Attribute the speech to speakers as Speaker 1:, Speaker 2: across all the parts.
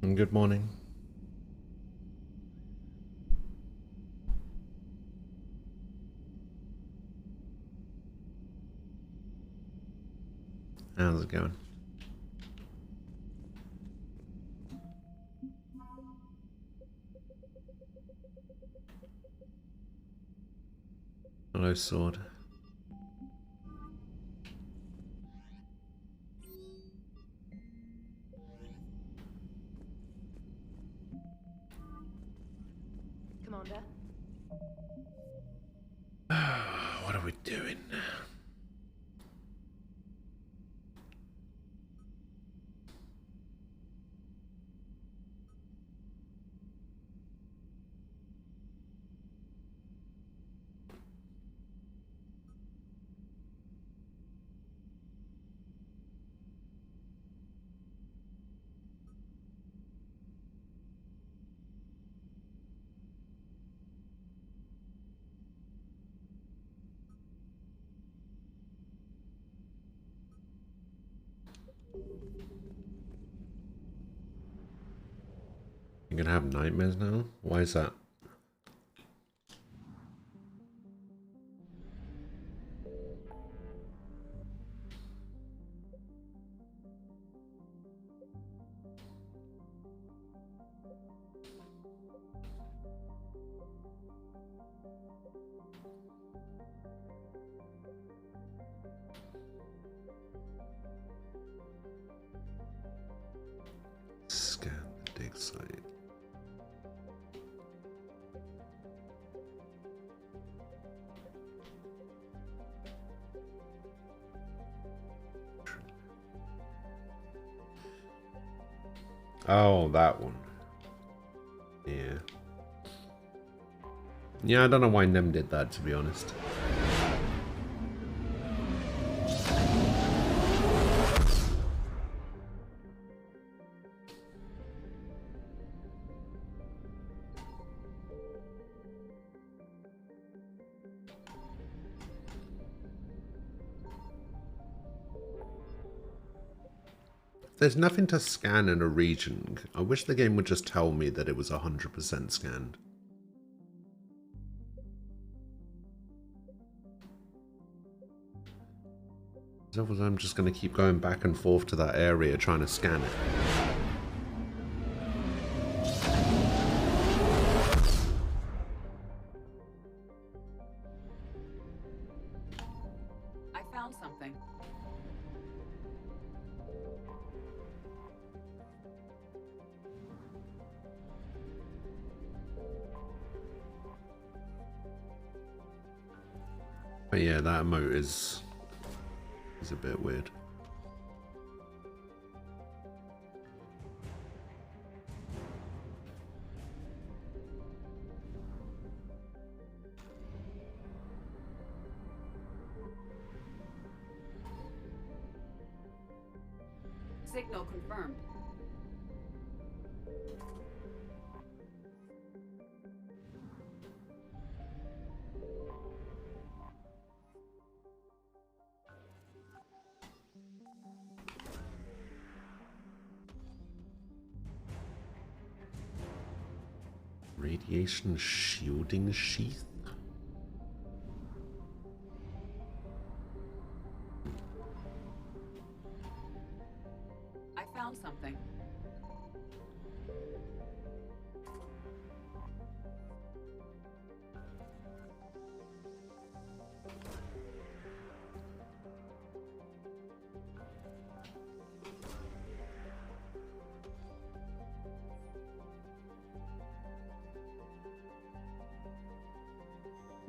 Speaker 1: Good morning. How's it going? Hello, sword.
Speaker 2: Commander?
Speaker 1: What are we doing? You're gonna have nightmares now? Why is that? Scan the dig site. Oh, that one. Yeah. Yeah, I don't know why Nem did that, to be honest. There's nothing to scan in a region. I wish the game would just tell me that it was 100% scanned. Otherwise I'm just going to keep going back and forth to that area trying to scan it.
Speaker 2: I found something.
Speaker 1: But yeah, that emote is a bit weird.
Speaker 2: Signal confirmed.
Speaker 1: Radiation shielding sheath?
Speaker 2: I found something.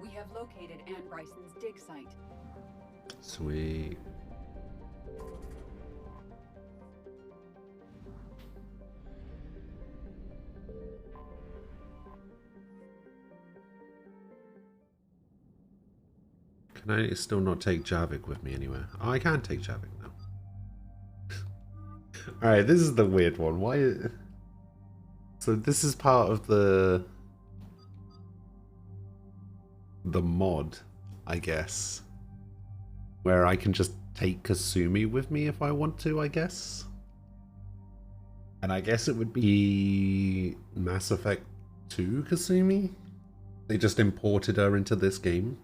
Speaker 2: We have located Anne Bryson's dig site.
Speaker 1: Sweet. Can I still not take Javik with me anywhere? Oh, I can take Javik now. Alright, this is the weird one. Why? So this is part of the mod, I guess, where I can just take Kasumi with me if I want to, I guess. And I guess it would be Mass Effect 2 Kasumi? They just imported her into this game.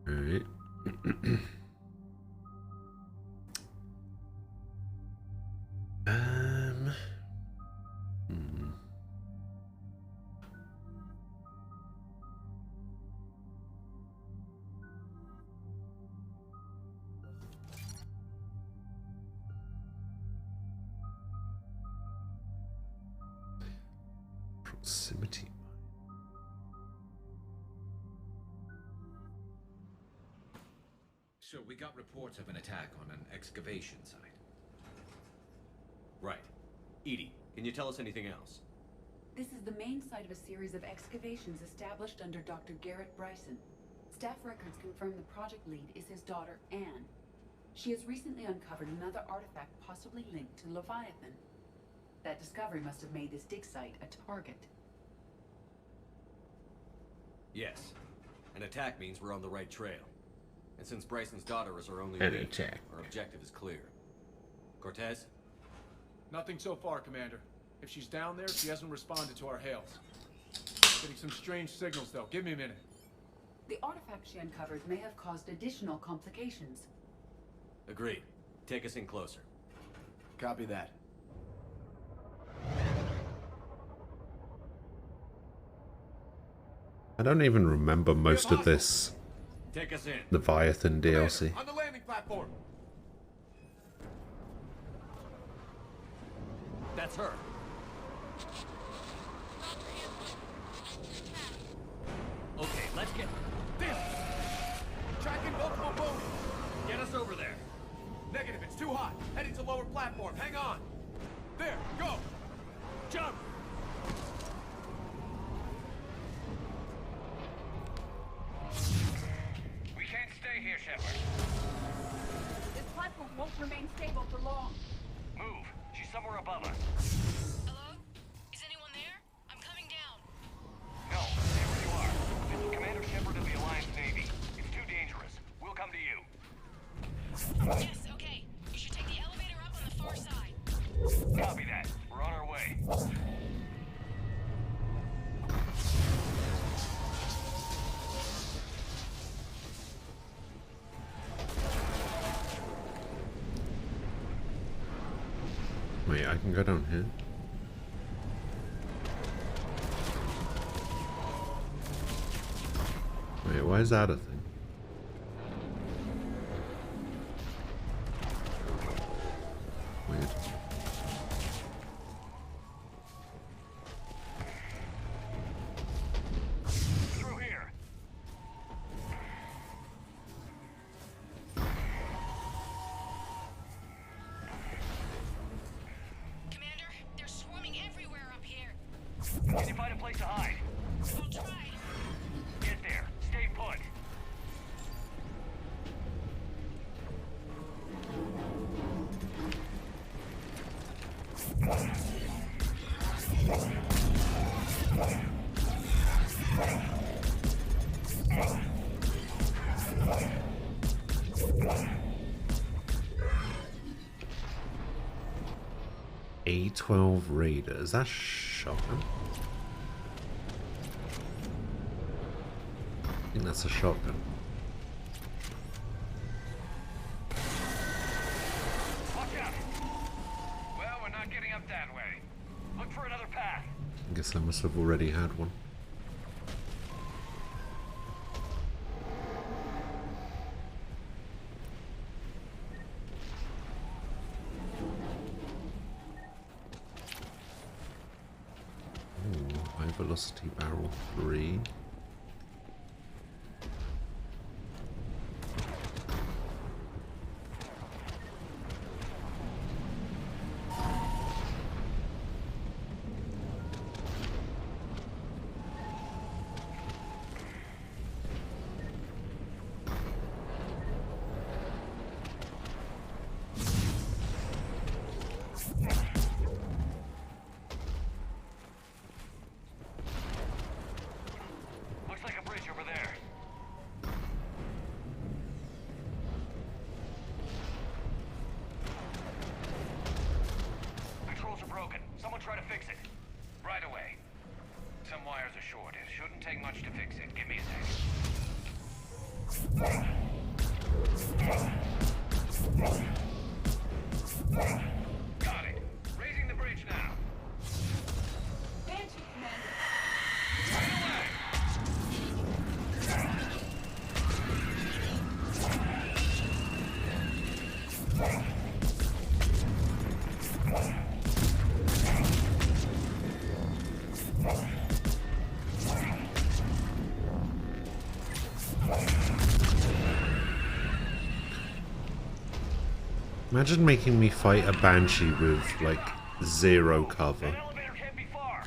Speaker 1: Alright. hmm. Proximity.
Speaker 3: So we got reports of an attack on an excavation site. Right. Edie, can you tell us anything else?
Speaker 2: This is the main site of a series of excavations established under Dr. Garrett Bryson. Staff records confirm the project lead is his daughter, Anne. She has recently uncovered another artifact possibly linked to Leviathan. That discovery must have made this dig site a target.
Speaker 3: Yes. An attack means we're on the right trail. And since Bryson's daughter is our only
Speaker 1: An
Speaker 3: lead,
Speaker 1: attack.
Speaker 3: our objective is clear. Cortez?
Speaker 4: Nothing so far, Commander. If she's down there, she hasn't responded to our hails. Getting some strange signals, though. Give me a minute.
Speaker 2: The artifact she uncovered may have caused additional complications.
Speaker 3: Agreed. Take us in closer.
Speaker 4: Copy that.
Speaker 1: I don't even remember most of this
Speaker 3: Take us in.
Speaker 1: Leviathan DLC.
Speaker 4: On the landing platform.
Speaker 3: That's her. Okay, let's get...
Speaker 4: Damn! Tracking multiple boats.
Speaker 3: Get us over there.
Speaker 4: Negative, it's too hot. Heading to lower platform. Hang on. There, go.
Speaker 3: Jump!
Speaker 5: We can't stay here, Shepard.
Speaker 2: This platform won't remain stable for long.
Speaker 5: Move. She's somewhere above us.
Speaker 6: Hello? Is anyone there? I'm coming down.
Speaker 5: No, stay where you are. This is Commander Shepard of the Alliance Navy. It's too dangerous. We'll come to you.
Speaker 6: Yes, okay. You should take the elevator up on the far side.
Speaker 5: Copy that. We're on our way.
Speaker 1: Wait, I can go down here. Wait, why is that a thing? Weird.
Speaker 5: Through here.
Speaker 6: Commander, they're swarming everywhere up here.
Speaker 5: Can you find a place to hide?
Speaker 6: I'll try.
Speaker 5: Get there. Stay put.
Speaker 1: A12 Raider. Is that shotgun? I think that's a shotgun.
Speaker 5: Watch out. Well, we're not getting up that way. Look for another path.
Speaker 1: I guess I must have already had one. Ooh, high velocity barrel 3.
Speaker 5: take much to fix it. Give me a sec. Got it. Raising the bridge now.
Speaker 2: Banshee, Commander.
Speaker 5: Right away.
Speaker 1: Imagine making me fight a Banshee with, like, zero cover.
Speaker 5: That elevator can't be far.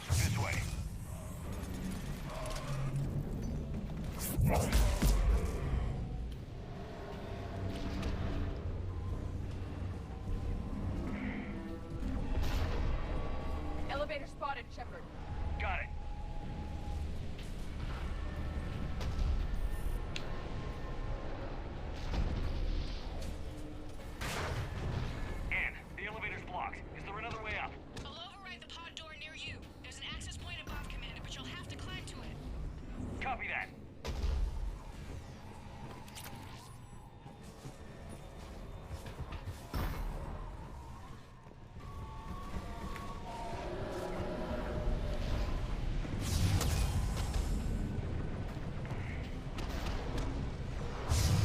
Speaker 5: This way.
Speaker 2: Elevator spotted, Shepard.
Speaker 5: Got it. Ann, the elevator's blocked. Is there another way up?
Speaker 6: I'll override the pod door near you. There's an access point above, Commander, but you'll have to climb to it.
Speaker 5: Copy that.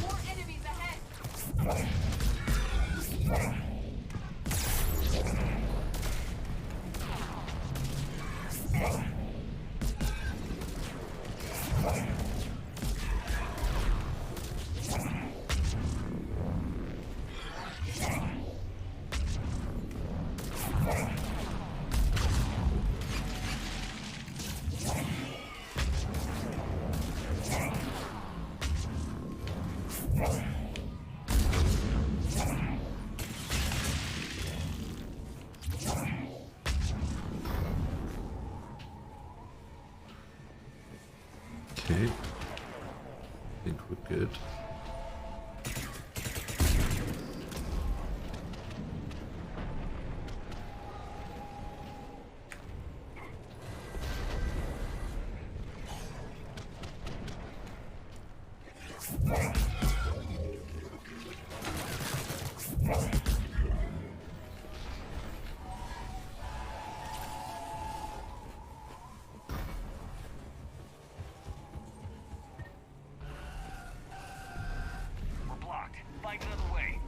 Speaker 2: More enemies ahead.
Speaker 1: Okay. I think we're good.
Speaker 5: We're blocked. Find another way.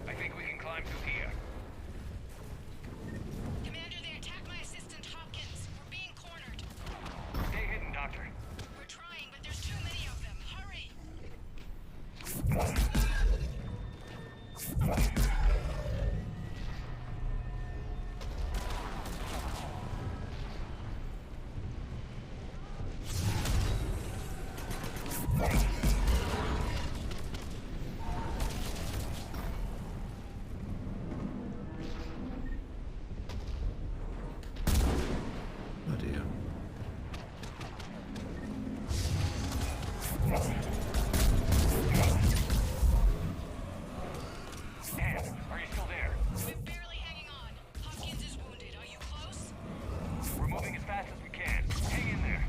Speaker 5: I think we can climb through here.
Speaker 6: Commander, they attacked my assistant, Hopkins. We're being cornered.
Speaker 5: Stay hidden, Doctor.
Speaker 6: We're trying, but there's too many of them. Hurry!
Speaker 1: Oh dear.
Speaker 5: Ann, are you still there?
Speaker 6: We're barely hanging on. Hopkins is wounded. Are you close?
Speaker 5: We're moving as fast as we can. Hang in there.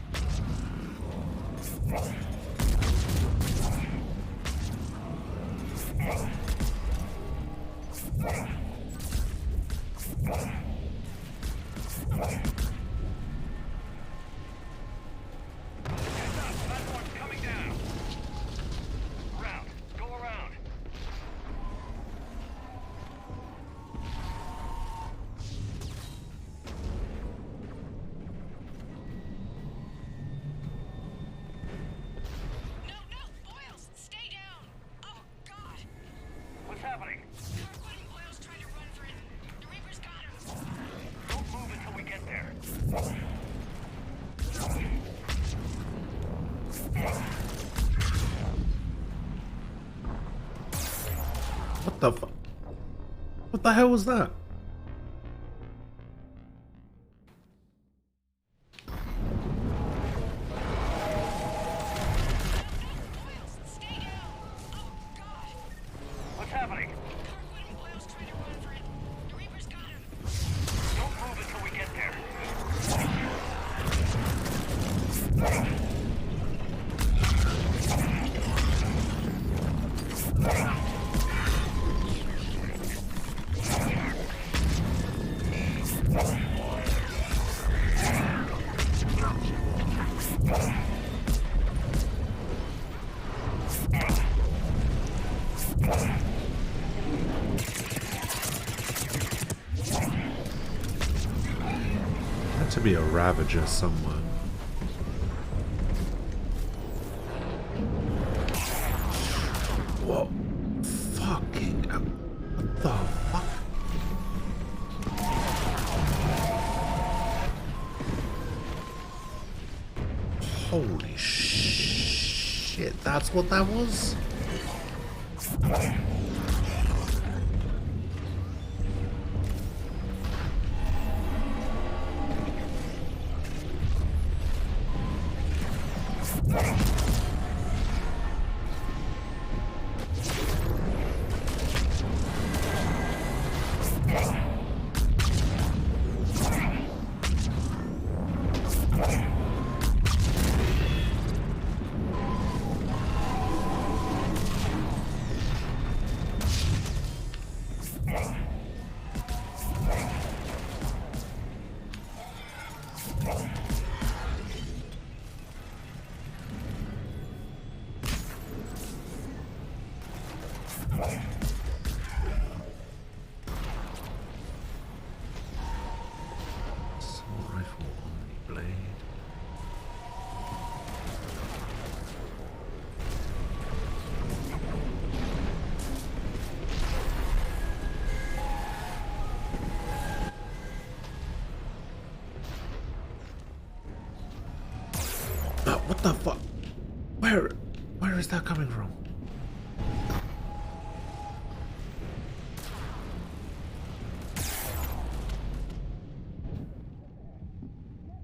Speaker 5: Heads up, platform's coming down. Around. Go around.
Speaker 6: No, no! Boyles, stay down! Oh, God!
Speaker 5: What's happening?
Speaker 6: Kirkwood and Boyles tried to run for it. The Reaper's got him.
Speaker 5: Don't move until we get there.
Speaker 1: What the fuck? What the hell was that?
Speaker 6: Oils, stay down. Oh, God.
Speaker 5: What's happening?
Speaker 6: Kirkwood and Oils trying to run for it. The Reaper's got him.
Speaker 5: Don't move until we get there.
Speaker 1: Had to be a Ravager somewhere. What? Fucking. What the fuck? Holy shit, that's what that was? Assault rifle, Omni blade. What the fuck? Where is that coming from?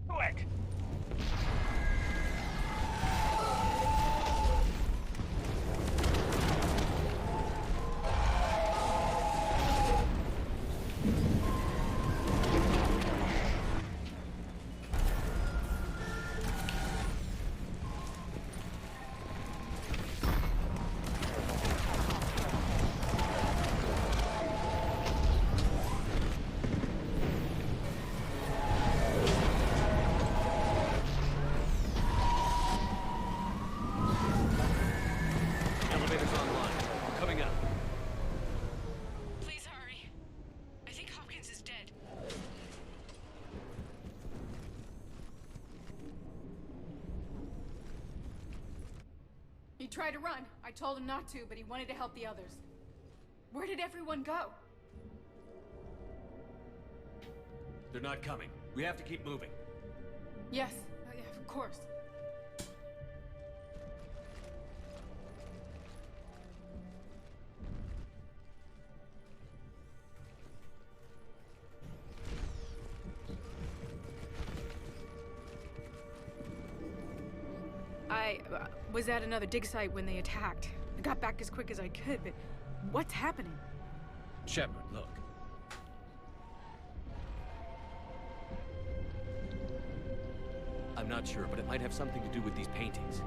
Speaker 5: Do it!
Speaker 3: Elevator's online. We're coming up.
Speaker 6: Please hurry. I think Hopkins is dead.
Speaker 7: He tried to run. I told him not to, but he wanted to help the others. Where did everyone go?
Speaker 3: They're not coming. We have to keep moving.
Speaker 7: Yes. Oh, yeah, of course. I was at another dig site when they attacked. I got back as quick as I could, but what's happening?
Speaker 3: Shepard, look. I'm not sure, but it might have something to do with these paintings.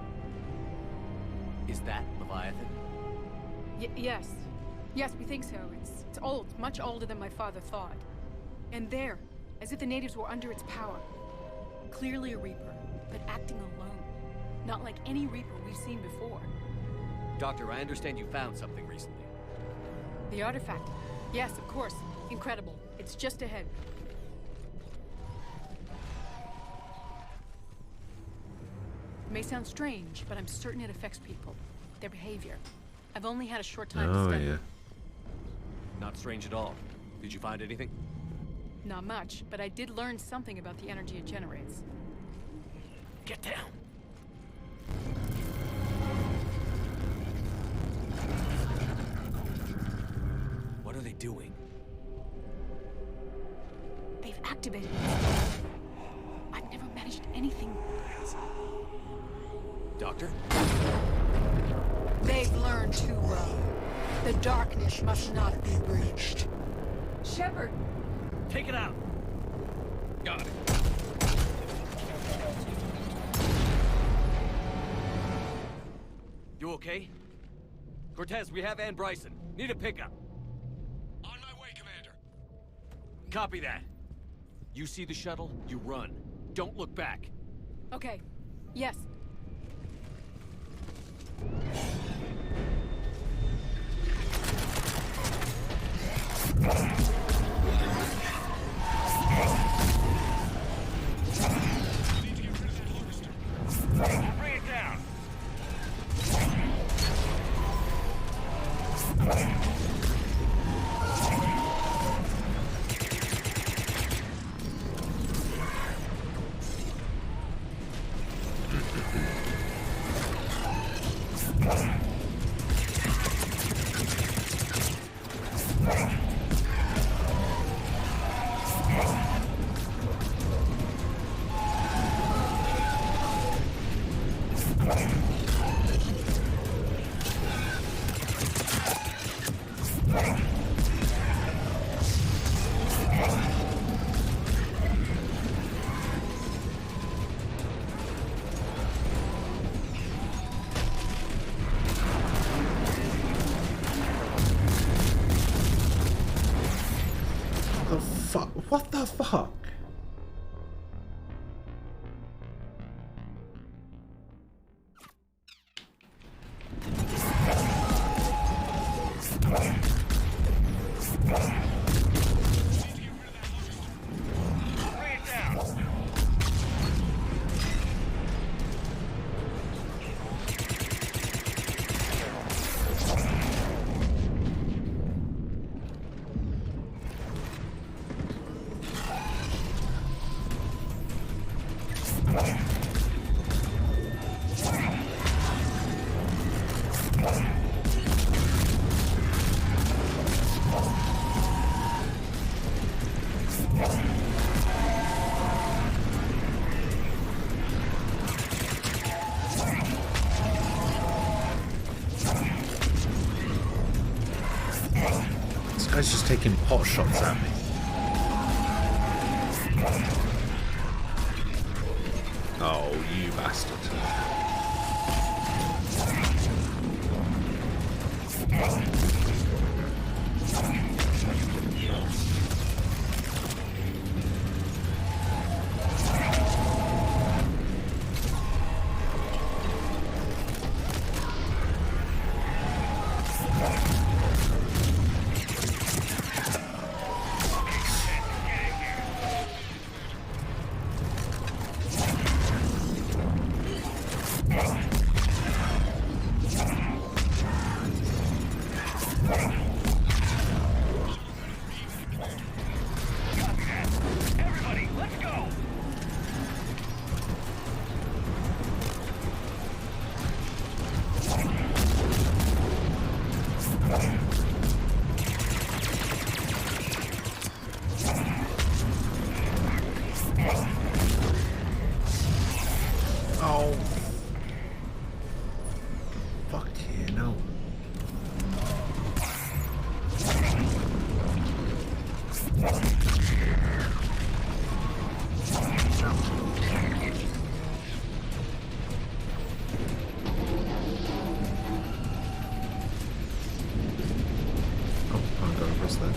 Speaker 3: Is that Leviathan?
Speaker 7: Yes. Yes, we think so. It's old, much older than my father thought. And there, as if the natives were under its power. Clearly a Reaper, but acting alone. Not like any Reaper we've seen before.
Speaker 3: Doctor, I understand you found something recently.
Speaker 7: The artifact. Yes, of course. Incredible. It's just ahead. It may sound strange, but I'm certain it affects people. Their behavior. I've only had a short time to
Speaker 1: Oh
Speaker 7: study.
Speaker 1: yeah.
Speaker 3: Not strange at all. Did you find anything?
Speaker 7: Not much, but I did learn something about the energy it generates.
Speaker 3: Get down! What are they doing?
Speaker 7: activated. I've never managed anything.
Speaker 3: Doctor?
Speaker 7: They've learned too well. The darkness must not be breached.
Speaker 2: Shepard!
Speaker 3: Take it out! Got it. You okay? Cortez, we have Ann Bryson. Need a pickup.
Speaker 5: On my way, Commander.
Speaker 3: Copy that. You see the shuttle, you run. Don't look back.
Speaker 7: Okay. Yes.
Speaker 5: Bring it down.
Speaker 1: What the fuck?
Speaker 5: Bring it down.
Speaker 1: This guy's just taking pot shots at me. Oh, you bastard.
Speaker 5: Everybody, let's go.
Speaker 1: Oh. Fuck yeah, no. Oh, can't go across there.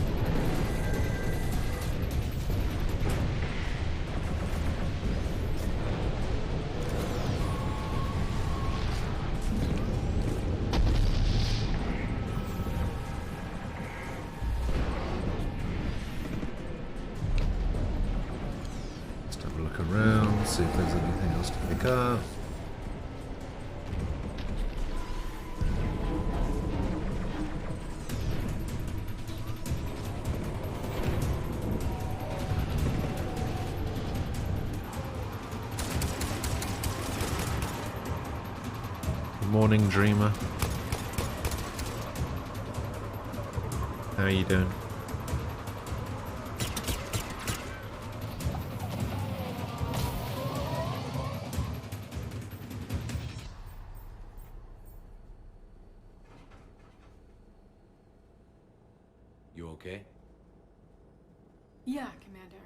Speaker 1: Let's have a look around, see if there's anything else to pick up. Good morning, dreamer. How are you doing?
Speaker 3: okay?
Speaker 7: Yeah, Commander.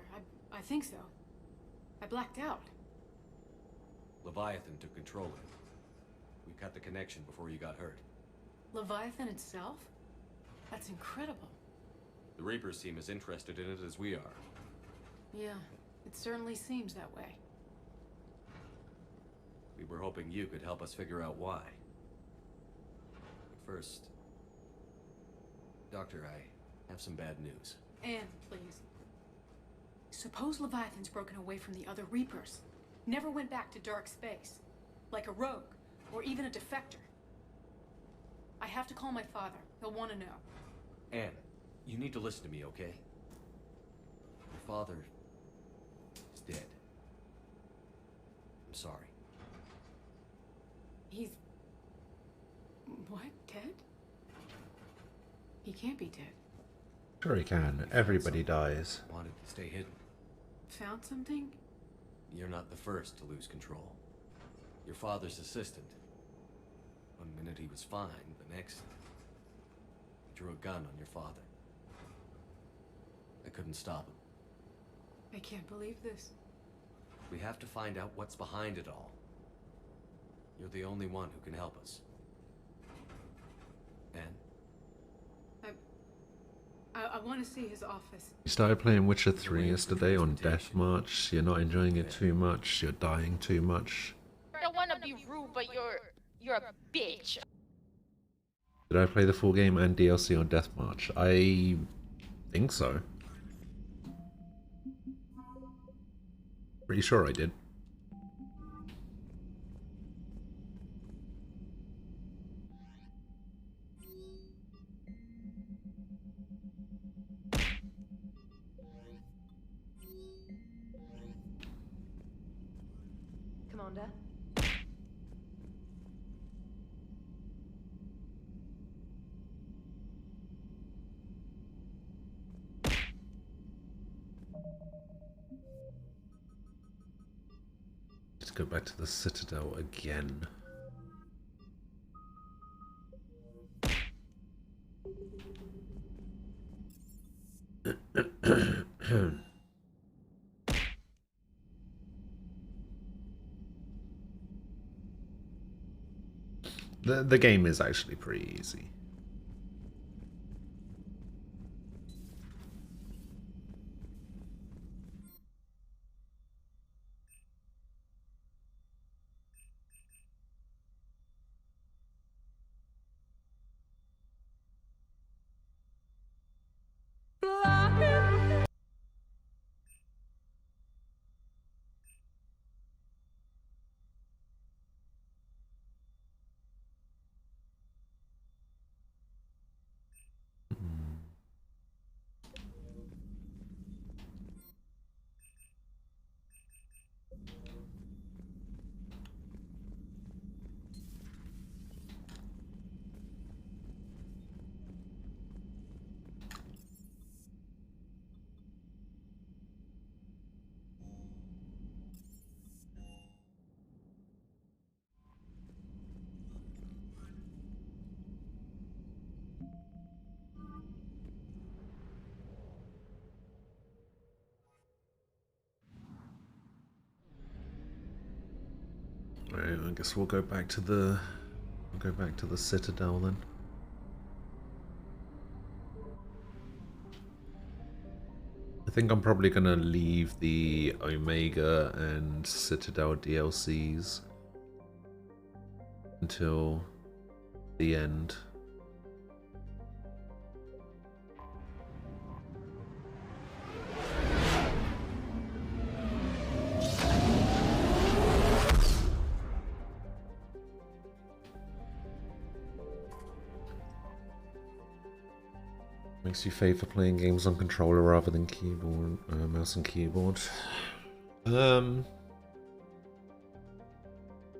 Speaker 7: I think so. I blacked out.
Speaker 3: Leviathan took control of it. We cut the connection before you got hurt.
Speaker 7: Leviathan itself? That's incredible.
Speaker 3: The Reapers seem as interested in it as we are.
Speaker 7: Yeah, it certainly seems that way.
Speaker 3: We were hoping you could help us figure out why. But first... Doctor, I have some bad news.
Speaker 7: Anne, please. Suppose Leviathan's broken away from the other Reapers. Never went back to dark space. Like a rogue, or even a defector. I have to call my father. He'll want to know.
Speaker 3: Anne, you need to listen to me, okay? Your father is dead. I'm sorry.
Speaker 7: He's... What? Dead? He can't be dead.
Speaker 1: Sure he can. Everybody dies.
Speaker 3: Wanted to stay hidden.
Speaker 7: Found something?
Speaker 3: You're not the first to lose control. Your father's assistant. One minute he was fine, the next... he drew a gun on your father. I couldn't stop him.
Speaker 7: I can't believe this.
Speaker 3: We have to find out what's behind it all. You're the only one who can help us. Anne?
Speaker 7: I want to see his office.
Speaker 1: You started playing Witcher 3 yesterday on Death March. You're not enjoying it too much. You're dying too much.
Speaker 6: I don't want to be rude, but you're a bitch.
Speaker 1: Did I play the full game and DLC on Death March? I think so. Pretty sure I did.
Speaker 8: Commander?
Speaker 1: Let's go back to the Citadel again. The game is actually pretty easy. Right, I guess we'll go back to the Citadel then. I think I'm probably gonna leave the Omega and Citadel DLCs until the end. Makes you favor playing games on controller rather than keyboard, mouse and keyboard.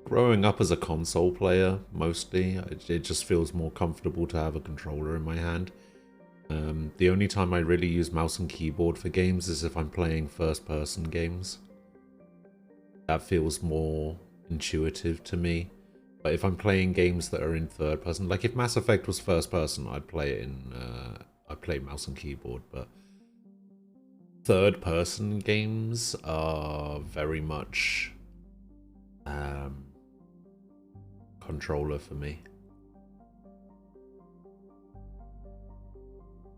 Speaker 1: Growing up as a console player, mostly, it just feels more comfortable to have a controller in my hand. The only time I really use mouse and keyboard for games is if I'm playing first-person games. That feels more intuitive to me. But if I'm playing games that are in third-person, like if Mass Effect was first-person, I'd play play mouse and keyboard, but third-person games are very much controller for me.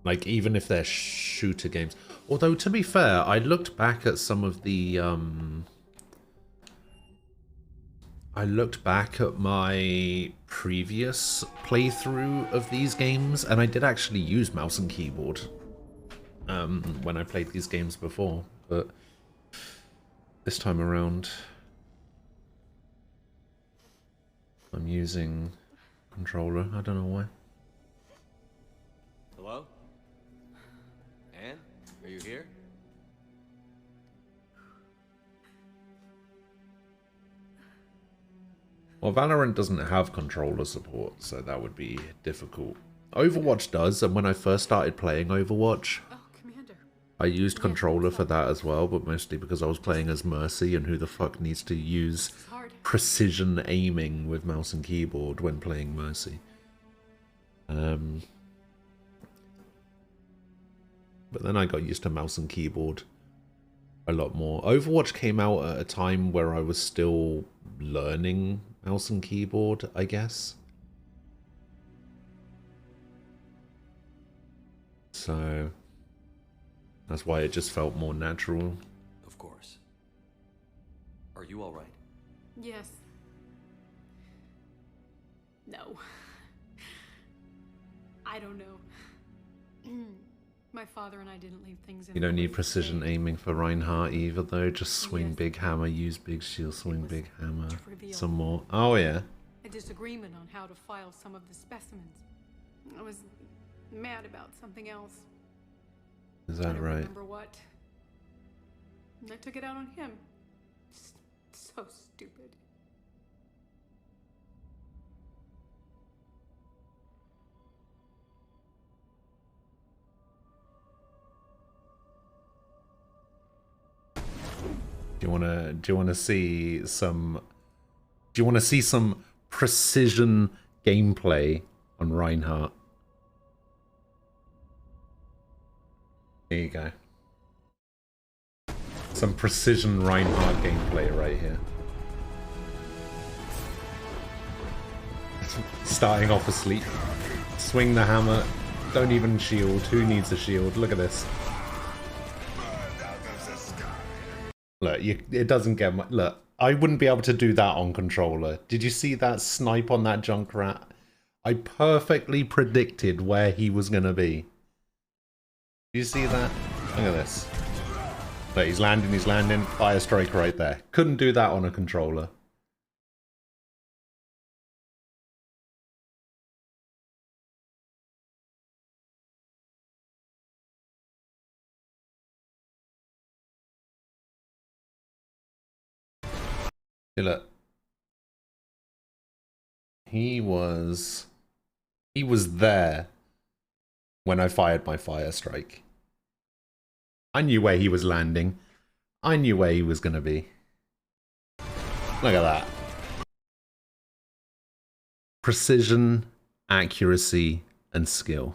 Speaker 1: Like, even if they're shooter games. Although, to be fair, I looked back at some of the I looked back at my previous playthrough of these games, and I did actually use mouse and keyboard when I played these games before, but this time around I'm using controller. I don't know why.
Speaker 3: Hello? Anne? Are you here?
Speaker 1: Well, Valorant doesn't have controller support, so that would be difficult. Overwatch does, and when I first started playing Overwatch,
Speaker 7: Oh, Commander.
Speaker 1: I used controller for that as well, but mostly because I was playing as Mercy, and who the fuck needs to use
Speaker 7: It's hard.
Speaker 1: precision aiming with mouse and keyboard when playing Mercy? But then I got used to mouse and keyboard a lot more. Overwatch came out at a time where I was still learning mouse and keyboard, I guess. So that's why it just felt more natural.
Speaker 3: Of course. Are you all right?
Speaker 7: Yes. No. I don't know. My father and I didn't leave things in.
Speaker 1: You don't need precision aiming for Reinhardt either, though. Just swing big hammer, use big shield, swing big hammer. Some more. Oh, yeah.
Speaker 7: A disagreement on how to file some of the specimens. I was mad about something else.
Speaker 1: Is
Speaker 7: I
Speaker 1: that
Speaker 7: don't
Speaker 1: right?
Speaker 7: remember what. And I took it out on him. So stupid.
Speaker 1: Do you wanna see some precision gameplay on Reinhardt? There you go. Some precision Reinhardt gameplay right here. Starting off asleep. Swing the hammer. Don't even shield. Who needs a shield? Look at this. Look, it doesn't get much. Look, I wouldn't be able to do that on controller. Did you see that snipe on that Junkrat? I perfectly predicted where he was going to be. Do you see that? Look at this. Look, he's landing. Fire strike right there. Couldn't do that on a controller. Hey, look. He was there when I fired my fire strike. I knew where he was landing. I knew where he was going to be. Look at that. Precision, accuracy, and skill.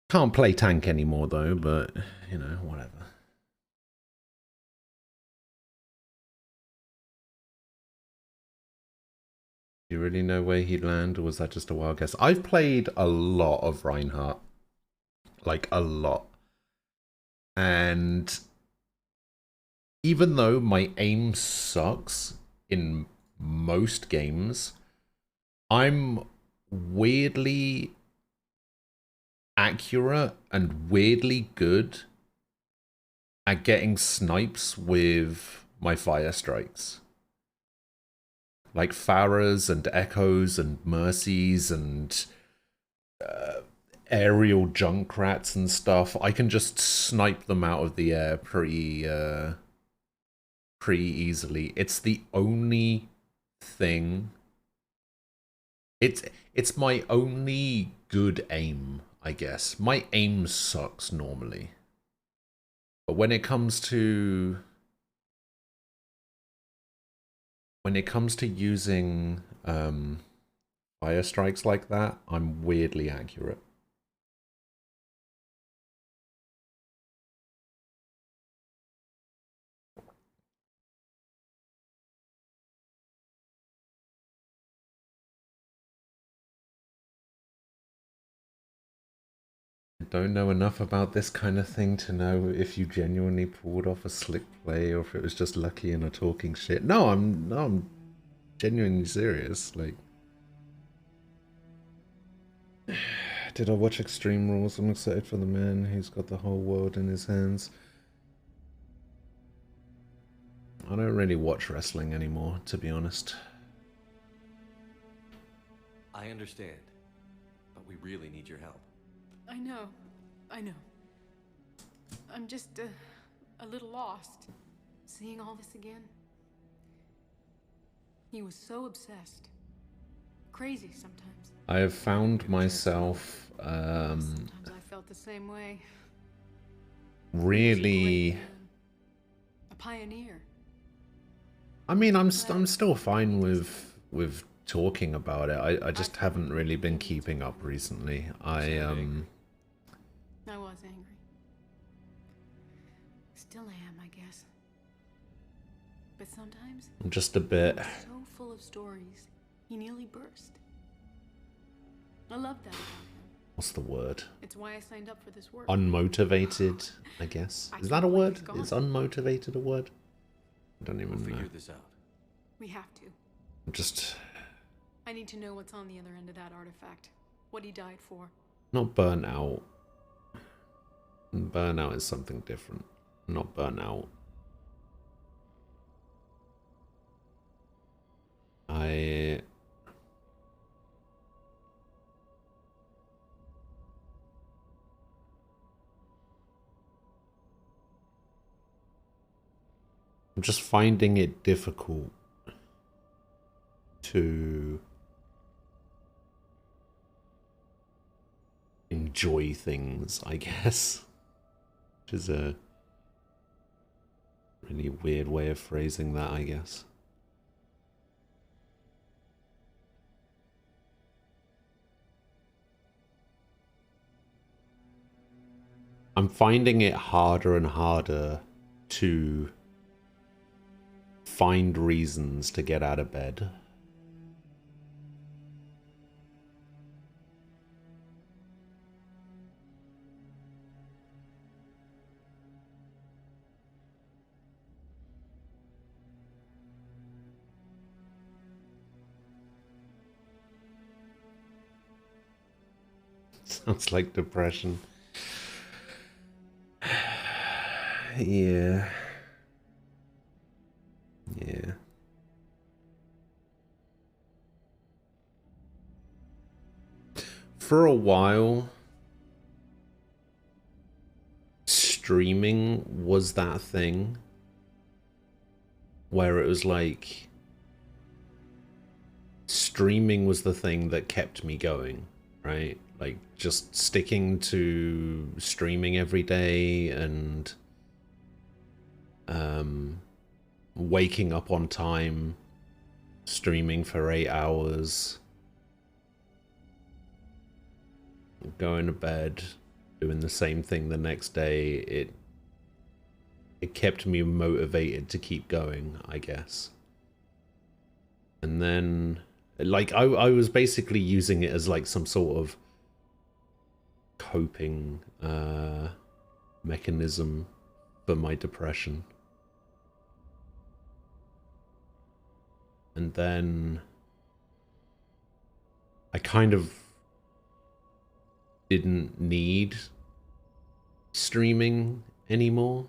Speaker 1: Can't play tank anymore though, but, you know, whatever. Do you really know where he'd land, or was that just a wild guess? I've played a lot of Reinhardt. Like, a lot. And even though my aim sucks in most games, I'm weirdly accurate and weirdly good at getting snipes with my fire strikes. Like Pharahs and Echoes and Mercies and aerial Junkrats and stuff. I can just snipe them out of the air pretty easily. It's the only thing. It's my only good aim, I guess. My aim sucks normally. But when it comes to using fire strikes like that, I'm weirdly accurate. I don't know enough about this kind of thing to know if you genuinely pulled off a slick play or if it was just lucky and a talking shit. I'm genuinely serious. Like, did I watch Extreme Rules? I'm excited for the man who's got the whole world in his hands. I don't really watch wrestling anymore, to be honest.
Speaker 3: I understand, but we really need your help.
Speaker 7: I know. I'm just a little lost. Seeing all this again. He was so obsessed. Crazy sometimes.
Speaker 1: I have found myself
Speaker 7: Sometimes I felt the same way.
Speaker 1: really.
Speaker 7: A pioneer.
Speaker 1: I mean, I'm still fine with talking about it. I just haven't really been keeping up recently. I
Speaker 7: was angry. Still am, I guess. But sometimes
Speaker 1: I'm just a bit.
Speaker 7: he was so full of stories, he nearly burst. I love that about him.
Speaker 1: What's the word?
Speaker 7: It's why I signed up for this work.
Speaker 1: Unmotivated, I guess. Is that a word?
Speaker 7: He's gone.
Speaker 1: Is unmotivated a word? I don't even
Speaker 3: We'll
Speaker 1: know.
Speaker 3: figure this out.
Speaker 7: We have to.
Speaker 1: I'm just
Speaker 7: I need to know what's on the other end of that artifact. What he died for.
Speaker 1: not burnt out. Burnout is something different. Not burnout. I'm just finding it difficult to enjoy things, I guess. Which is a really weird way of phrasing that, I guess. I'm finding it harder and harder to find reasons to get out of bed. Sounds like depression. Yeah. Yeah. For a while, streaming was that thing where it was like streaming was the thing that kept me going, right? Like just sticking to streaming every day and waking up on time, streaming for 8 hours, going to bed, doing the same thing the next day. It kept me motivated to keep going, I guess. And then, like, I was basically using it as like some sort of coping mechanism for my depression. And then I kind of didn't need streaming anymore.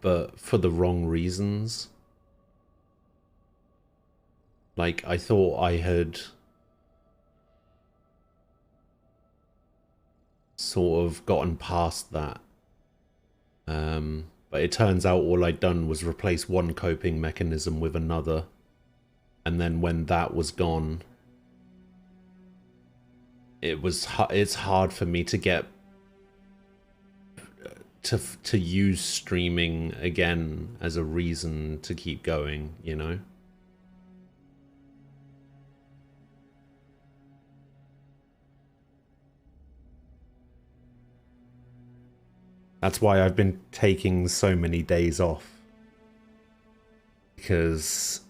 Speaker 1: But for the wrong reasons. Like, I thought I had sort of gotten past that. But it turns out all I'd done was replace one coping mechanism with another. And then when that was gone, it's hard for me to to use streaming again as a reason to keep going, you know? That's why I've been taking so many days off. Because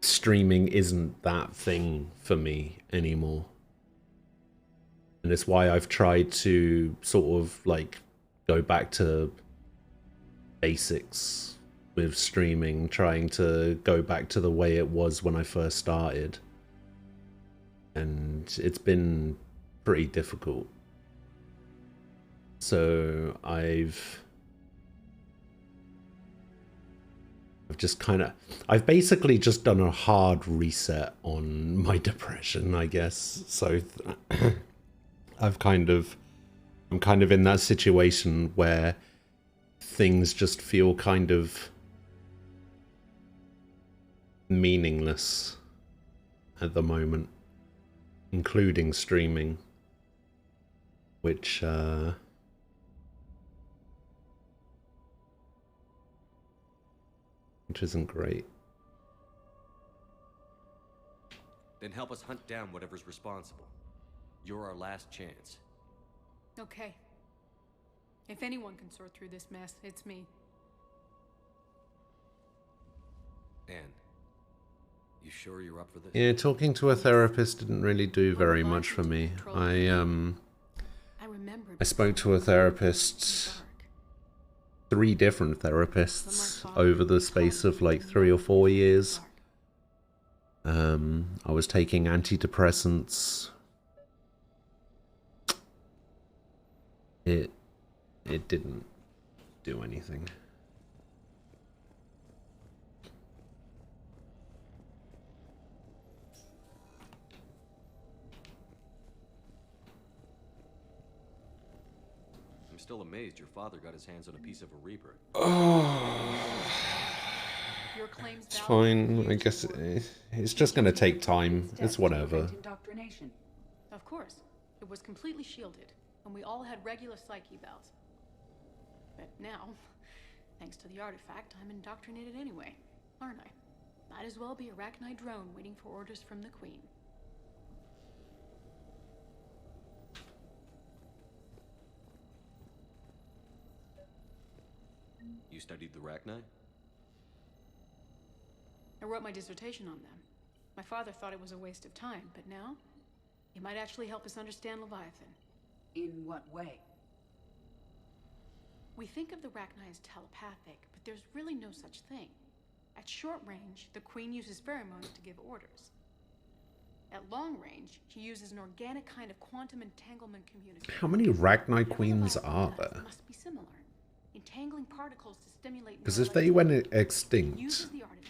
Speaker 1: streaming isn't that thing for me anymore. And it's why I've tried to sort of like go back to basics with streaming, trying to go back to the way it was when I first started. And it's been pretty difficult. So I've basically just done a hard reset on my depression, I guess. So I'm kind of in that situation where things just feel kind of meaningless at the moment, including streaming, which isn't great.
Speaker 3: Then help us hunt down whatever's responsible. You're our last chance.
Speaker 7: Okay. If anyone can sort through this mess, it's me.
Speaker 3: Anne, you sure you're up for this?
Speaker 1: Yeah, talking to a therapist didn't really do very much for me. I spoke to a therapist, 3 different therapists over the space of like 3 or 4 years. I was taking antidepressants. It didn't do anything.
Speaker 3: I'm still amazed your father got his hands on a piece of a Reaper.
Speaker 1: It's fine. I guess it's just gonna take time. It's whatever.
Speaker 7: Of course. It was completely shielded, and we all had regular psyche bells. But now, thanks to the artifact, I'm indoctrinated anyway, aren't I? Might as well be a Arachnite drone waiting for orders from the Queen.
Speaker 3: You studied the Arachnite?
Speaker 7: I wrote my dissertation on them. My father thought it was a waste of time, but now, it might actually help us understand Leviathan.
Speaker 2: In what way?
Speaker 7: We think of the Arachnite as telepathic, but there's really no such thing. At short range, the Queen uses pheromones to give orders. At long range, she uses an organic kind of quantum entanglement communication.
Speaker 1: How many Arachnite queens are there?
Speaker 7: Must be similar. Entangling particles to stimulate.
Speaker 1: Because if they went extinct,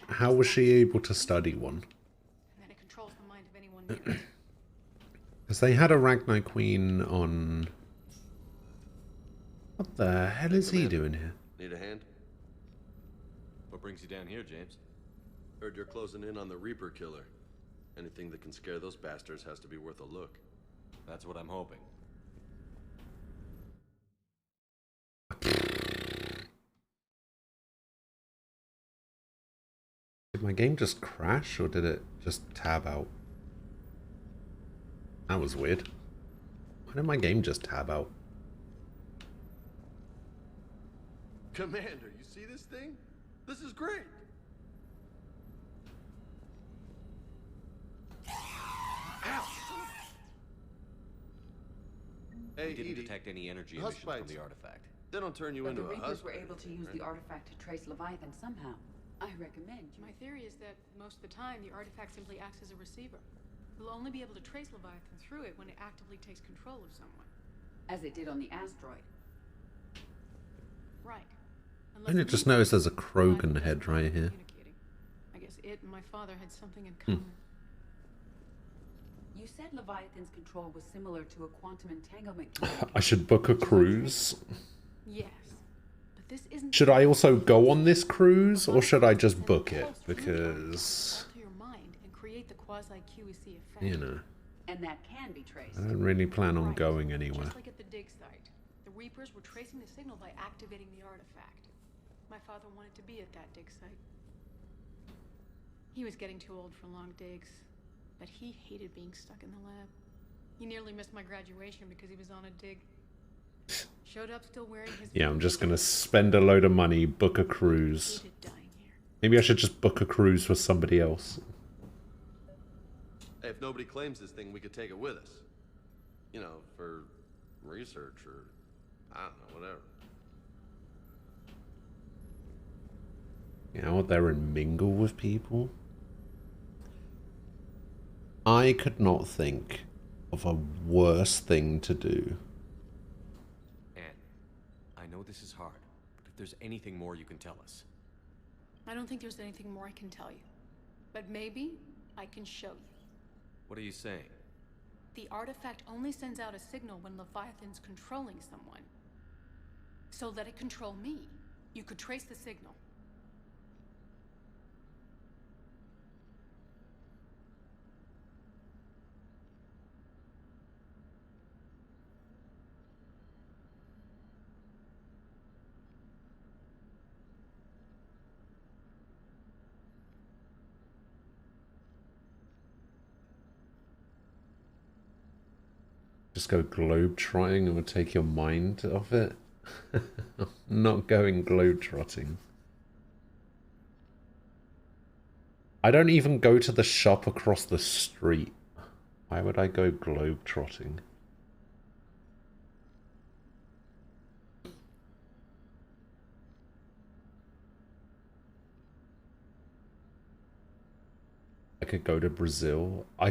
Speaker 1: how was she able to study one?
Speaker 7: And then it controls the mind of anyone near it.
Speaker 1: Because they had a Arachnite queen on... What the hell is he doing here?
Speaker 8: Need a hand?
Speaker 3: What brings you down here, James?
Speaker 8: Heard you're closing in on the Reaper killer. Anything that can scare those bastards has to be worth a look.
Speaker 3: That's what I'm hoping.
Speaker 1: Did my game just crash, or did it just tab out? That was weird. Why did my game just tab out?
Speaker 8: Commander, you see this thing? This is great! Ow! Hey,
Speaker 3: We didn't
Speaker 8: Edie,
Speaker 3: detect any energy
Speaker 8: husk
Speaker 3: emissions from
Speaker 8: bites.
Speaker 3: the artifact.
Speaker 8: They don't turn you
Speaker 2: But
Speaker 8: into
Speaker 2: the
Speaker 8: a
Speaker 2: Reapers were
Speaker 8: husband.
Speaker 2: able to use the artifact to trace Leviathan somehow. I recommend you.
Speaker 7: My theory is that most of the time, the artifact simply acts as a receiver. We'll only be able to trace Leviathan through it when it actively takes control of someone.
Speaker 2: As it did on the asteroid.
Speaker 7: Right.
Speaker 1: I only just noticed there's a Krogan head right here.
Speaker 7: I guess it and my father had something in common.
Speaker 2: You said Leviathan's control was similar to a quantum entanglement.
Speaker 1: I should book a cruise.
Speaker 7: Yes. But this isn't.
Speaker 1: Should I also go on this cruise, or should I just book it? Because,
Speaker 7: Alter your mind and create the quasi-QEC effect.
Speaker 1: you know.
Speaker 2: And that can be traced.
Speaker 1: I don't really plan on
Speaker 7: Right.
Speaker 1: going anywhere.
Speaker 7: Just like at the dig site. The Reapers were tracing the signal by activating the artifact. My father wanted to be at that dig site. He was getting too old for long digs, but he hated being stuck in the lab. He nearly missed my graduation because he was on a dig. Showed up still wearing his...
Speaker 1: Yeah, I'm just gonna spend a load of money, book a cruise.
Speaker 7: Hated dying here.
Speaker 1: Maybe I should just book a cruise for somebody else.
Speaker 8: Hey, if nobody claims this thing, we could take it with us. You know, for research or, I don't know, whatever.
Speaker 1: You know, out there and mingle with people. I could not think of a worse thing to do.
Speaker 3: Anne, I know this is hard, but if there's anything more you can tell us.
Speaker 7: I don't think there's anything more I can tell you. But maybe I can show you.
Speaker 3: What are you saying?
Speaker 7: The artifact only sends out a signal when Leviathan's controlling someone. So let it control me. You could trace the signal.
Speaker 1: Just go globe-trotting and would take your mind off it. Not going globe-trotting. I don't even go to the shop across the street. Why would I go globe-trotting? I could go to Brazil. I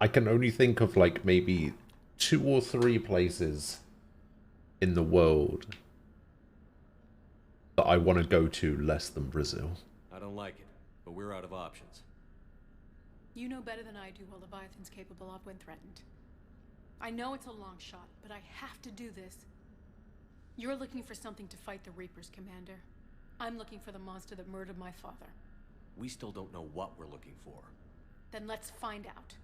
Speaker 1: can only think of like maybe 2 or 3 places in the world that I want to go to less than Brazil.
Speaker 3: I don't like it, but we're out of options.
Speaker 7: You know better than I do what Leviathan's capable of when threatened. I know it's a long shot, but I have to do this. You're looking for something to fight the Reapers, Commander. I'm looking for the monster that murdered my father.
Speaker 3: We still don't know what we're looking for.
Speaker 7: Then let's find out.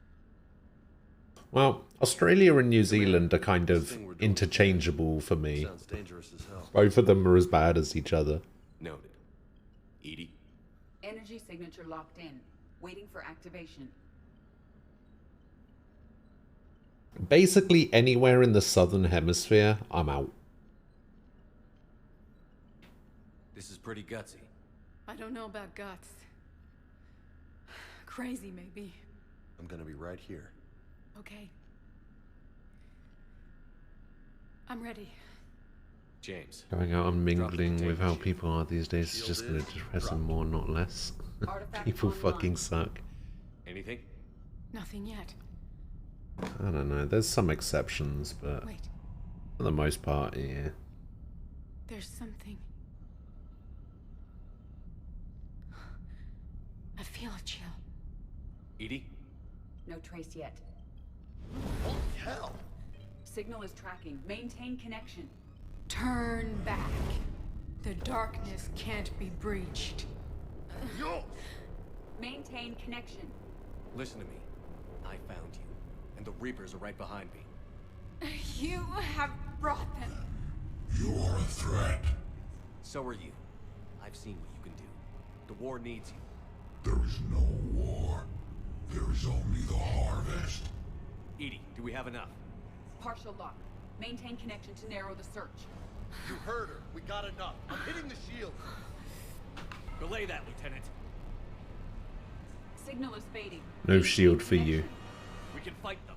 Speaker 1: Well, Australia and New Zealand are kind of interchangeable for me.
Speaker 8: Sounds dangerous as hell.
Speaker 1: Both of them are as bad as each other.
Speaker 3: Noted. Edie?
Speaker 2: Energy signature locked in. Waiting for activation.
Speaker 1: Basically anywhere in the southern hemisphere, I'm out.
Speaker 3: This is pretty gutsy.
Speaker 7: I don't know about guts. Crazy, maybe.
Speaker 8: I'm gonna be right here.
Speaker 7: Okay. I'm ready.
Speaker 3: James.
Speaker 1: Going out and mingling with how people are these days is just going to depress them more, not less. People fucking suck.
Speaker 3: Anything?
Speaker 7: Nothing yet.
Speaker 1: I don't know, there's some exceptions, but
Speaker 7: Wait,
Speaker 1: for the most part, yeah.
Speaker 7: there's something. I feel a chill.
Speaker 3: Edie?
Speaker 2: No trace yet.
Speaker 8: Holy hell!
Speaker 2: Signal is tracking. Maintain connection.
Speaker 7: Turn back. The darkness can't be breached.
Speaker 8: Yo!
Speaker 2: Maintain connection.
Speaker 3: Listen to me. I found you, and the Reapers are right behind me.
Speaker 7: You have brought them.
Speaker 9: You are a threat.
Speaker 3: So are you. I've seen what you can do. The war needs you.
Speaker 9: There is no war. There is only the harvest.
Speaker 3: Edie, do we have enough?
Speaker 2: Partial lock. Maintain connection to narrow the search.
Speaker 8: You heard her. We got enough. I'm hitting the shield.
Speaker 3: Relay that, Lieutenant.
Speaker 2: Signal is fading.
Speaker 1: No shield for you.
Speaker 3: We can fight them.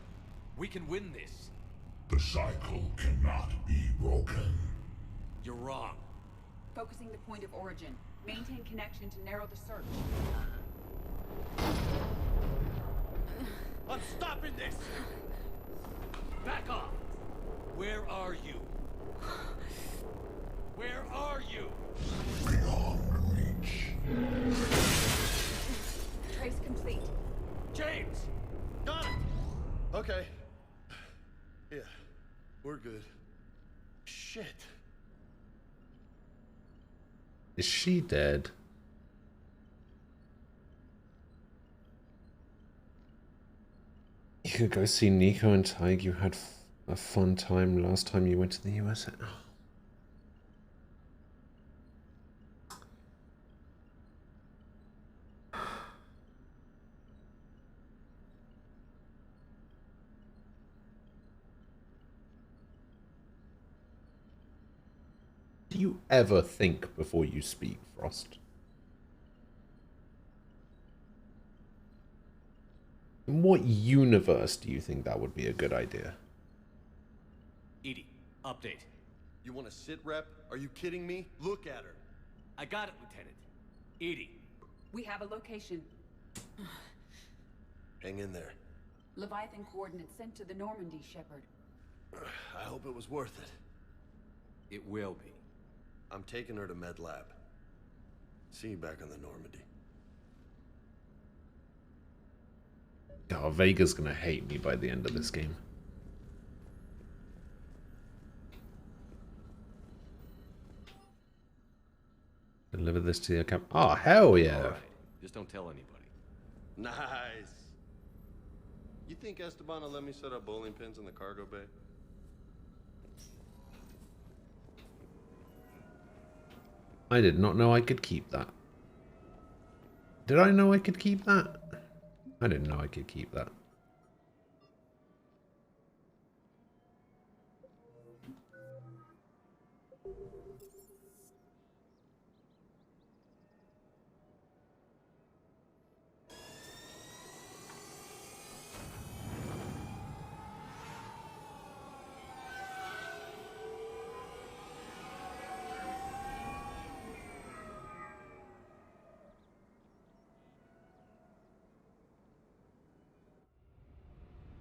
Speaker 3: We can win this.
Speaker 9: The cycle cannot be broken.
Speaker 3: You're wrong.
Speaker 2: Focusing the point of origin. Maintain connection to narrow the search.
Speaker 3: I'm stopping this! Back off! Where are you? Where are you?
Speaker 9: Beyond reach.
Speaker 2: Trace complete.
Speaker 3: James!
Speaker 8: Got it! Okay. Yeah, we're good. Shit.
Speaker 1: Is she dead? You could go see Nico and Tig. You had a fun time last time you went to the US. Do you ever think before you speak, Frost? In what universe do you think that would be a good idea?
Speaker 3: Edie, update.
Speaker 8: You want to sit rep? Are you kidding me? Look at her.
Speaker 3: I got it, Lieutenant. Edie.
Speaker 2: We have a location.
Speaker 8: Hang in there.
Speaker 2: Leviathan coordinates sent to the Normandy, Shepard.
Speaker 8: I hope it was worth it.
Speaker 3: It will be.
Speaker 8: I'm taking her to Med Lab. See you back on the Normandy.
Speaker 1: Oh, Vega's gonna hate me by the end of this game. Deliver this to your camp. Oh, hell yeah.
Speaker 3: All right. Just don't tell anybody.
Speaker 8: Nice. You think Esteban will let me set up bowling pins in the cargo bay?
Speaker 1: I did not know I could keep that. Did I know I could keep that? I didn't know I could keep that.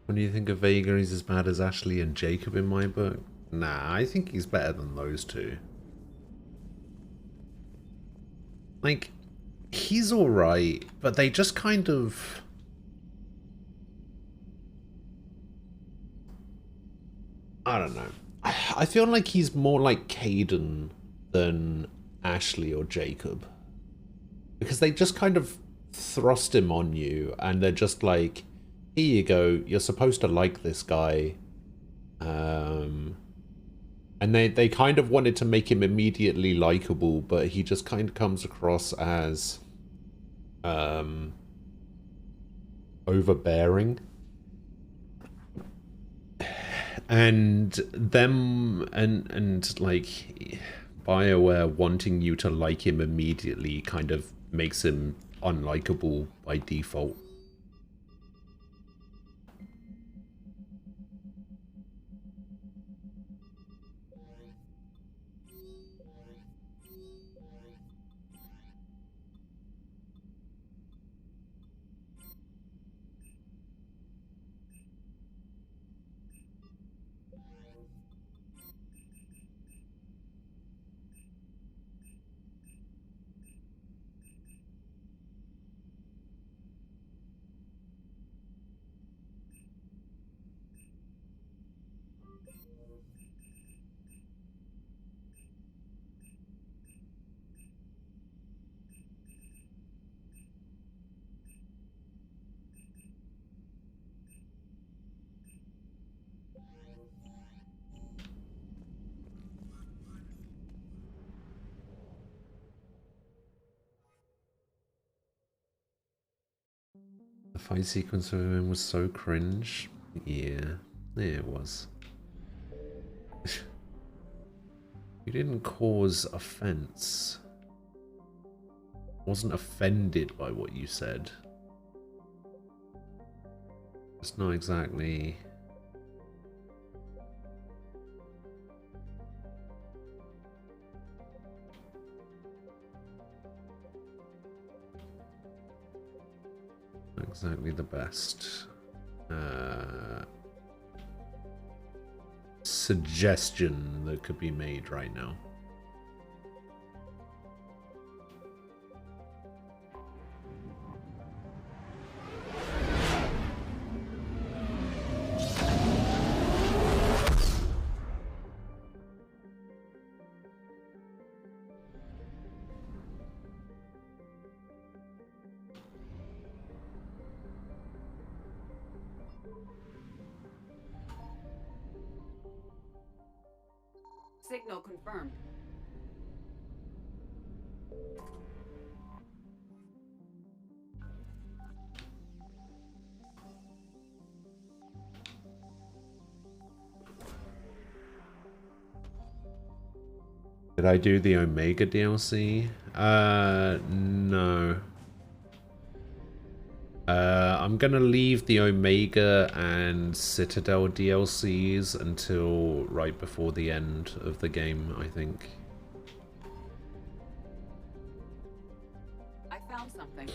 Speaker 1: What do you think of Vega? He's as bad as Ashley and Jacob in my book? Nah, I think he's better than those two. Like, he's alright, but they just kind of... I don't know. I feel like he's more like Caden than Ashley or Jacob. Because they just kind of thrust him on you, and they're just like, here you go, you're supposed to like this guy. And they kind of wanted to make him immediately likable, but he just kind of comes across as overbearing. And them and like BioWare wanting you to like him immediately kind of makes him unlikable by default. The fight sequence of him was so cringe. Yeah, it was. You didn't cause offense. Wasn't offended by what you said. It's not exactly... not exactly the best suggestion that could be made right now.
Speaker 2: Signal confirmed.
Speaker 1: Did I do the Omega DLC? No. I'm gonna leave the Omega and Citadel DLCs until right before the end of the game, I think.
Speaker 2: I found something.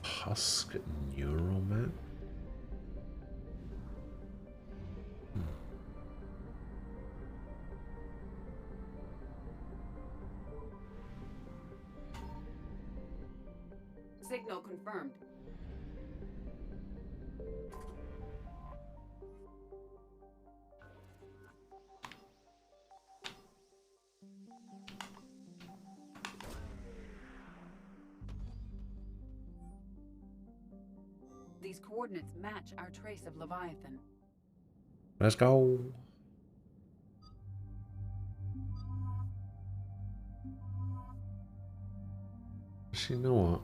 Speaker 1: Husk neural map?
Speaker 2: Signal confirmed. These coordinates match our trace of Leviathan.
Speaker 1: Let's go. Actually, you know what?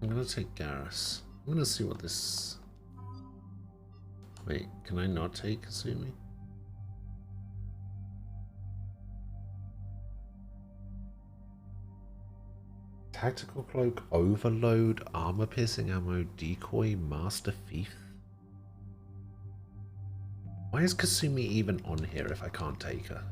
Speaker 1: I'm gonna take Garrus. I'm gonna see what this... Wait, can I not take Kasumi? Tactical Cloak, Overload, Armor Piercing Ammo, Decoy, Master Thief? Why is Kasumi even on here if I can't take her?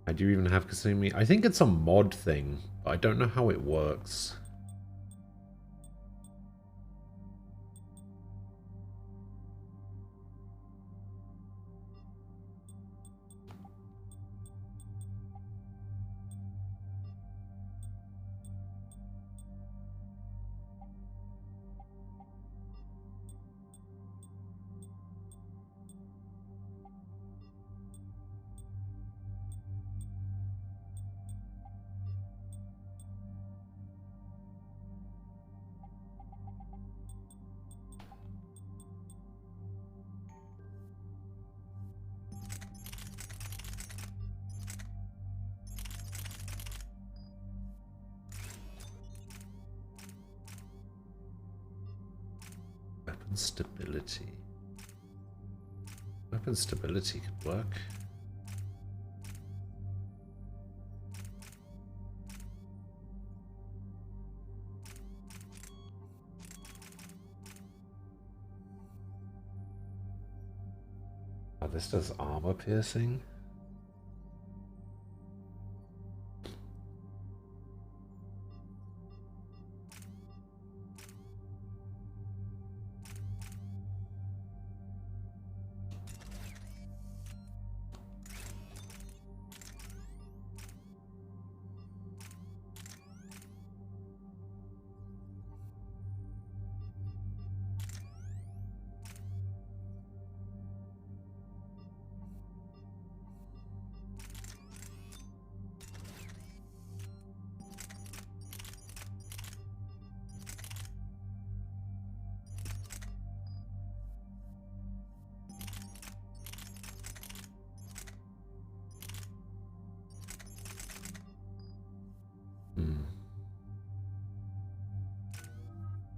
Speaker 1: I do even have Kasumi. I think it's a mod thing, but I don't know how it works. Weapon stability. Weapon stability could work. Oh, this does armor piercing.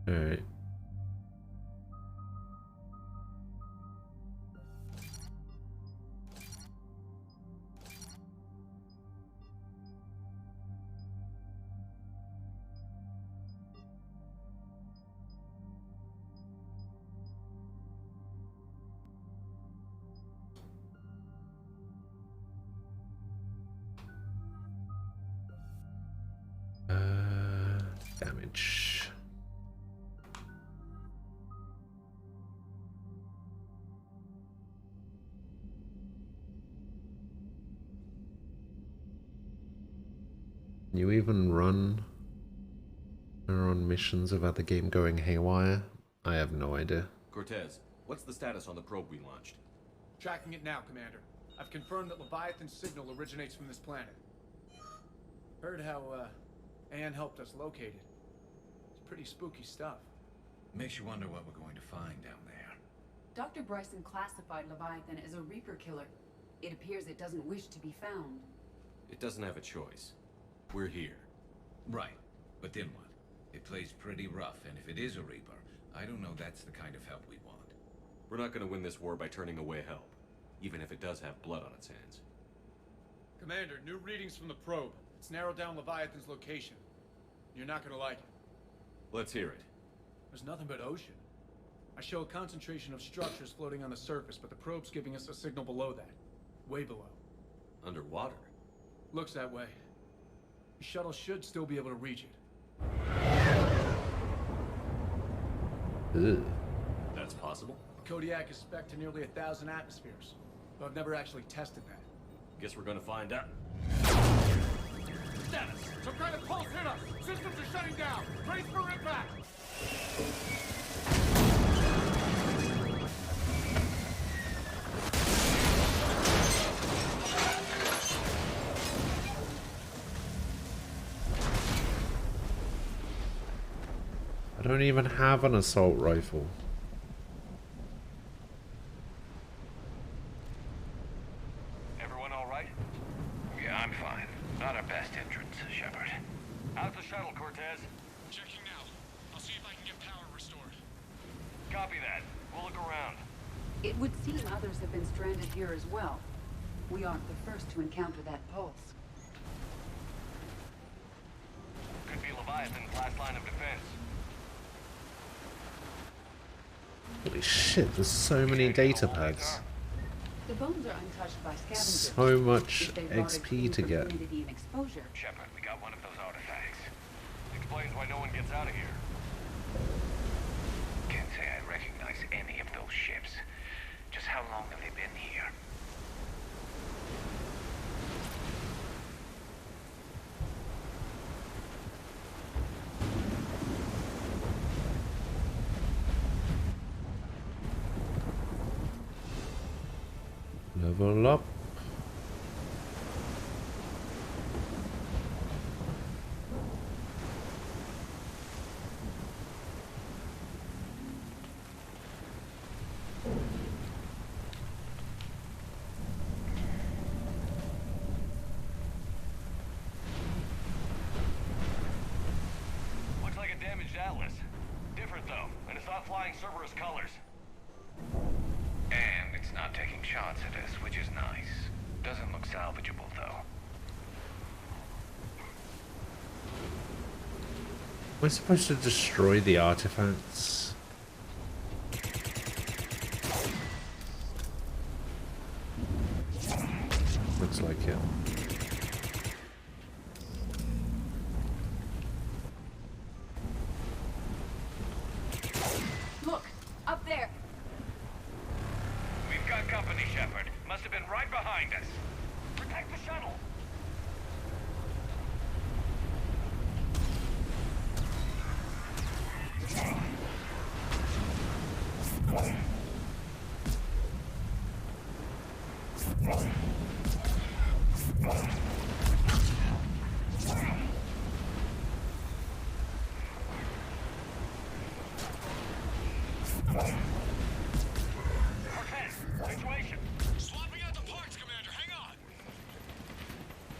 Speaker 1: Alright. Damage. Can you even run on missions without the game going haywire? I have no idea.
Speaker 3: Cortez, what's the status on the probe we launched?
Speaker 4: Tracking it now, Commander. I've confirmed that Leviathan's signal originates from this planet. Heard how, Anne helped us locate it. It's pretty spooky stuff.
Speaker 10: Makes you wonder what we're going to find down there.
Speaker 2: Dr. Bryson classified Leviathan as a Reaper killer. It appears it doesn't wish to be found.
Speaker 3: It doesn't have a choice. We're here.
Speaker 10: Right, but then what? It plays pretty rough, and if it is a Reaper, I don't know that's the kind of help we want.
Speaker 3: We're not going to win this war by turning away help, even if it does have blood on its hands.
Speaker 4: Commander, new readings from the probe. It's narrowed down Leviathan's location. You're not gonna like it.
Speaker 3: Let's hear it.
Speaker 4: There's nothing but ocean. I show a concentration of structures floating on the surface, but the probe's giving us a signal below that. Way below.
Speaker 3: Underwater?
Speaker 4: Looks that way. The shuttle should still be able to reach it.
Speaker 1: Ugh.
Speaker 3: That's possible?
Speaker 4: Kodiak is spec'd to nearly 1,000 atmospheres, but I've never actually tested that.
Speaker 3: Guess we're gonna find out.
Speaker 4: Status! Some kind of pulse hit us! Systems are shutting down! Brace for impact!
Speaker 1: I don't even have an assault rifle.
Speaker 5: Everyone all right?
Speaker 10: Yeah, I'm fine. Not our best entrance, Shepard.
Speaker 5: How's the shuttle, Cortez?
Speaker 6: Checking now. I'll see if I can get power restored.
Speaker 5: Copy that. We'll look around.
Speaker 2: It would seem others have been stranded here as well. We aren't the first to encounter that pulse.
Speaker 5: Could be Leviathan's last line of defense.
Speaker 1: Holy shit, there's so many data packs.
Speaker 2: The bones are untouched by scavengers.
Speaker 1: So much
Speaker 2: If they've rotted
Speaker 1: XP
Speaker 2: free
Speaker 1: to
Speaker 2: from
Speaker 1: get.
Speaker 2: humidity and exposure.
Speaker 10: Shepard, we got one of those artifacts.
Speaker 5: Explains why no one gets out of here.
Speaker 10: Can't say I recognize any of those ships. Just how long have they been here?
Speaker 1: Level up.
Speaker 5: Looks like a damaged Atlas. Different though, and it's not flying Cerberus colors.
Speaker 10: And it's not taking shots at us, which is nice. Doesn't look salvageable, though.
Speaker 1: We're supposed to destroy the artifacts. Looks like it.
Speaker 2: Look! Up there!
Speaker 5: We've got company, Shepard. Must have been right behind us. Protect the shuttle. Cortez, situation.
Speaker 6: Swapping out the parts, Commander. Hang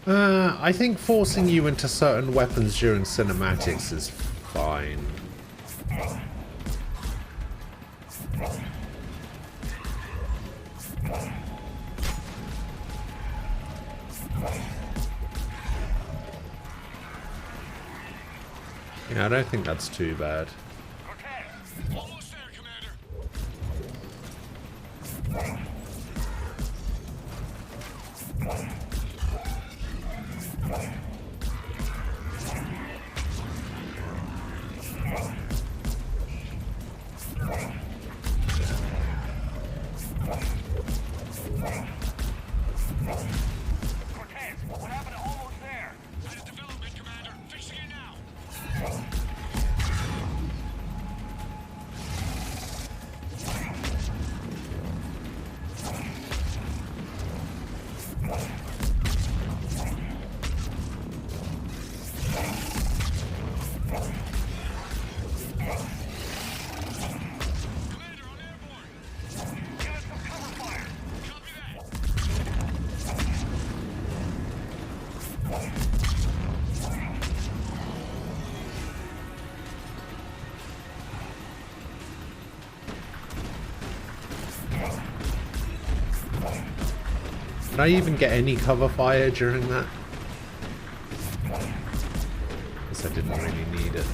Speaker 6: on.
Speaker 1: I think forcing you into certain weapons during cinematics is fine. Yeah, I don't think that's too bad.
Speaker 5: Cortez.
Speaker 6: Almost there, Commander.
Speaker 5: Cortez, what happened to almost there?
Speaker 6: Had a development, Commander. Fixing it now.
Speaker 1: Did I even get any cover fire during that? Guess I didn't really need it.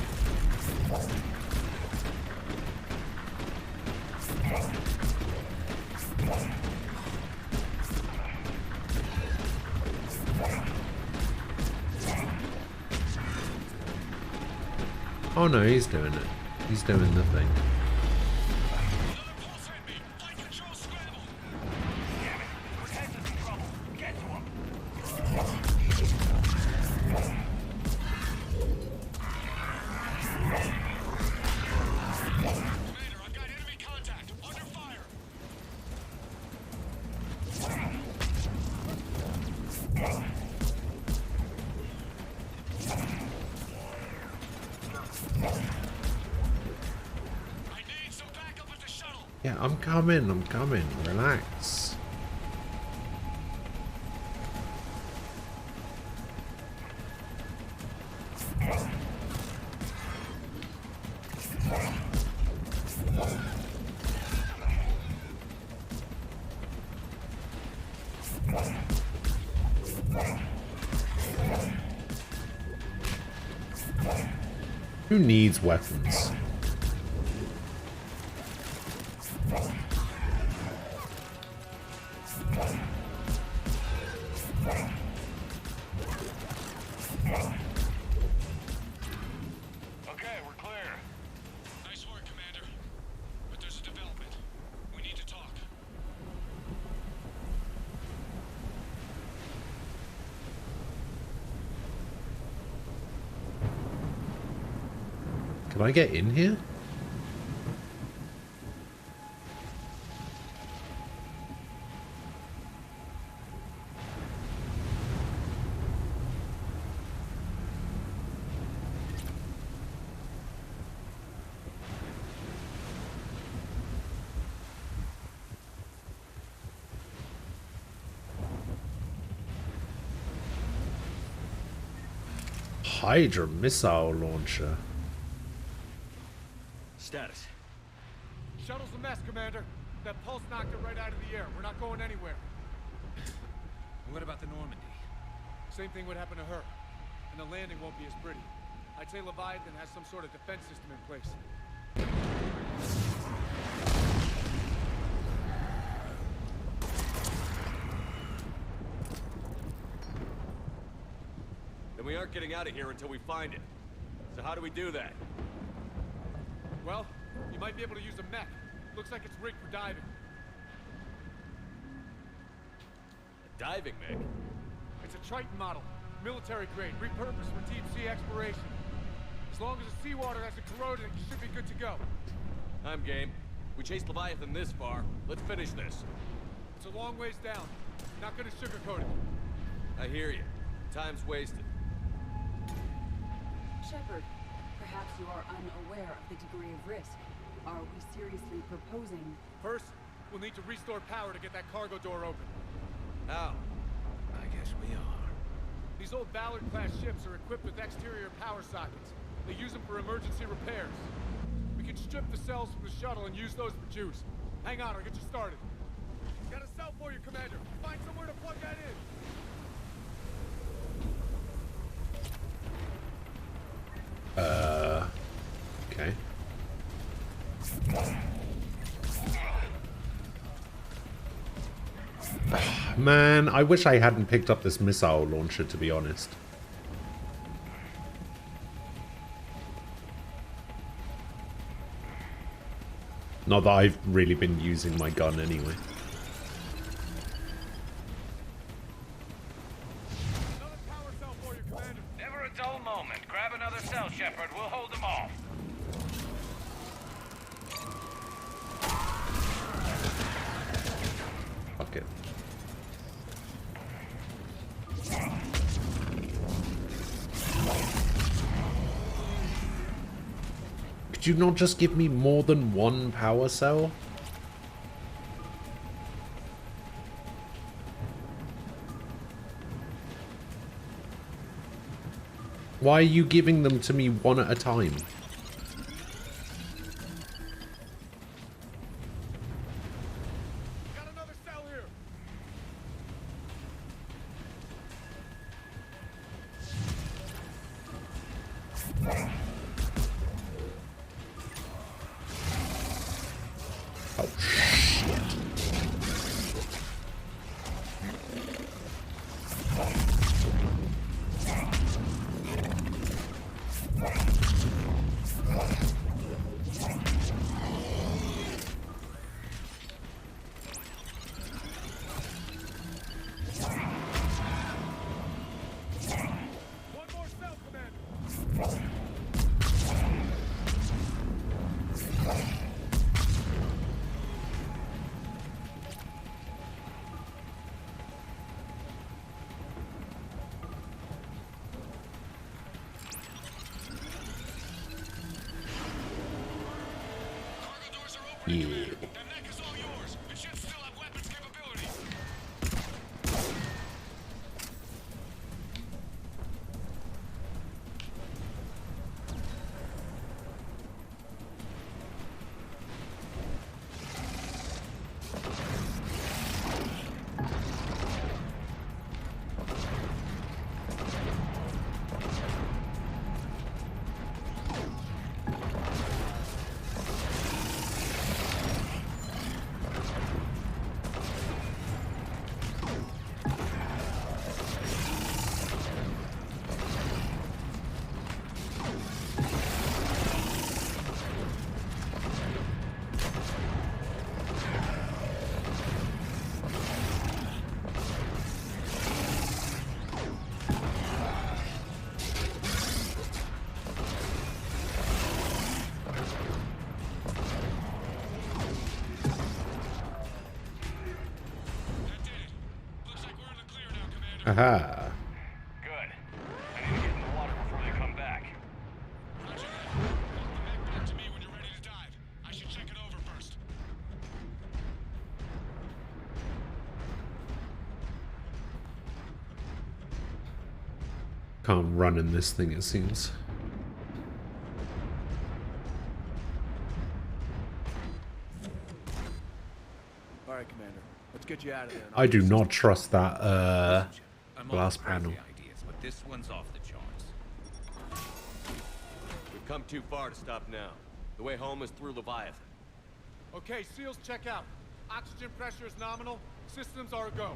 Speaker 1: Oh no, he's doing it. He's doing the thing. Yeah, I'm coming. Relax. Who needs weapons? Can I get in here? Hydra missile launcher.
Speaker 4: Status. Shuttle's a mess, Commander. That pulse knocked it right out of the air. We're not going anywhere.
Speaker 10: What about the Normandy?
Speaker 4: Same thing would happen to her. And the landing won't be as pretty. I'd say Leviathan has some sort of defense system in place.
Speaker 3: Then we aren't getting out of here until we find it. So how do we do that?
Speaker 4: Well, you might be able to use a mech. Looks like it's rigged for diving.
Speaker 3: A diving mech?
Speaker 4: It's a Triton model. Military grade, repurposed for deep sea exploration. As long as the seawater hasn't corroded, it should be good to go.
Speaker 3: I'm game. We chased Leviathan this far. Let's finish this.
Speaker 4: It's a long ways down. Not gonna sugarcoat it.
Speaker 3: I hear you. Time's wasted.
Speaker 2: Shepard, perhaps you are unaware of the degree of risk. Are we seriously proposing?
Speaker 4: First, we'll need to restore power to get that cargo door open.
Speaker 3: How?
Speaker 10: I guess we are.
Speaker 4: These old Ballard-class ships are equipped with exterior power sockets. They use them for emergency repairs. We can strip the cells from the shuttle and use those for juice. Hang on, I'll get you started. Got a cell for you, Commander. Find somewhere to plug that in.
Speaker 1: Okay. Man, I wish I hadn't picked up this missile launcher, to be honest. Not that I've really been using my gun anyway.
Speaker 4: Another power cell for you, Commander.
Speaker 5: Never a dull moment. Grab another cell, Shepard. We'll hold them off.
Speaker 1: Fuck it. Could you not just give me more than one power cell? Why are you giving them to me one at a time?
Speaker 4: Got another cell here.
Speaker 1: Oh, shit. Yeah. Aha.
Speaker 5: Good. I need to get in the water before they come back.
Speaker 4: Roger that. Welcome the mech back to me when you're ready to dive. I should check it over first.
Speaker 1: Can't run in this thing, it seems.
Speaker 4: All right, Commander. Let's get you out of there.
Speaker 1: I do not trust that
Speaker 10: I'm
Speaker 1: glass
Speaker 10: all for crazy
Speaker 1: panel.
Speaker 10: ideas, but this one's off the charts.
Speaker 3: We've come too far to stop now. The way home is through Leviathan.
Speaker 4: Okay, SEALs, check out. Oxygen pressure is nominal. Systems are a go.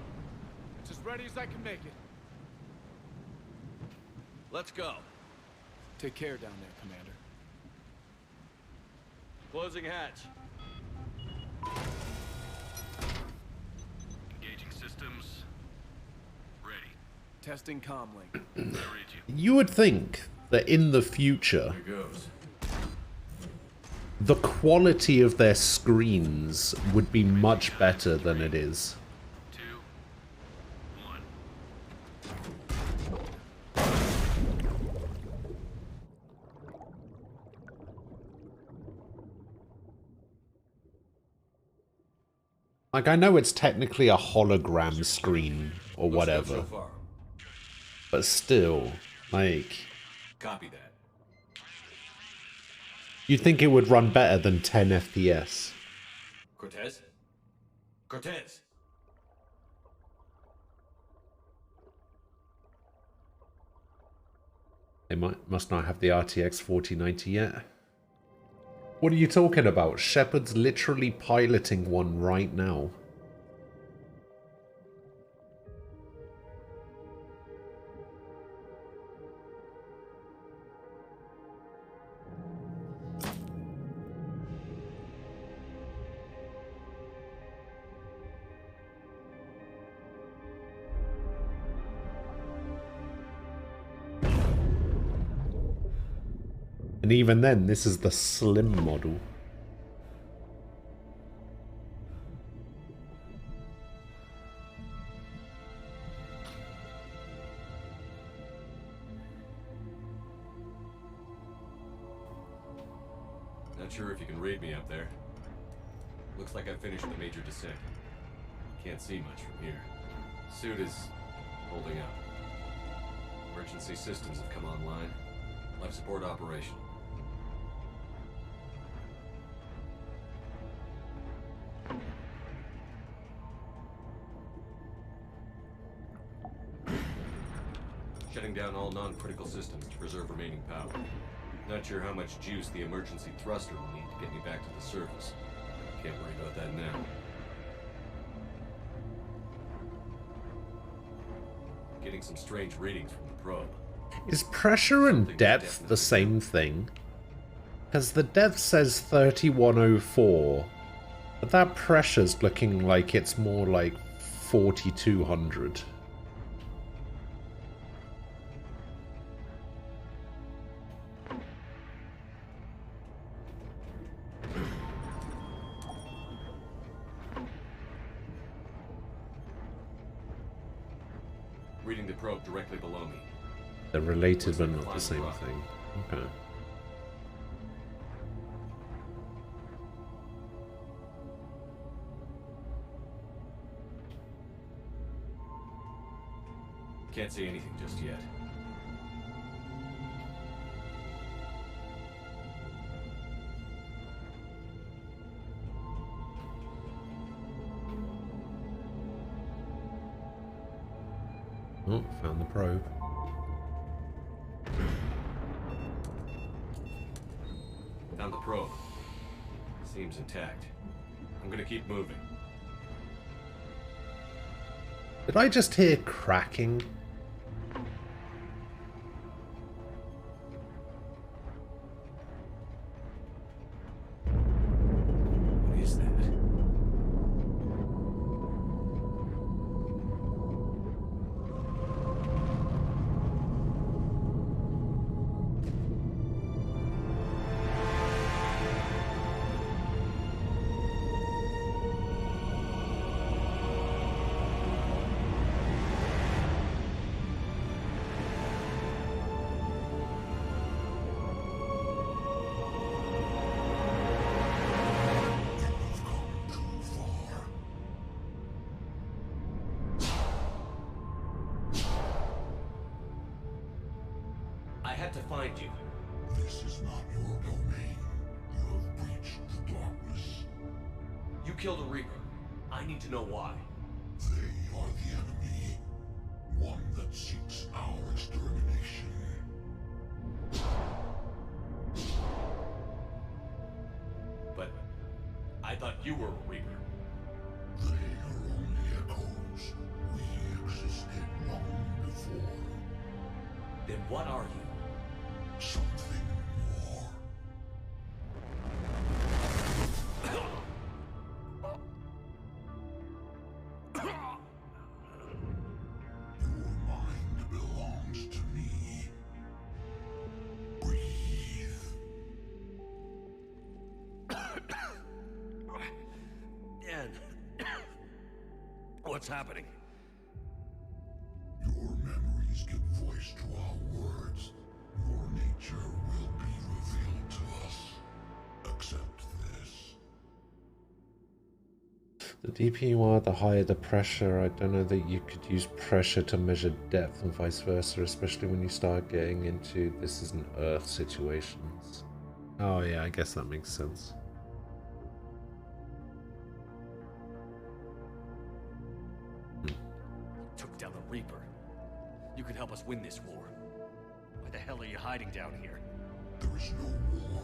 Speaker 4: It's as ready as I can make it.
Speaker 3: Let's go.
Speaker 4: Take care down there, Commander.
Speaker 3: Closing hatch.
Speaker 5: Engaging systems. Ready.
Speaker 4: Testing comlink.
Speaker 1: You would think that in the future,
Speaker 3: Here goes.
Speaker 1: the quality of their screens would be much better than it is.
Speaker 5: 2, 1.
Speaker 1: Like, I know it's technically a hologram screen or
Speaker 3: Looks good
Speaker 1: whatever,
Speaker 3: so far.
Speaker 1: but still, like,
Speaker 3: Copy that.
Speaker 1: you'd think it would run better than 10 FPS.
Speaker 3: Cortez? Cortez!
Speaker 1: They must not have the RTX 4090 yet. What are you talking about? Shepard's literally piloting one right now. And even then, this is the slim model.
Speaker 3: Not sure if you can read me up there. Looks like I finished the major descent. Can't see much from here. Suit is holding up. Emergency systems have come online. Life support operational. Shutting down all non-critical systems to preserve remaining power. Not sure how much juice the emergency thruster will need to get me back to the surface. Can't worry about that now. Getting some strange readings from the probe.
Speaker 1: Is pressure and depth the same thing? Because the depth says 3104, but that pressure's looking like it's more like 4200.
Speaker 3: Reading the probe directly below me.
Speaker 1: They're related but not the same thing. Okay.
Speaker 3: Can't see anything just yet.
Speaker 1: Oh, found the probe.
Speaker 3: Found the probe. Seems intact. I'm gonna keep moving.
Speaker 1: Did I just hear cracking?
Speaker 3: What is that? I had to find you.
Speaker 9: This is not your domain. You have breached the darkness.
Speaker 3: You killed a Reaper. I need to know why.
Speaker 9: They are the enemy. One that seeks our extermination.
Speaker 3: But I thought you were a Reaper.
Speaker 9: They are only echoes. We existed long before.
Speaker 3: Then what are you?
Speaker 9: Something more. Your mind belongs to me. Breathe.
Speaker 5: Dan. What's happening?
Speaker 9: Your memories give voice to our words. Your nature will be revealed to us. Accept this.
Speaker 1: The deeper you are, the higher the pressure. I don't know that you could use pressure to measure depth and vice versa, especially when you start getting into this is an Earth situations. Oh yeah, I guess that makes sense.
Speaker 5: Took down the Reaper. You could help us win this war. Why the hell are you hiding down here?
Speaker 9: There is no war.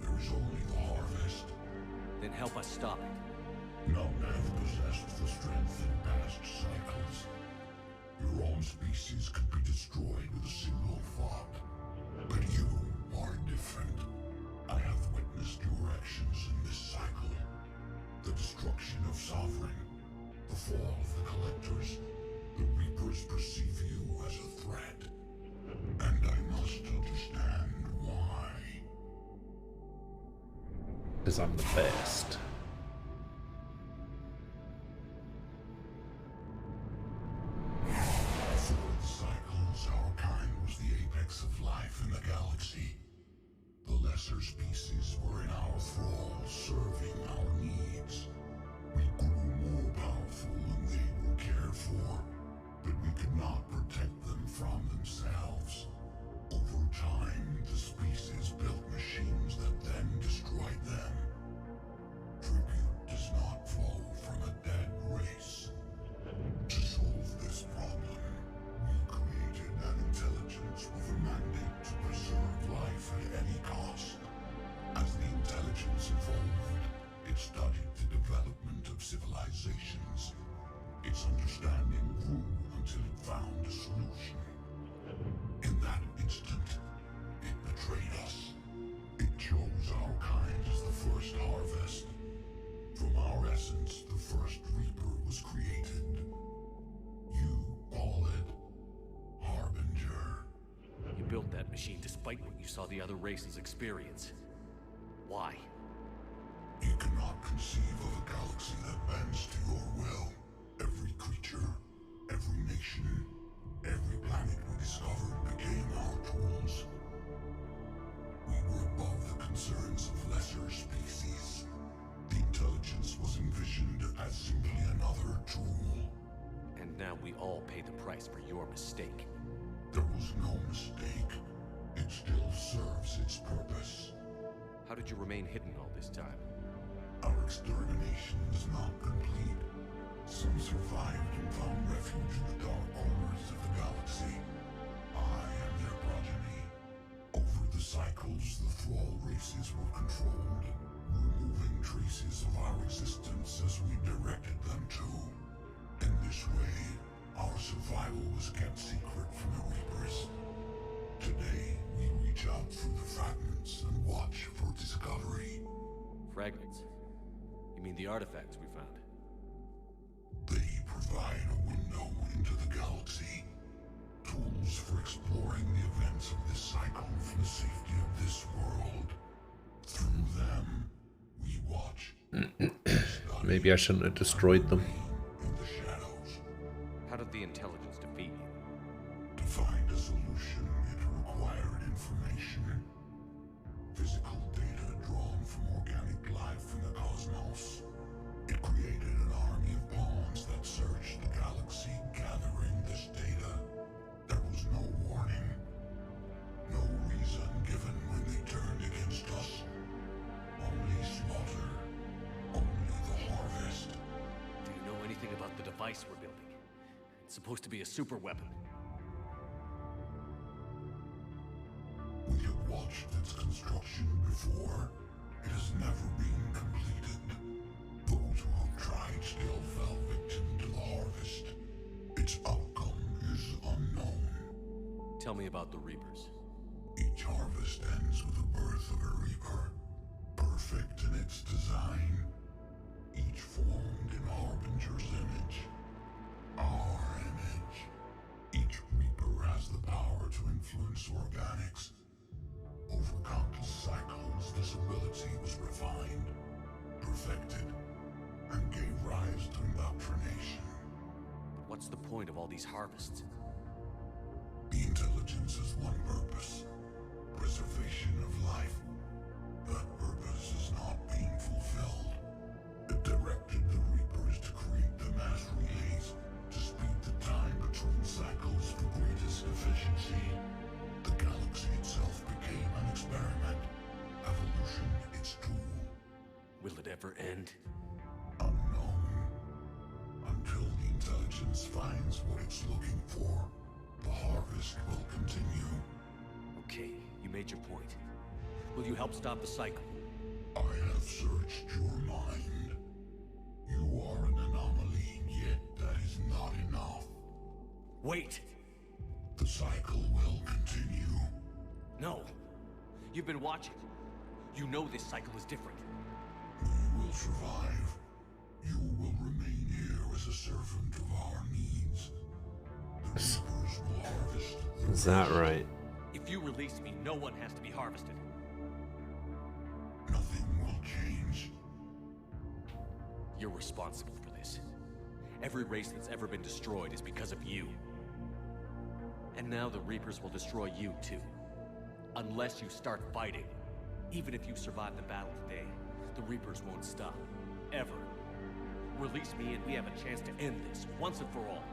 Speaker 9: There is only the harvest.
Speaker 5: Then help us stop it.
Speaker 9: None have possessed the strength in past cycles. Your own species could be destroyed with a single thought. But you are different. I have witnessed your actions in this cycle. The destruction of Sovereign. The fall of the Collectors. The Reapers perceive you as a threat. And I must understand why.
Speaker 1: Because I'm the best.
Speaker 9: Through the cycles, our kind was the apex of life in the galaxy. The lesser species were in our thrall, serving our needs. We grew more powerful and they were cared for, but we could not protect them from themselves. Over time, the species built machines that then destroyed them. Tribute does not flow from a dead race. To solve this problem, we created an intelligence with a mandate to preserve life at any cost. As the intelligence evolved, it studied
Speaker 11: machine despite what you saw the other races experience. Why?
Speaker 9: You cannot conceive of a galaxy that bends to your will. Every creature, every nation, every planet we discovered became our tools. We were above the concerns of lesser species. The intelligence was envisioned as simply another tool.
Speaker 11: And now we all pay the price for your mistake.
Speaker 9: There was no mistake. It still serves its purpose.
Speaker 11: How did you remain hidden all this time?
Speaker 9: Our extermination is not complete. Some survived and found refuge in the dark corners of the galaxy. I am their progeny. Over the cycles, the Thrall races were controlled, removing traces of our existence as we directed them to. In this way, our survival was kept secret from the Reapers. Today, we reach out through the fragments and watch for discovery.
Speaker 11: Fragments? You mean the artifacts we found?
Speaker 9: They provide a window into the galaxy. Tools for exploring the events of this cycle from the safety of this world. Through them, we watch.
Speaker 1: Maybe I shouldn't have destroyed them.
Speaker 9: In the shadows.
Speaker 11: How did the intelligence defeat you?
Speaker 9: To find a solution, it required information. Physical data drawn from organic life in the cosmos. It created an army of pawns that searched the galaxy, gathering this data. There was no warning. No reason given when they turned against us. Only slaughter. Only the harvest.
Speaker 11: Do you know anything about the device we're building? It's supposed to be a super weapon.
Speaker 9: We have watched its construction before. It has never been completed. Those who have tried still fell victim to the harvest. Its outcome is unknown.
Speaker 11: Tell me about the Reapers.
Speaker 9: Each harvest ends with the birth of a Reaper. Perfect in its design. Each formed in Harbinger's image. Our image. Each Reaper has the power to influence organics. Over countless cycles, this ability was refined, perfected, and gave rise to indoctrination.
Speaker 11: But what's the point of all these harvests?
Speaker 9: The intelligence has one purpose: preservation of life. That purpose is not being fulfilled. It directed the Reapers to create the mass relays to speed the time between cycles for greatest efficiency. The galaxy itself became an experiment. Evolution its tool.
Speaker 11: Will it ever end?
Speaker 9: Unknown. Until the intelligence finds what it's looking for, the harvest will continue.
Speaker 11: Okay, you made your point. Will you help stop the cycle?
Speaker 9: I have searched your mind. You are an anomaly, yet that is not enough.
Speaker 11: Wait!
Speaker 9: The cycle will continue.
Speaker 11: No! You've been watching. You know this cycle is different.
Speaker 9: We will survive. You will remain here as a servant of our needs. The Reapers will harvest the
Speaker 1: Is that right?
Speaker 11: If you release me, no one has to be harvested.
Speaker 9: Nothing will change.
Speaker 11: You're responsible for this. Every race that's ever been destroyed is because of you. And now the Reapers will destroy you too. Unless you start fighting. Even if you survive the battle today, the Reapers won't stop. Ever. Release me and we have a chance to end this, once and for all.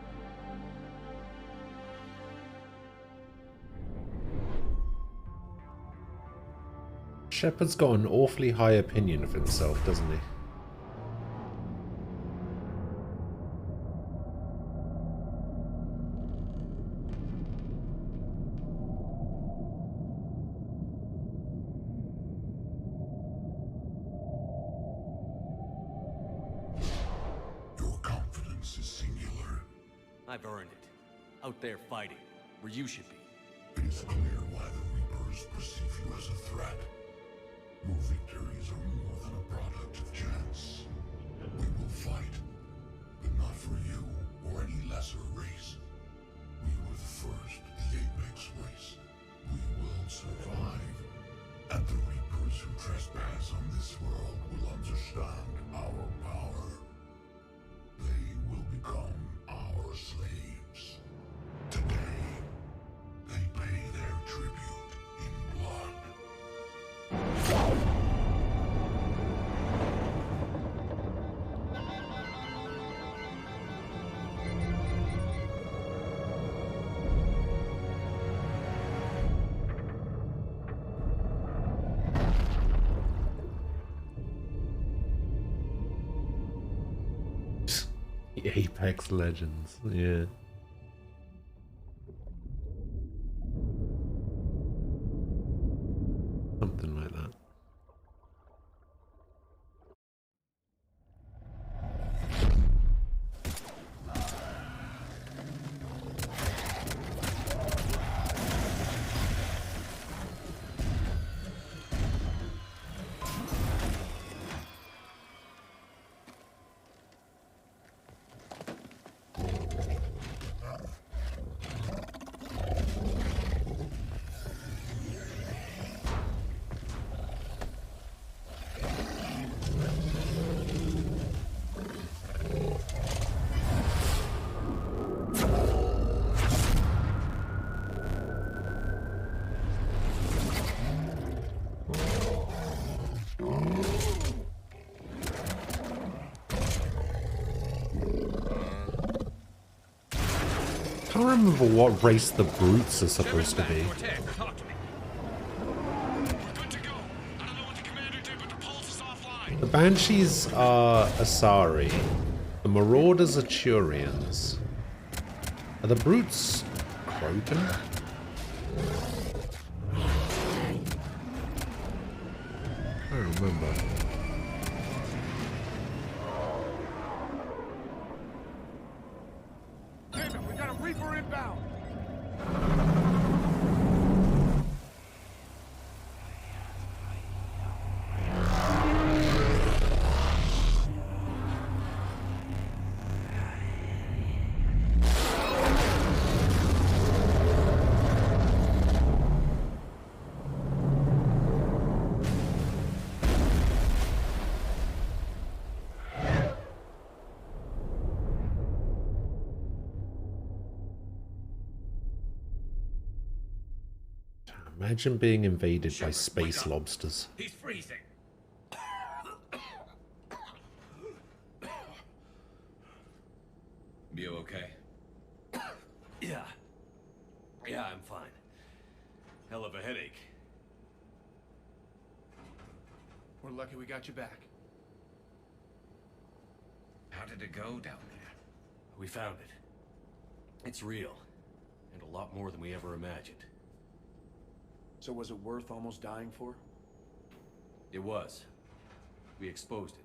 Speaker 1: Shepard's got an awfully high opinion of himself, doesn't he?
Speaker 9: Your confidence is singular.
Speaker 11: I've earned it. Out there fighting, where you should be.
Speaker 9: It is clear why the Reapers perceive you as a threat. Your victories are more than a product of chance. We will fight, but not for you or any lesser race. We were the first, the Apex race. We will Those who trespass on this world will understand our power. They will become our slaves. Today, they pay their tribute in blood.
Speaker 1: Apex Legends, yeah. Something like that. I can't remember what race the brutes are supposed to be. The Banshees are Asari. The Marauders are Turians. Are the brutes Krogan? I don't remember.
Speaker 4: We got a Reaper inbound.
Speaker 1: Imagine being invaded by space lobsters.
Speaker 10: He's freezing. You okay?
Speaker 11: Yeah. Yeah, I'm fine. Hell of a headache.
Speaker 4: We're lucky we got you back.
Speaker 10: How did it go down there?
Speaker 11: We found it. It's real. And a lot more than we ever imagined.
Speaker 12: So was it worth almost dying for?
Speaker 11: It was. We exposed it.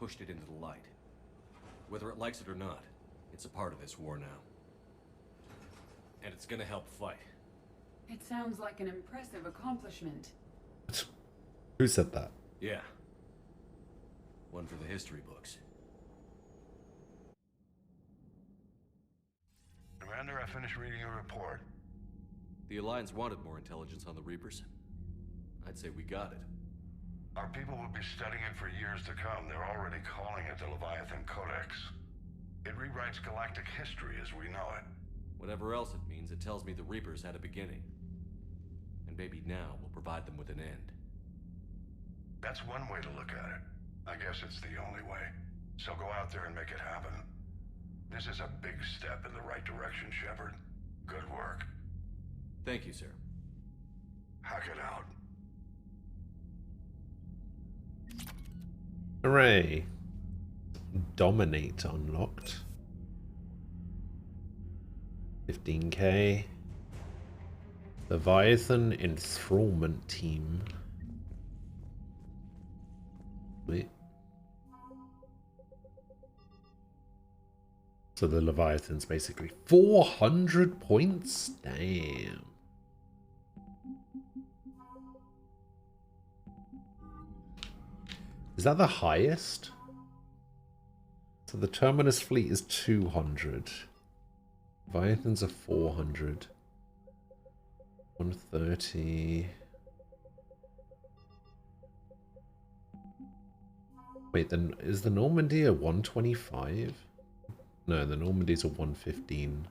Speaker 11: Pushed it into the light. Whether it likes it or not, it's a part of this war now. And it's gonna help fight.
Speaker 2: It sounds like an impressive accomplishment.
Speaker 1: Who said that?
Speaker 11: Yeah. One for the history books.
Speaker 9: Commander, I finished reading your report.
Speaker 11: The Alliance wanted more intelligence on the Reapers. I'd say we got it.
Speaker 9: Our people will be studying it for years to come. They're already calling it the Leviathan Codex. It rewrites galactic history as we know it.
Speaker 11: Whatever else it means, it tells me the Reapers had a beginning. And maybe now we'll provide them with an end.
Speaker 9: That's one way to look at it. I guess it's the only way. So go out there and make it happen. This is a big step in the right direction, Shepard. Good work.
Speaker 11: Thank you, sir.
Speaker 9: Hack it out.
Speaker 1: Hooray. Dominate unlocked. 15k. Leviathan Enthrallment Team. Wait. So the Leviathan's basically 400 points? Damn. Is that the highest? So the Terminus fleet is 200. Leviathans are 400. 130. Wait, then is the Normandy a 125? No, the Normandy's a 115.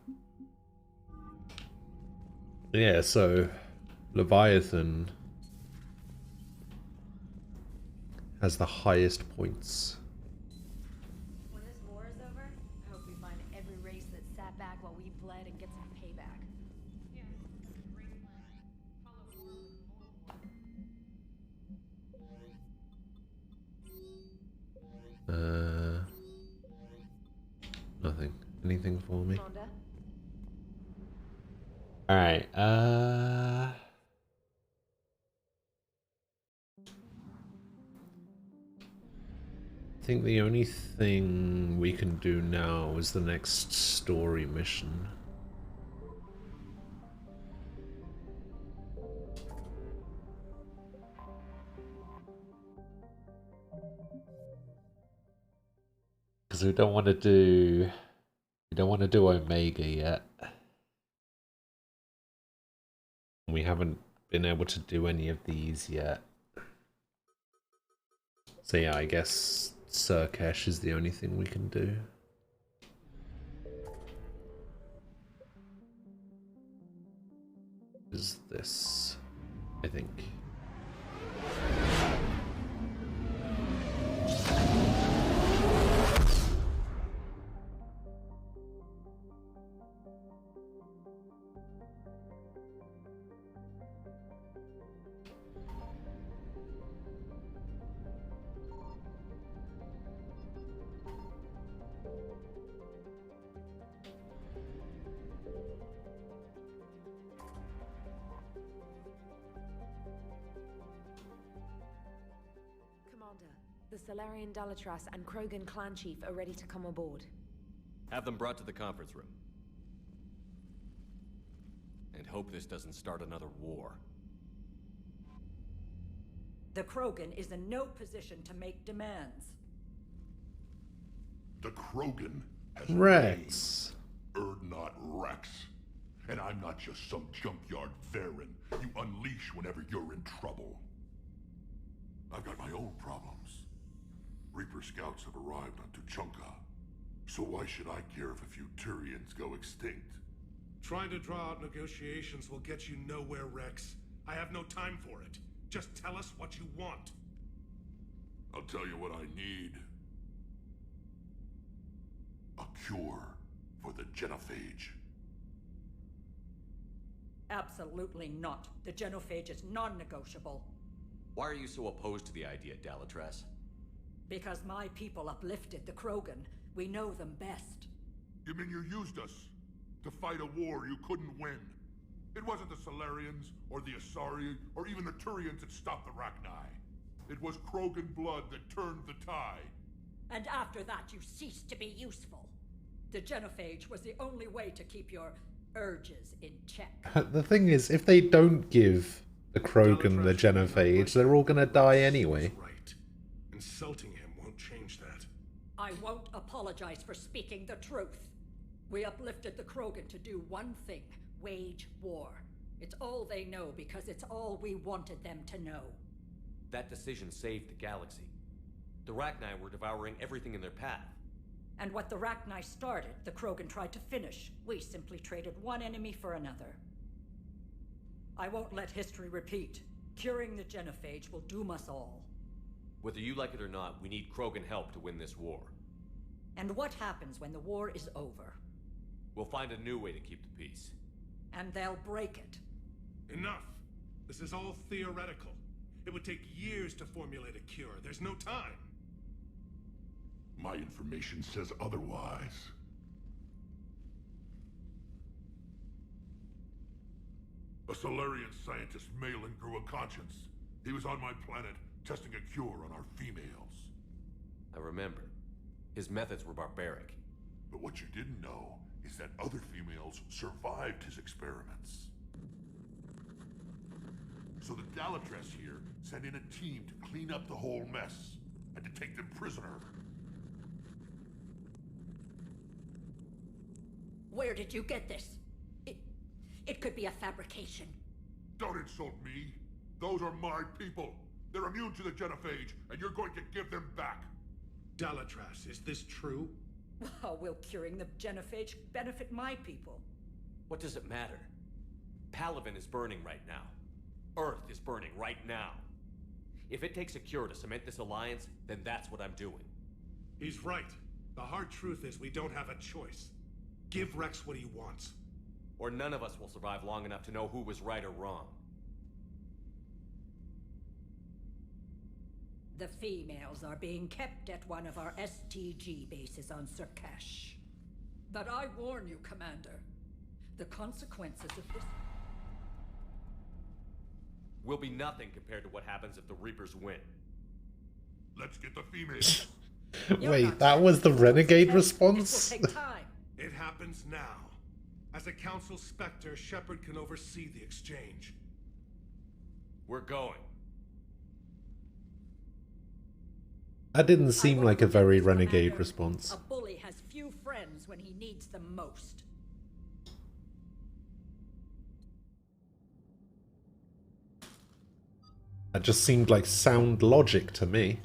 Speaker 1: Yeah, so Leviathan has the highest points.
Speaker 6: When this war is over, I hope we find every race that sat back while we bled and get some payback. Yeah, great plan. Follow war with more.
Speaker 1: Nothing. Anything for me?
Speaker 6: Commander?
Speaker 1: Alright, I think the only thing we can do now is the next story mission. Because we don't want to do Omega yet. We haven't been able to do any of these yet. So yeah, I guess Surkesh is the only thing we can do. Is this, I think.
Speaker 13: The Solarian Dalatras and Krogan clan chief are ready to come aboard.
Speaker 11: Have them brought to the conference room. And hope this doesn't start another war.
Speaker 14: The Krogan is in no position to make demands.
Speaker 9: The Krogan has
Speaker 1: Rex.
Speaker 9: Not Rex. And I'm not just some junkyard Varen you unleash whenever you're in trouble. I've got my own problems. Reaper scouts have arrived on Tuchanka. So why should I care if a few Turians go extinct?
Speaker 15: Trying to draw out negotiations will get you nowhere, Rex. I have no time for it. Just tell us what you want.
Speaker 9: I'll tell you what I need. A cure for the genophage.
Speaker 14: Absolutely not. The genophage is non-negotiable.
Speaker 11: Why are you so opposed to the idea, Dalatras?
Speaker 14: Because my people uplifted the Krogan. We know them best.
Speaker 9: You mean you used us to fight a war you couldn't win? It wasn't the Solarians, or the Asari, or even the Turians that stopped the Rachni. It was Krogan blood that turned the tide.
Speaker 14: And after that, you ceased to be useful. The genophage was the only way to keep your urges in check.
Speaker 1: The thing is, if they don't give the Krogan the genophage, they're all gonna die anyway.
Speaker 15: Right. Insulting him won't change that.
Speaker 14: I won't apologize for speaking the truth. We uplifted the Krogan to do one thing: wage war. It's all they know because it's all we wanted them to know.
Speaker 11: That decision saved the galaxy. The Rachni were devouring everything in their path.
Speaker 14: And what the Rachni started, the Krogan tried to finish. We simply traded one enemy for another. I won't let history repeat. Curing the genophage will doom us all.
Speaker 11: Whether you like it or not, we need Krogan help to win this war.
Speaker 14: And what happens when the war is over?
Speaker 11: We'll find a new way to keep the peace.
Speaker 14: And they'll break it.
Speaker 15: Enough. This is all theoretical. It would take years to formulate a cure. There's no time.
Speaker 9: My information says otherwise. A Solarian scientist, Malin, grew a conscience. He was on my planet, testing a cure on our females.
Speaker 11: I remember. His methods were barbaric.
Speaker 9: But what you didn't know is that other females survived his experiments. So the Dalatras here sent in a team to clean up the whole mess, and to take them prisoner.
Speaker 14: Where did you get this? It could be a fabrication.
Speaker 9: Don't insult me. Those are my people. They're immune to the genophage, and you're going to give them back.
Speaker 15: Dalatras, is this true?
Speaker 14: How will curing the genophage benefit my people?
Speaker 11: What does it matter? Palaven is burning right now. Earth is burning right now. If it takes a cure to cement this alliance, then that's what I'm doing.
Speaker 15: He's right. The hard truth is we don't have a choice. Give Rex what he wants.
Speaker 11: Or none of us will survive long enough to know who was right or wrong.
Speaker 14: The females are being kept at one of our STG bases on Surkash. But I warn you, Commander. The consequences of this...
Speaker 11: will be nothing compared to what happens if the Reapers win.
Speaker 9: Let's get the females.
Speaker 1: Wait, that was the Renegade response?
Speaker 14: It will take time.
Speaker 15: It happens now. As a Council Spectre, Shepard can oversee the exchange.
Speaker 11: We're going.
Speaker 1: That didn't seem like a very Renegade response.
Speaker 14: A bully has few friends when he needs them most.
Speaker 1: That just seemed like sound logic to me.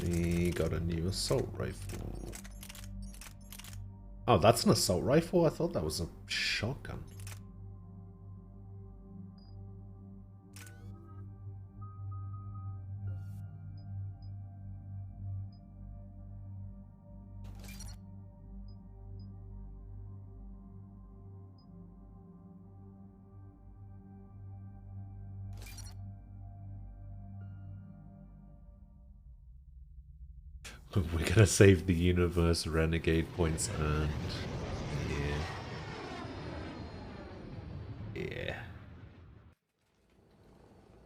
Speaker 1: We got a new assault rifle. Oh, that's an assault rifle? I thought that was a shotgun. We're gonna save the universe Renegade points and... Yeah.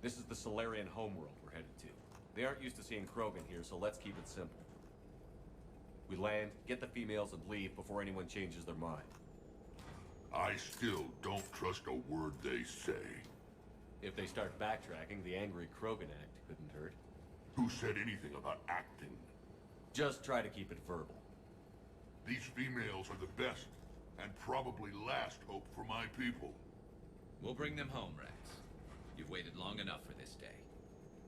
Speaker 11: This is the Solarian homeworld we're headed to. They aren't used to seeing Krogan here, so let's keep it simple. We land, get the females, and leave before anyone changes their mind.
Speaker 9: I still don't trust a word they say.
Speaker 11: If they start backtracking, the angry Krogan act couldn't hurt.
Speaker 9: Who said anything about acting?
Speaker 11: Just try to keep it verbal.
Speaker 9: These females are the best, and probably last hope for my people.
Speaker 10: We'll bring them home, Rex. You've waited long enough for this day.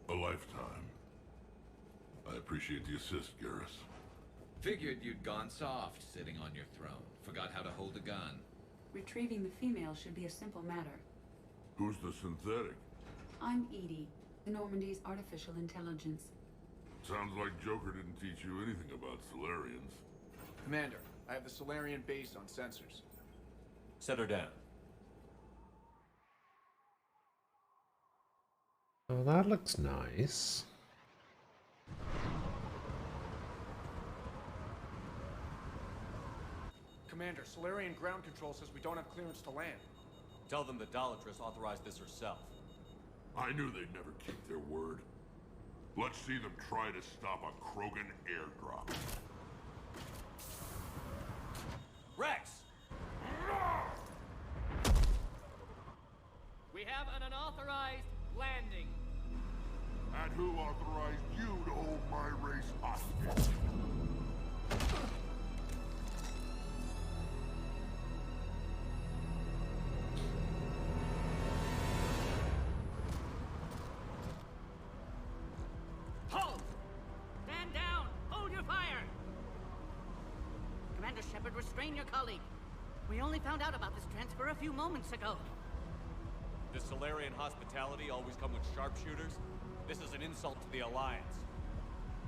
Speaker 9: A lifetime. I appreciate the assist, Garrus.
Speaker 10: Figured you'd gone soft sitting on your throne. Forgot how to hold a gun.
Speaker 2: Retrieving the female should be a simple matter.
Speaker 9: Who's the synthetic?
Speaker 2: I'm Edie, Normandy's artificial intelligence.
Speaker 9: Sounds like Joker didn't teach you anything about Solarians.
Speaker 12: Commander, I have the Solarian base on sensors.
Speaker 11: Set her down.
Speaker 1: Oh, that looks nice.
Speaker 12: Commander, Solarian ground control says we don't have clearance to land.
Speaker 11: Tell them that Dalatras authorized this herself.
Speaker 9: I knew they'd never keep their word. Let's see them try to stop a Krogan airdrop.
Speaker 11: Rex!
Speaker 16: We have an unauthorized landing.
Speaker 9: And who authorized you to hold my race hostage?
Speaker 16: Hold! Stand down! Hold your fire! Commander Shepard, restrain your colleague. We only found out about this transfer a few moments ago.
Speaker 11: Does Solarian hospitality always come with sharpshooters? This is an insult to the Alliance.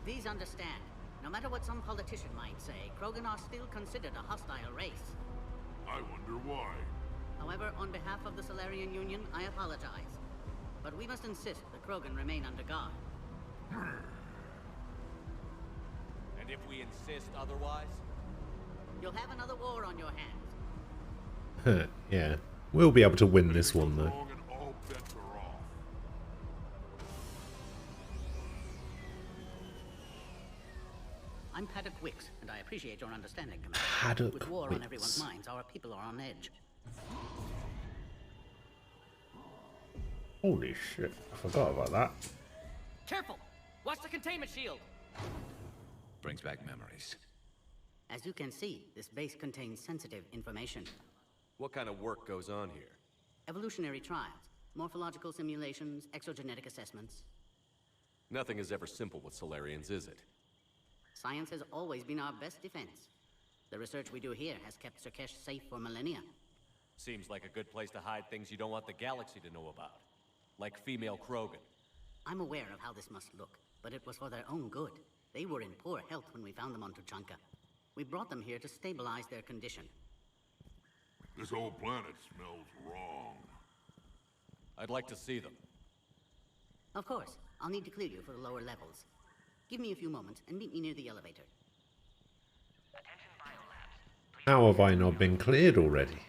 Speaker 16: Please understand, no matter what some politician might say, Krogan are still considered a hostile race.
Speaker 9: I wonder why.
Speaker 16: However, on behalf of the Solarian Union, I apologize. But we must insist the Krogan remain under guard.
Speaker 11: And if we insist otherwise?
Speaker 16: You'll have another war on your hands.
Speaker 1: Yeah. We'll be able to win this one, though.
Speaker 9: Wrong and all bets are off.
Speaker 16: I'm Paddock Wicks, and I appreciate your understanding, Commander.
Speaker 1: Paddock
Speaker 16: With war on
Speaker 1: Wicks.
Speaker 16: everyone's minds, our people are on edge.
Speaker 1: Holy shit, I forgot about that.
Speaker 16: Careful! Watch the containment shield!
Speaker 10: Brings back memories.
Speaker 16: As you can see, this base contains sensitive information.
Speaker 3: What kind of work goes on here?
Speaker 16: Evolutionary trials, morphological simulations, exogenetic assessments.
Speaker 3: Nothing is ever simple with Solarians, is it?
Speaker 16: Science has always been our best defense. The research we do here has kept Surkesh safe for millennia.
Speaker 11: Seems like a good place to hide things you don't want the galaxy to know about. Like female Krogan.
Speaker 16: I'm aware of how this must look, but it was for their own good. They were in poor health when we found them on Tuchanka. We brought them here to stabilize their condition.
Speaker 9: This whole planet smells wrong.
Speaker 11: I'd like to see them.
Speaker 16: Of course. I'll need to clear you for the lower levels. Give me a few moments and meet me near the elevator.
Speaker 1: How have I not been cleared already?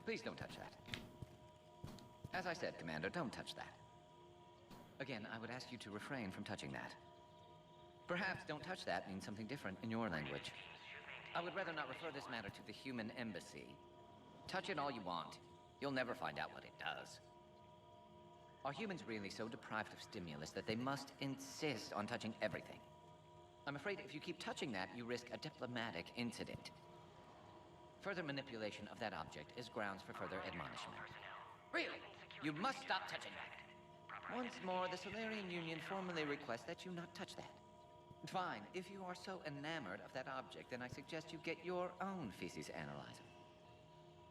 Speaker 17: Please don't touch that. As I said, Commander, don't touch that. Again, I would ask you to refrain from touching that. Perhaps don't touch that means something different in your language. I would rather not refer this matter to the human embassy. Touch it all you want. You'll never find out what it does. Are humans really so deprived of stimulus that they must insist on touching everything? I'm afraid if you keep touching that, you risk a diplomatic incident. Further manipulation of that object is grounds for further admonishment. Really, you must stop touching that. Once more, the Solarian Union formally requests that you not touch that. Fine, if you are so enamored of that object, then I suggest you get your own feces analyzer.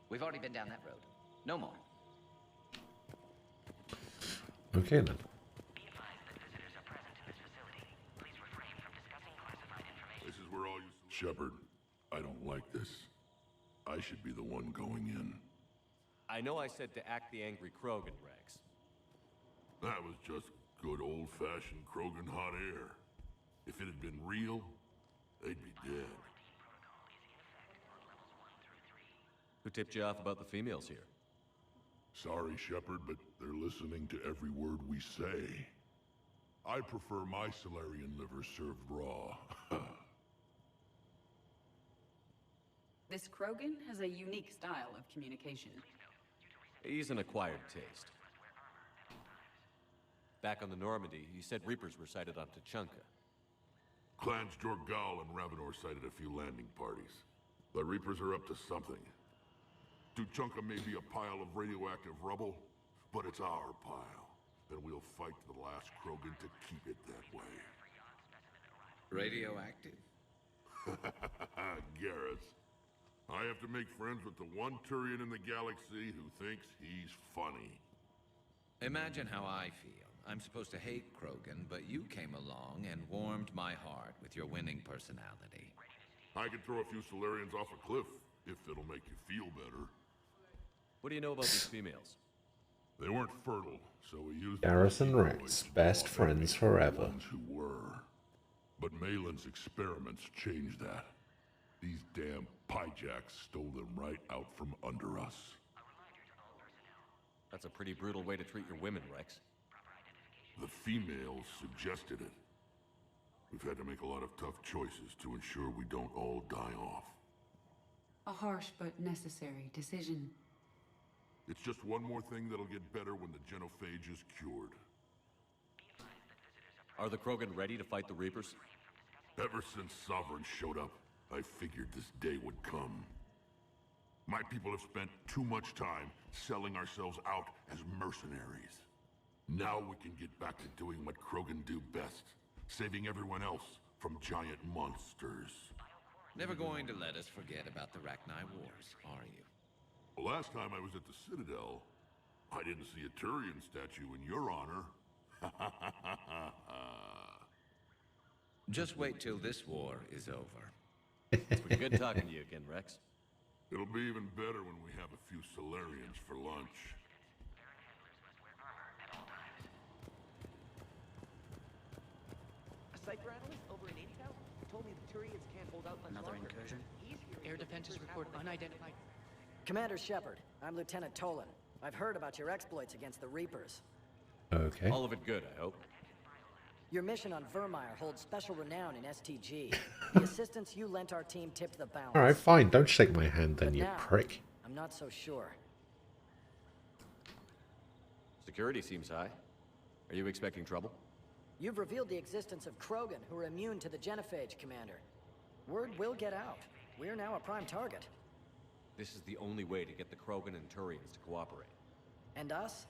Speaker 17: We've already been down that road. No more.
Speaker 1: Okay then.
Speaker 9: This is where all you... Shepard, I don't like this. I should be the one going in.
Speaker 3: I know I said to act the angry Krogan, Rex.
Speaker 9: That was just good old-fashioned Krogan hot air. If it had been real, they'd be dead.
Speaker 3: Who tipped you off about the females here?
Speaker 9: Sorry, Shepard, but they're listening to every word we say. I prefer my Solarian liver served raw.
Speaker 2: This Krogan has a unique style of communication.
Speaker 3: He's an acquired taste. Back on the Normandy, he said Reapers were sighted on Tuchanka.
Speaker 9: Clans Jorgal and Ravenor sighted a few landing parties. The Reapers are up to something. Tuchanka may be a pile of radioactive rubble, but it's our pile. And we'll fight to the last Krogan to keep it that way.
Speaker 10: Radioactive?
Speaker 9: Garrus. I have to make friends with the one Turian in the galaxy who thinks he's funny.
Speaker 10: Imagine how I feel. I'm supposed to hate Krogan, but you came along and warmed my heart with your winning personality.
Speaker 9: I could throw a few Solarians off a cliff, if it'll make you feel better.
Speaker 3: What do you know about these females?
Speaker 9: They weren't fertile, so we used...
Speaker 1: Garrus and Rex, best friends forever.
Speaker 9: Ones who were. But Malin's experiments changed that. These damn Pyjaks stole them right out from under us.
Speaker 3: That's a pretty brutal way to treat your women, Rex.
Speaker 9: The females suggested it. We've had to make a lot of tough choices to ensure we don't all die off.
Speaker 2: A harsh but necessary decision.
Speaker 9: It's just one more thing that'll get better when the genophage is cured.
Speaker 3: Are the Krogan ready to fight the Reapers?
Speaker 9: Ever since Sovereign showed up, I figured this day would come. My people have spent too much time selling ourselves out as mercenaries. Now we can get back to doing what Krogan do best, saving everyone else from giant monsters.
Speaker 10: Never going to let us forget about the Rachni Wars, are you?
Speaker 9: The last time I was at the Citadel, I didn't see a Turian statue in your honor.
Speaker 10: Just wait till this war is over.
Speaker 3: It's been good talking to you again, Rex.
Speaker 9: It'll be even better when we have a few Solarians for lunch.
Speaker 18: A cypher analyst over in 80,000 told me the Turians can't hold out much
Speaker 16: Another
Speaker 18: longer.
Speaker 16: incursion?
Speaker 18: Air defenses report unidentified.
Speaker 19: Commander Shepard, I'm Lieutenant Tolan. I've heard about your exploits against the Reapers.
Speaker 1: Okay.
Speaker 3: All of it good, I hope.
Speaker 19: Your mission on Vermeer holds special renown in STG. The assistance you lent our team tipped the balance.
Speaker 1: Alright, fine. Don't shake my hand then,
Speaker 19: But
Speaker 1: you
Speaker 19: now,
Speaker 1: prick.
Speaker 19: I'm not so sure.
Speaker 3: Security seems high.
Speaker 11: Are you expecting trouble?
Speaker 19: You've revealed the existence of Krogan who are immune to the genophage, Commander. Word will get out. We're now a prime target.
Speaker 11: This is the only way to get the Krogan and Turians to cooperate.
Speaker 19: And us?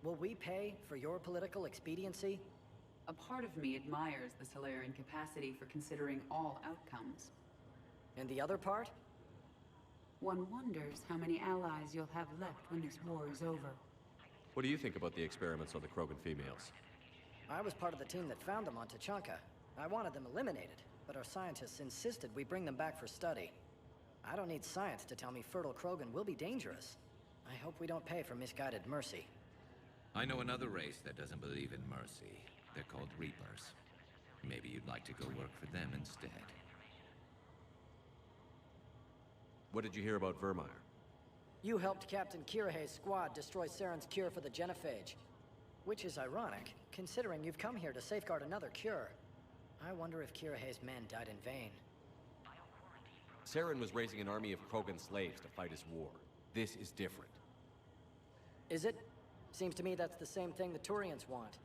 Speaker 19: Will we pay for your political expediency?
Speaker 2: A part of me admires the Solarian capacity for considering all outcomes.
Speaker 19: And the other part?
Speaker 2: One wonders how many allies you'll have left when this war is over.
Speaker 11: What do you think about the experiments on the Krogan females?
Speaker 19: I was part of the team that found them on Tachanka. I wanted them eliminated, but our scientists insisted we bring them back for study. I don't need science to tell me fertile Krogan will be dangerous. I hope we don't pay for misguided mercy.
Speaker 10: I know another race that doesn't believe in mercy. They're called Reapers. Maybe you'd like to go work for them instead.
Speaker 11: What did you hear about Vermeer?
Speaker 19: You helped Captain Kirihei's squad destroy Saren's cure for the genophage. Which is ironic, considering you've come here to safeguard another cure. I wonder if Kirihei's men died in vain.
Speaker 11: Saren was raising an army of Krogan slaves to fight his war. This is different.
Speaker 19: Is it? Seems to me that's the same thing the Turians want.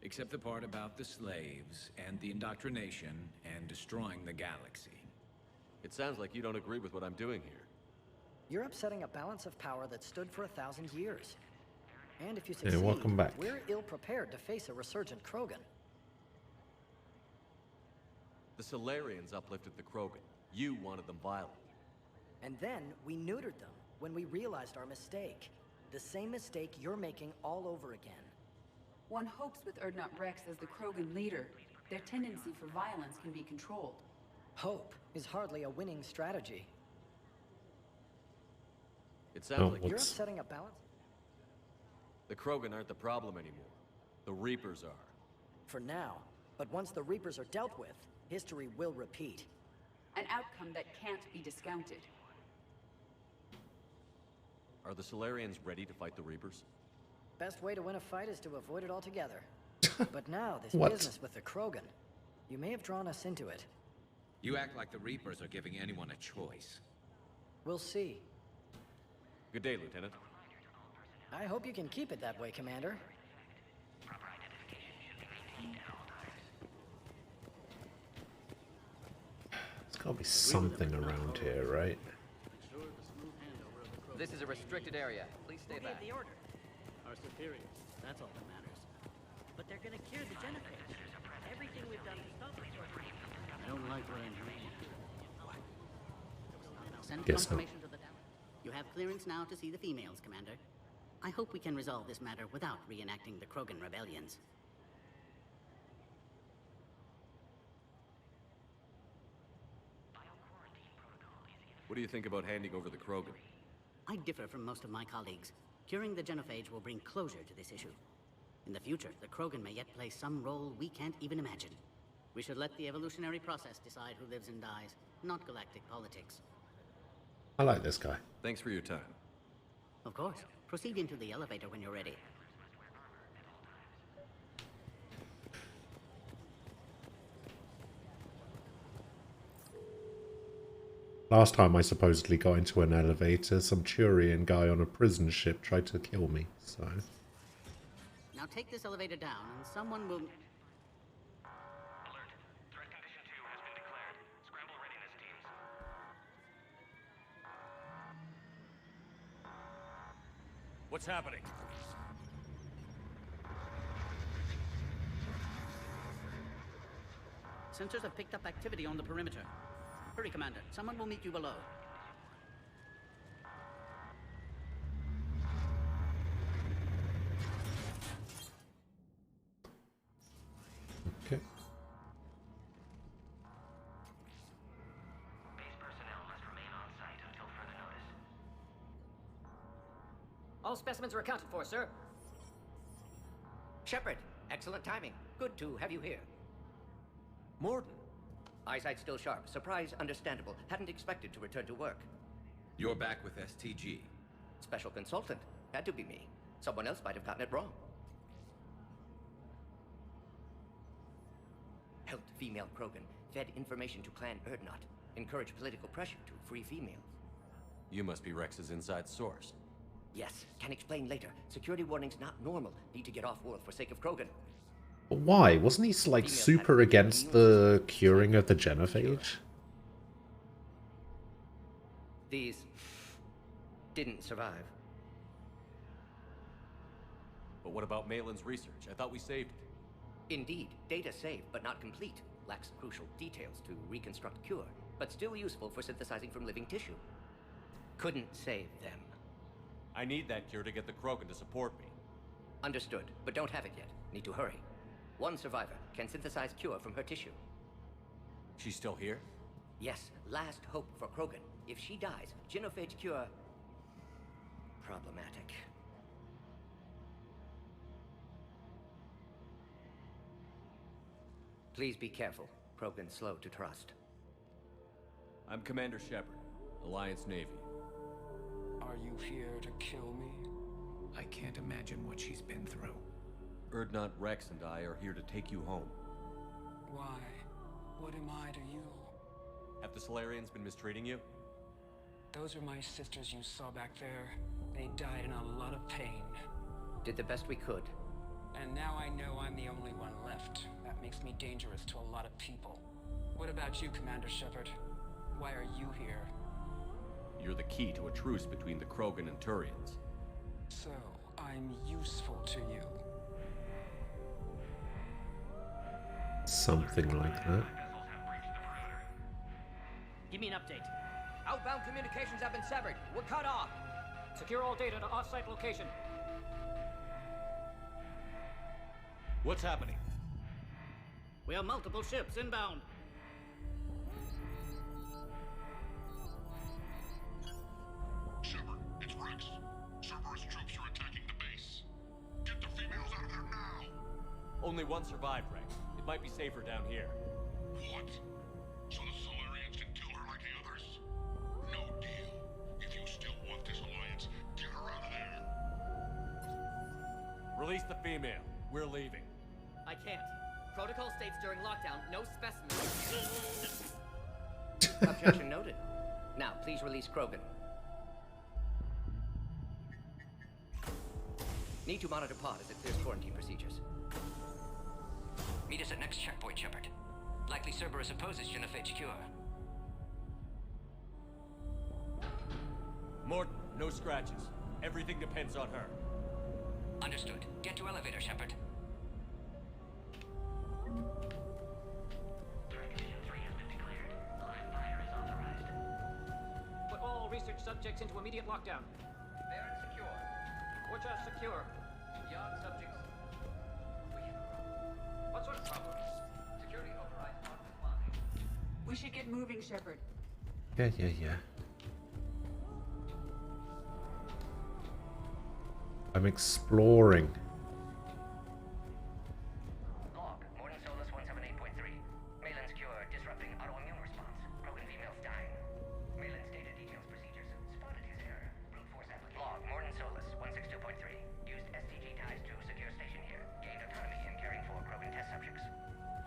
Speaker 10: Except the part about the slaves, and the indoctrination, and destroying the galaxy.
Speaker 11: It sounds like you don't agree with what I'm doing here.
Speaker 19: You're upsetting a balance of power that stood for 1,000 years. And if you succeed,
Speaker 1: welcome back.
Speaker 19: we're ill-prepared to face a resurgent Krogan.
Speaker 11: The Solarians uplifted the Krogan. You wanted them violent.
Speaker 19: And then we neutered them when we realized our mistake. The same mistake you're making all over again.
Speaker 2: One hopes with Urdnot Rex as the Krogan leader, their tendency for violence can be controlled.
Speaker 19: Hope is hardly a winning strategy.
Speaker 11: It sounds like
Speaker 19: you're upsetting a balance.
Speaker 11: The Krogan aren't the problem anymore. The Reapers are.
Speaker 19: For now. But once the Reapers are dealt with, history will repeat.
Speaker 2: An outcome that can't be discounted.
Speaker 11: Are the Solarians ready to fight the Reapers?
Speaker 19: Best way to win a fight is to avoid it altogether. But now, this
Speaker 1: What?
Speaker 19: business with the Krogan. You may have drawn us into it.
Speaker 10: You act like the Reapers are giving anyone a choice.
Speaker 19: We'll see.
Speaker 11: Good day, Lieutenant.
Speaker 19: I hope you can keep it that way, Commander.
Speaker 1: There's gotta be something around here, right?
Speaker 17: This is a restricted area. Please stay back.
Speaker 16: The order. Our superiors. That's all that matters. But they're gonna cure the genophage. Everything we've done to stop it. I don't like what I'm hearing. Send
Speaker 1: Guess not.
Speaker 16: confirmation to the tower. You have clearance now to see the females, Commander. I hope we can resolve this matter without reenacting the Krogan rebellions.
Speaker 11: What do you think about handing over the Krogan?
Speaker 16: I differ from most of my colleagues. Curing the genophage will bring closure to this issue. In the future, the Krogan may yet play some role we can't even imagine. We should let the evolutionary process decide who lives and dies, not galactic politics.
Speaker 1: I like this guy.
Speaker 11: Thanks for your time.
Speaker 16: Of course. Proceed into the elevator when you're ready.
Speaker 1: Last time I supposedly got into an elevator, some Turian guy on a prison ship tried to kill me, so...
Speaker 16: Now take this elevator down and someone will...
Speaker 11: What's happening?
Speaker 16: Sensors have picked up activity on the perimeter. Hurry, Commander. Someone will meet you below.
Speaker 1: Okay.
Speaker 5: Base personnel must remain on site until further notice.
Speaker 20: All specimens are accounted for, sir. Shepard, excellent timing. Good to have you here. Morden. Eyesight still sharp. Surprise understandable. Hadn't expected to return to work.
Speaker 10: You're back with STG.
Speaker 20: Special consultant. Had to be me. Someone else might have gotten it wrong. Helped female Krogan. Fed information to Clan Urdnot. Encouraged political pressure to free females.
Speaker 11: You must be Rex's inside source.
Speaker 20: Yes, can explain later. Security warning's not normal. Need to get off-world for sake of Krogan.
Speaker 1: But why? Wasn't he like super against the curing of the genophage?
Speaker 20: These didn't survive.
Speaker 11: But what about Malin's research? I thought we saved it.
Speaker 20: Indeed, data saved, but not complete. Lacks crucial details to reconstruct cure, but still useful for synthesizing from living tissue. Couldn't save them.
Speaker 11: I need that cure to get the Krogan to support me.
Speaker 20: Understood, but don't have it yet. Need to hurry. One survivor can synthesize cure from her tissue.
Speaker 11: She's still here?
Speaker 20: Yes, last hope for Krogan. If she dies, genophage cure... problematic. Please be careful. Krogan's slow to trust.
Speaker 11: I'm Commander Shepard, Alliance Navy.
Speaker 21: Are you here to kill me?
Speaker 10: I can't imagine what she's been through.
Speaker 11: Urdnot, Rex, and I are here to take you home.
Speaker 21: Why? What am I to you?
Speaker 11: Have the Solarians been mistreating you?
Speaker 21: Those are my sisters you saw back there. They died in a lot of pain.
Speaker 20: Did the best we could.
Speaker 21: And now I know I'm the only one left. That makes me dangerous to a lot of people. What about you, Commander Shepard? Why are you here?
Speaker 11: You're the key to a truce between the Krogan and Turians.
Speaker 21: So, I'm useful to you.
Speaker 1: Something like that.
Speaker 22: Give me an update.
Speaker 23: Outbound communications have been severed. We're cut off.
Speaker 22: Secure all data to off-site location.
Speaker 11: What's happening?
Speaker 22: We have multiple ships inbound.
Speaker 9: Shepard, it's Rex. Cerberus troops are attacking the base. Get the females out of there now!
Speaker 11: Only one survived, Rex. It might be safer down here.
Speaker 9: What? So the Solarians can kill her like the others? No deal. If you still want this alliance, get her out of there.
Speaker 11: Release the female. We're leaving.
Speaker 23: I can't. Protocol states during lockdown, no specimens.
Speaker 20: Objection noted. Now, please release Krogan. Need to monitor pod as it clears quarantine procedures.
Speaker 5: Meet us at next checkpoint, Shepard. Likely Cerberus opposes genophage cure.
Speaker 11: Morton, no scratches. Everything depends on her.
Speaker 5: Understood. Get to elevator, Shepard.
Speaker 22: Put all research subjects into immediate lockdown.
Speaker 17: Baron secure.
Speaker 22: Orcha secure.
Speaker 17: Yard subjects.
Speaker 22: What sort of problem?
Speaker 17: Security overrides not responding.
Speaker 2: We should get moving, Shepard.
Speaker 1: Yeah. I'm exploring.
Speaker 5: Log, Morton Solus 178.3. Malin's cure, disrupting autoimmune response. Krogan females dying. Malin's data details procedures. Spotted his error. Brute force application. Log, Morton Solus 162.3. Used STG ties to secure station here. Gained autonomy in caring for Krogan test subjects.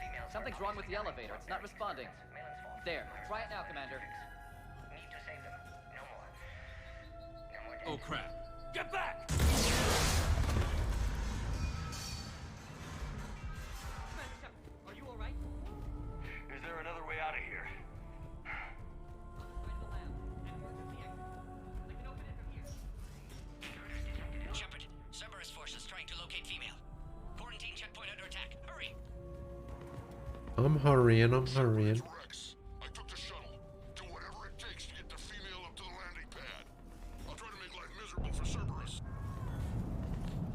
Speaker 5: Females.
Speaker 23: Something's wrong with the elevator. It's not responding.
Speaker 5: Malin's fault.
Speaker 23: There. Try it now, Commander.
Speaker 5: Need to save them. No more. No more deaths.
Speaker 11: Oh crap. Get back!
Speaker 23: Are you alright?
Speaker 5: Is there another way out of here? Shepard, Cerberus forces trying to locate female. Quarantine checkpoint under attack. Hurry!
Speaker 1: I'm hurrying.
Speaker 9: Rex, I took the shuttle. Do whatever it takes to get the female up to the landing pad. I'll try to make life miserable for Cerberus.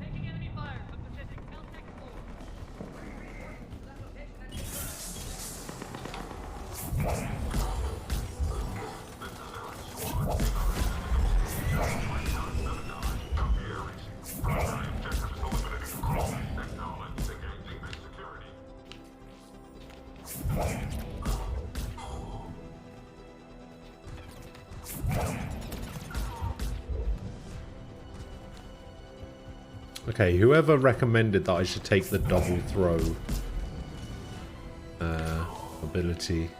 Speaker 22: Taking enemy fire from Pacific. Caltech 4.
Speaker 1: Okay, whoever recommended that I should take the double throw ability.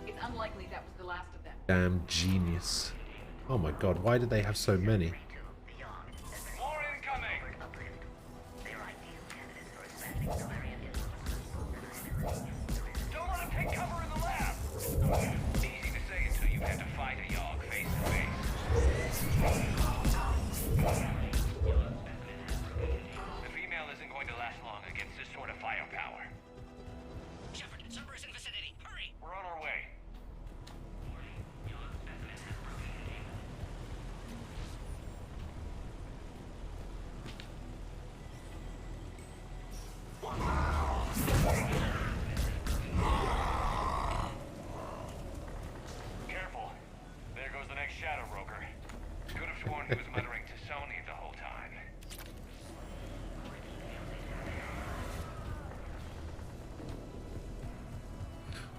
Speaker 2: It's unlikely that was the last of them.
Speaker 1: Damn genius. Oh my god, why did they have so many?
Speaker 5: Cerberus in vicinity. Hurry!
Speaker 3: We're on our way. Careful. There goes the next Shadow Broker. Could have sworn he was muttering to Sony the whole time.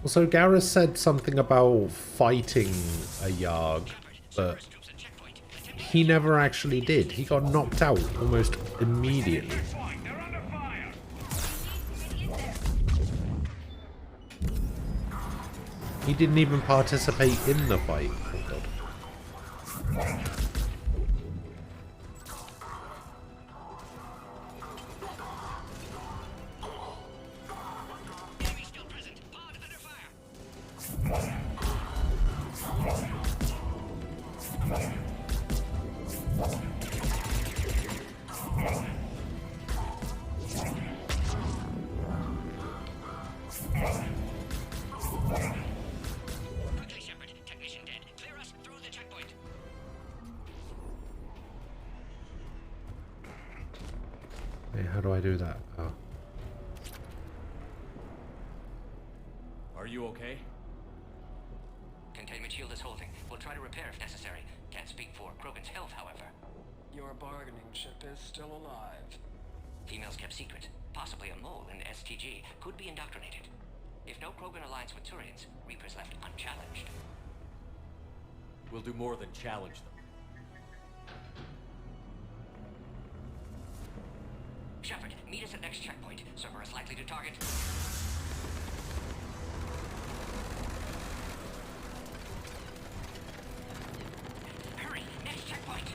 Speaker 1: Also, Garrus said something about fighting a Yarg, but he never actually did. He got knocked out almost immediately. He didn't even participate in the fight. Oh God. Hey, how do I do that? Oh.
Speaker 11: Are you okay?
Speaker 5: Containment shield is holding. We'll try to repair if necessary. Can't speak for Krogan's health, however.
Speaker 21: Your bargaining chip is still alive.
Speaker 5: Females kept secret. Possibly a mole in STG. Could be indoctrinated. If no Krogan aligns with Turians, Reapers left unchallenged.
Speaker 11: We'll do more than challenge them.
Speaker 5: Shepard, meet us at next checkpoint. Cerberus likely to target. Hurry, next checkpoint.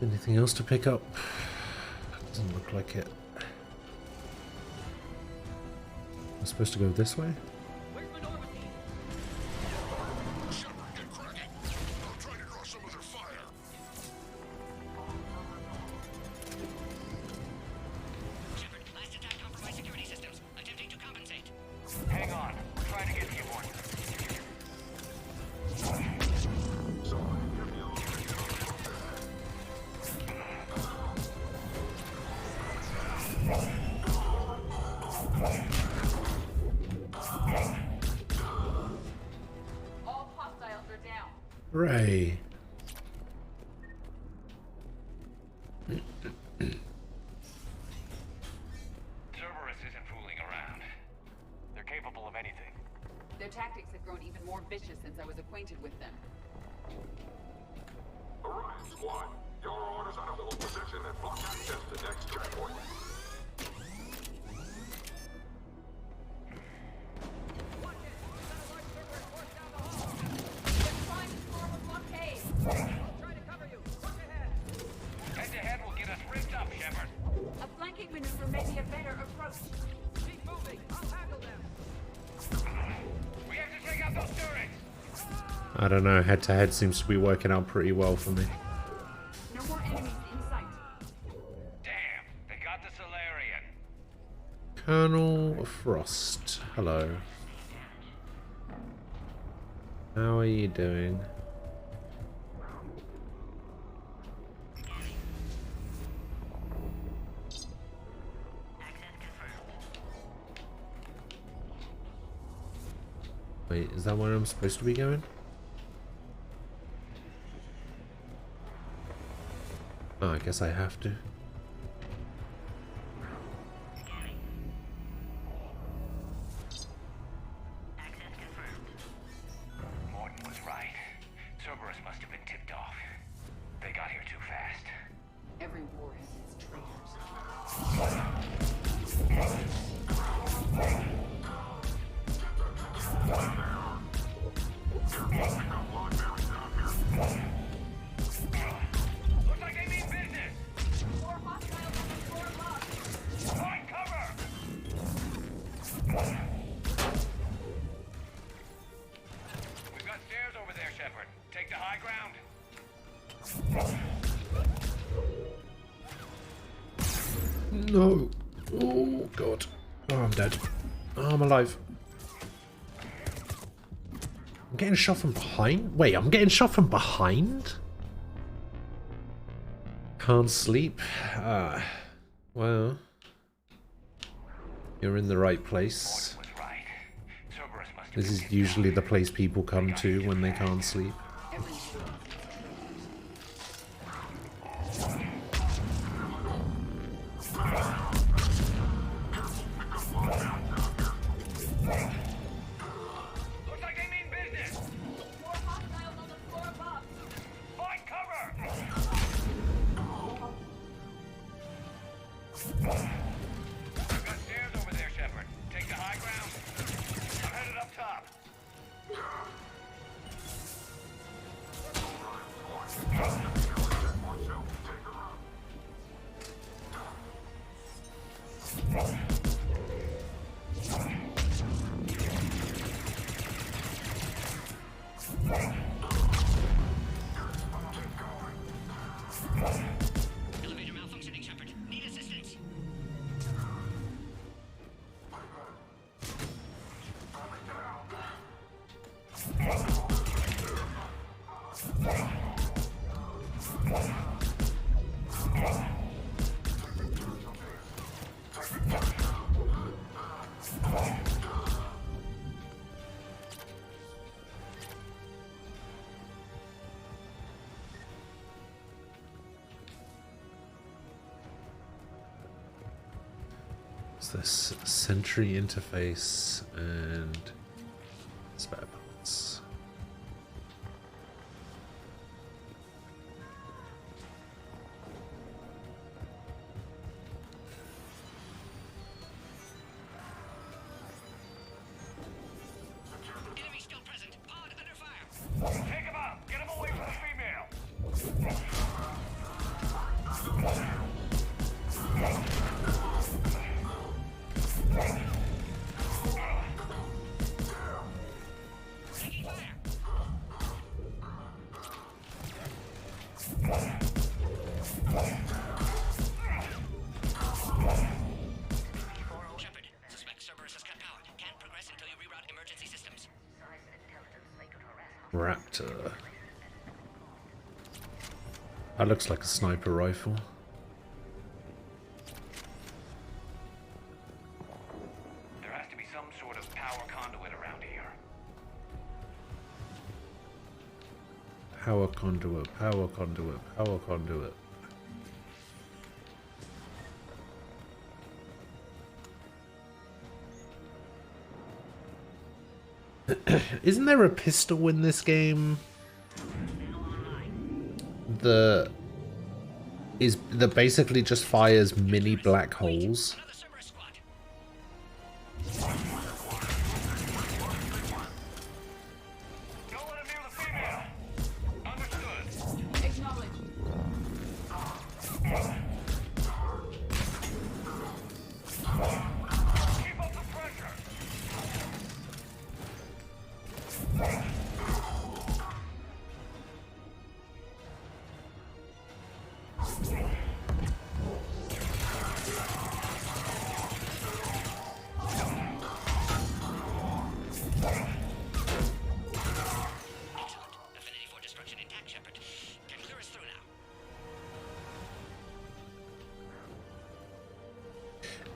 Speaker 1: Anything else to pick up? Doesn't look like it. I'm supposed to go this way?
Speaker 3: Hang on. We're trying to get you one.
Speaker 2: All hostiles are down.
Speaker 1: Hooray.
Speaker 3: Cerberus isn't fooling around. They're capable of anything.
Speaker 2: Their tactics have grown even more vicious since I was acquainted with them.
Speaker 9: Orion Squad, your orders on a full position and block access to next checkpoint.
Speaker 3: Head-to-head will get us ripped up, Shepard.
Speaker 2: A flanking maneuver may be a better approach.
Speaker 22: Keep moving. I'll handle them.
Speaker 3: We have to take out those turrets.
Speaker 1: I don't know, head to head seems to be working out pretty well for me.
Speaker 2: No more enemies in sight.
Speaker 3: Damn, they got the Solarian.
Speaker 1: Colonel Frost, hello. How are you doing? Wait, is that where I'm supposed to be going? Oh, I guess I have to.
Speaker 3: Morton was right. Cerberus must have been tipped off. They got here too fast.
Speaker 2: Every war has its traitors.
Speaker 3: Looks like they mean business.
Speaker 2: More
Speaker 1: No. Oh, God. Oh, I'm dead. Oh, I'm alive. I'm getting shot from behind? Wait, I'm getting shot from behind? Can't sleep? Well... You're in the right place. This is usually the place people come to when they can't sleep. This Sentry interface and spare parts.
Speaker 5: Enemy still present. Pod under fire. Take him out. Get him away from the female.
Speaker 1: Raptor. That looks like a sniper rifle.
Speaker 5: There has to be some sort of power conduit around here.
Speaker 1: Power conduit, power conduit, power conduit. Isn't there a pistol in this game that basically just fires mini black holes?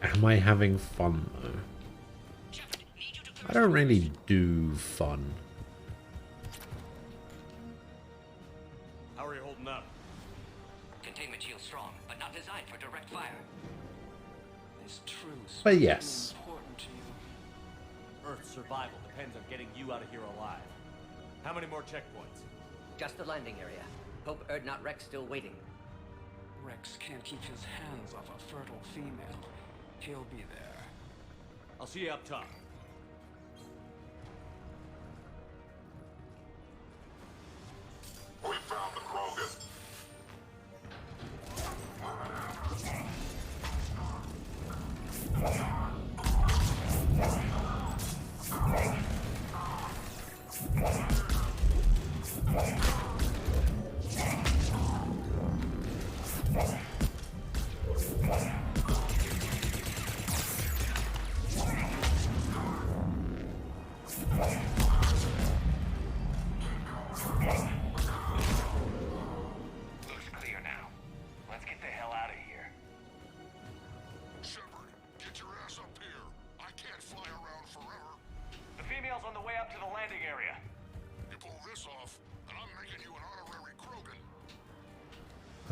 Speaker 1: Am I having fun though? I don't really do fun.
Speaker 11: How are you holding up?
Speaker 5: Containment shield strong, but not designed for direct fire.
Speaker 11: This truce
Speaker 1: But yes.
Speaker 11: important to you. Earth's survival depends on getting you out of here alive. How many more checkpoints?
Speaker 20: Just the landing area. Hope Erdnot Rex still waiting.
Speaker 21: Rex can't keep his hands off a fertile female. He'll be there.
Speaker 11: I'll see you up top.
Speaker 9: We found the Krogan.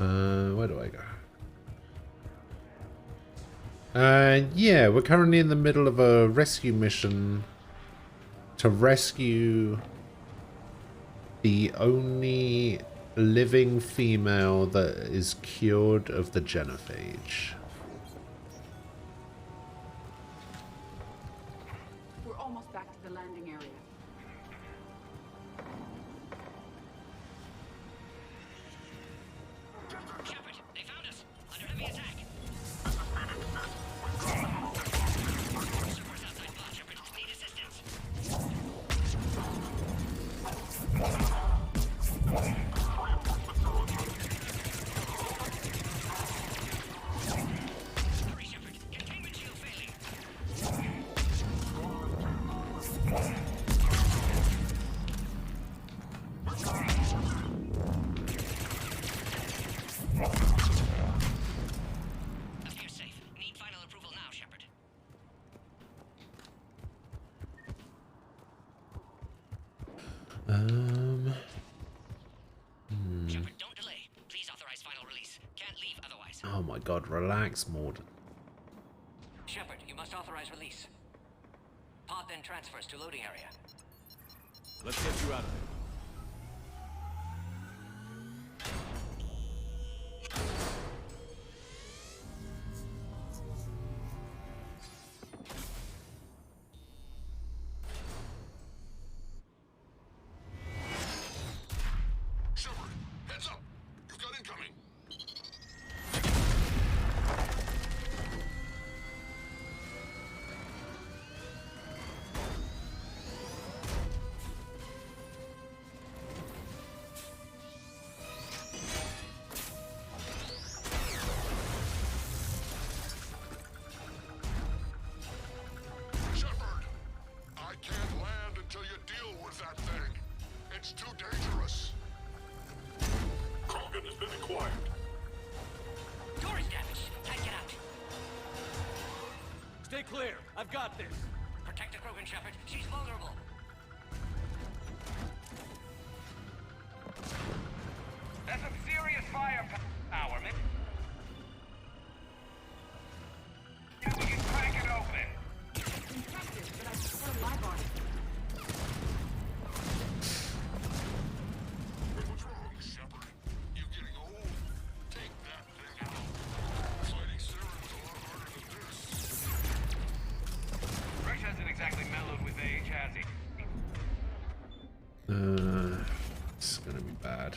Speaker 1: Where do I go? Yeah, we're currently in the middle of a rescue mission to rescue the only living female that is cured of the genophage.
Speaker 2: We're almost back to the landing area.
Speaker 5: Shepard, they found us. Under heavy attack. Servers outside block, Shepard. Need assistance. Hurry, Shepard. Containment shield failing. Appears safe. Need final approval now, Shepard. Shepard, don't delay. Please authorize final release. Can't leave otherwise.
Speaker 1: Oh my god, relax, Morden.
Speaker 23: Shepard, you must authorize release. Pod then transfers to loading area.
Speaker 11: Let's get you out of there.
Speaker 9: Shepard, heads up! You've got incoming! Shepard! I can't land until you deal with that thing. It's too dangerous. Krogan has been acquired.
Speaker 23: Door is damaged. Can't get out.
Speaker 11: Stay clear. I've got this.
Speaker 23: Protect the Krogan, Shepard. She's vulnerable.
Speaker 5: That's some serious firepower, man. We can crack it open.
Speaker 2: Impressive, but I prefer my body.
Speaker 9: What's wrong, Shepard? You getting old? Take that thing out. Fighting Saren was a lot harder than this.
Speaker 5: Rex hasn't exactly mellowed with age, has he?
Speaker 1: It's gonna be bad.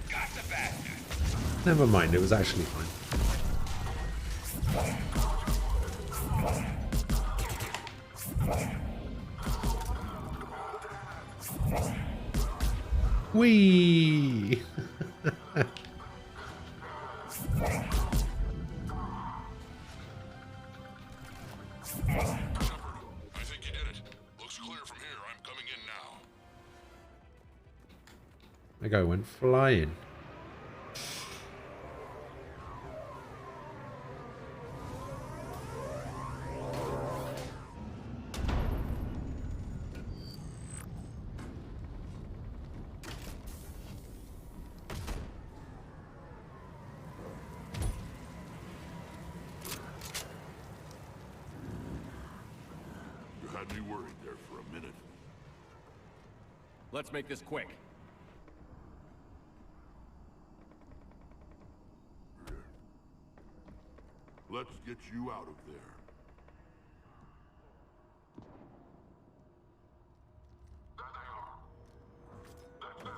Speaker 5: Got the bastard.
Speaker 1: Never mind, it was actually fine. Whee!
Speaker 9: I think you did it. Looks clear from here. I'm coming in now.
Speaker 1: That guy went flying.
Speaker 9: You had me worried there for a minute.
Speaker 11: Let's make this quick.
Speaker 9: Let's get you out of there. There they are. That's them.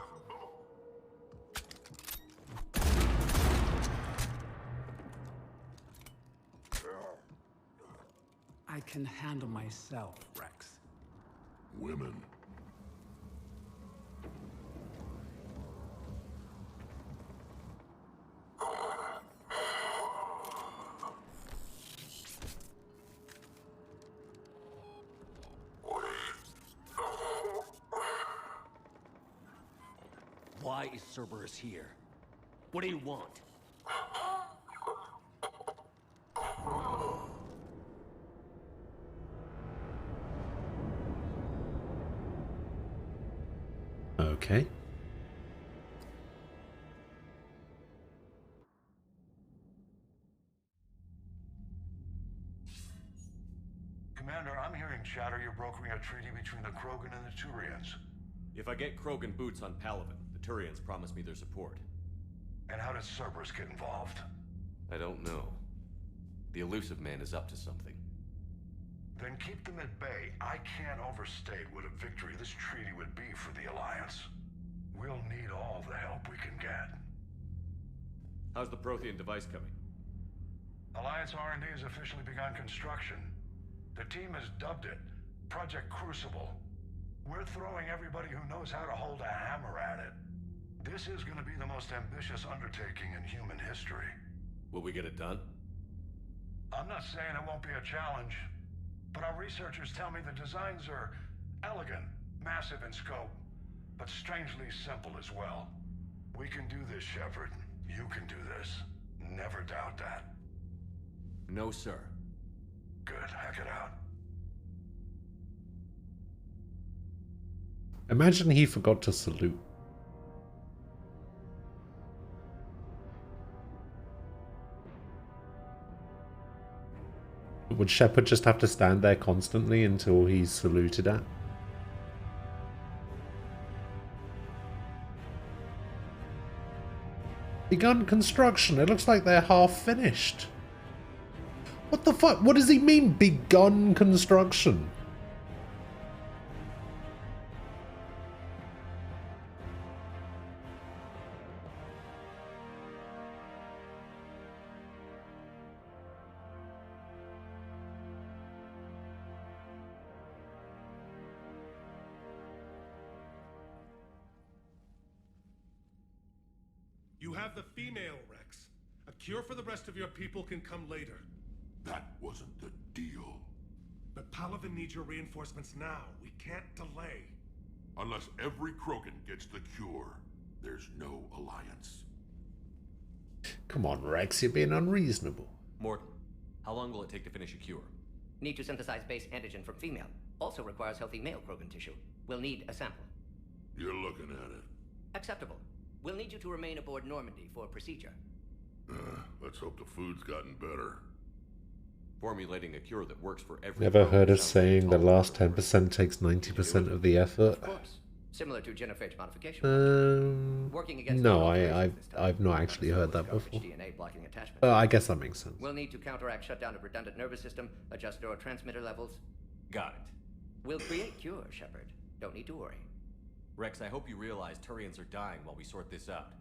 Speaker 12: I can handle myself, Rex.
Speaker 9: Women.
Speaker 11: Why is Cerberus here? What do you want?
Speaker 1: Okay.
Speaker 4: Commander, I'm hearing chatter you're brokering a treaty between the Krogan and the Turians.
Speaker 3: If I get Krogan boots on Palaven, the Turians promise me their support.
Speaker 4: And how does Cerberus get involved?
Speaker 3: I don't know. The Elusive Man is up to something.
Speaker 4: Then keep them at bay. I can't overstate what a victory this treaty would be for the Alliance. We'll need all the help we can get.
Speaker 3: How's the Prothean device coming?
Speaker 4: Alliance R&D has officially begun construction. The team has dubbed it Project Crucible. We're throwing everybody who knows how to hold a hammer at it. This is going to be the most ambitious undertaking in human history.
Speaker 3: Will we get it done?
Speaker 4: I'm not saying it won't be a challenge, but our researchers tell me the designs are elegant, massive in scope, but strangely simple as well. We can do this, Shepard. You can do this. Never doubt that.
Speaker 3: No, sir.
Speaker 4: Good. Hack it out.
Speaker 1: Imagine he forgot to salute. Would Shepard just have to stand there constantly until he's saluted at? Begun construction. It looks like they're half finished. What the fuck? What does he mean, begun construction?
Speaker 15: You have the female, Rex. A cure for the rest of your people can come later.
Speaker 9: That wasn't the deal.
Speaker 15: But Palaven needs your reinforcements now. We can't delay.
Speaker 9: Unless every Krogan gets the cure, there's no alliance.
Speaker 1: Come on, Rex, you're being unreasonable.
Speaker 3: Morton, how long will it take to finish a cure?
Speaker 20: Need to synthesize base antigen from female. Also requires healthy male Krogan tissue. We'll need a sample.
Speaker 9: You're looking at it.
Speaker 20: Acceptable. We'll need you to remain aboard Normandy for procedure.
Speaker 9: Let's hope the food's gotten better.
Speaker 3: Formulating a cure that works for every...
Speaker 1: Never heard of saying the last 10% takes 90% of the effort.
Speaker 20: Of course. Similar to genophage modification. Working against
Speaker 1: No, I've not actually heard that before.
Speaker 20: DNA blocking attachment.
Speaker 1: I guess that makes sense.
Speaker 20: We'll need to counteract shutdown of redundant nervous system, adjust neurotransmitter levels.
Speaker 3: Got it.
Speaker 20: We'll create cure, Shepard. Don't need to worry.
Speaker 3: Rex, I hope you realize Turians are dying while we sort this out.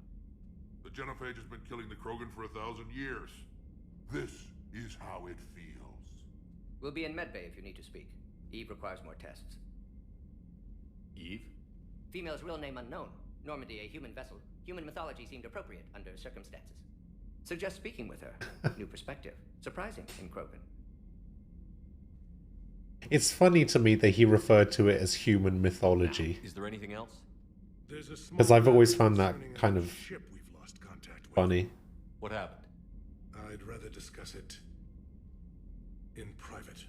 Speaker 9: The genophage has been killing the Krogan for 1,000 years. This is how it feels.
Speaker 20: We'll be in medbay if you need to speak. Eve requires more tests.
Speaker 3: Eve?
Speaker 20: Female's real name unknown. Normandy, a human vessel. Human mythology seemed appropriate under circumstances. Suggest speaking with her. New perspective. Surprising in Krogan.
Speaker 1: It's funny to me that he referred to it as human mythology.
Speaker 3: Is there anything else?
Speaker 1: Because I've always found that kind of funny.
Speaker 3: What happened?
Speaker 15: I'd rather discuss it in private.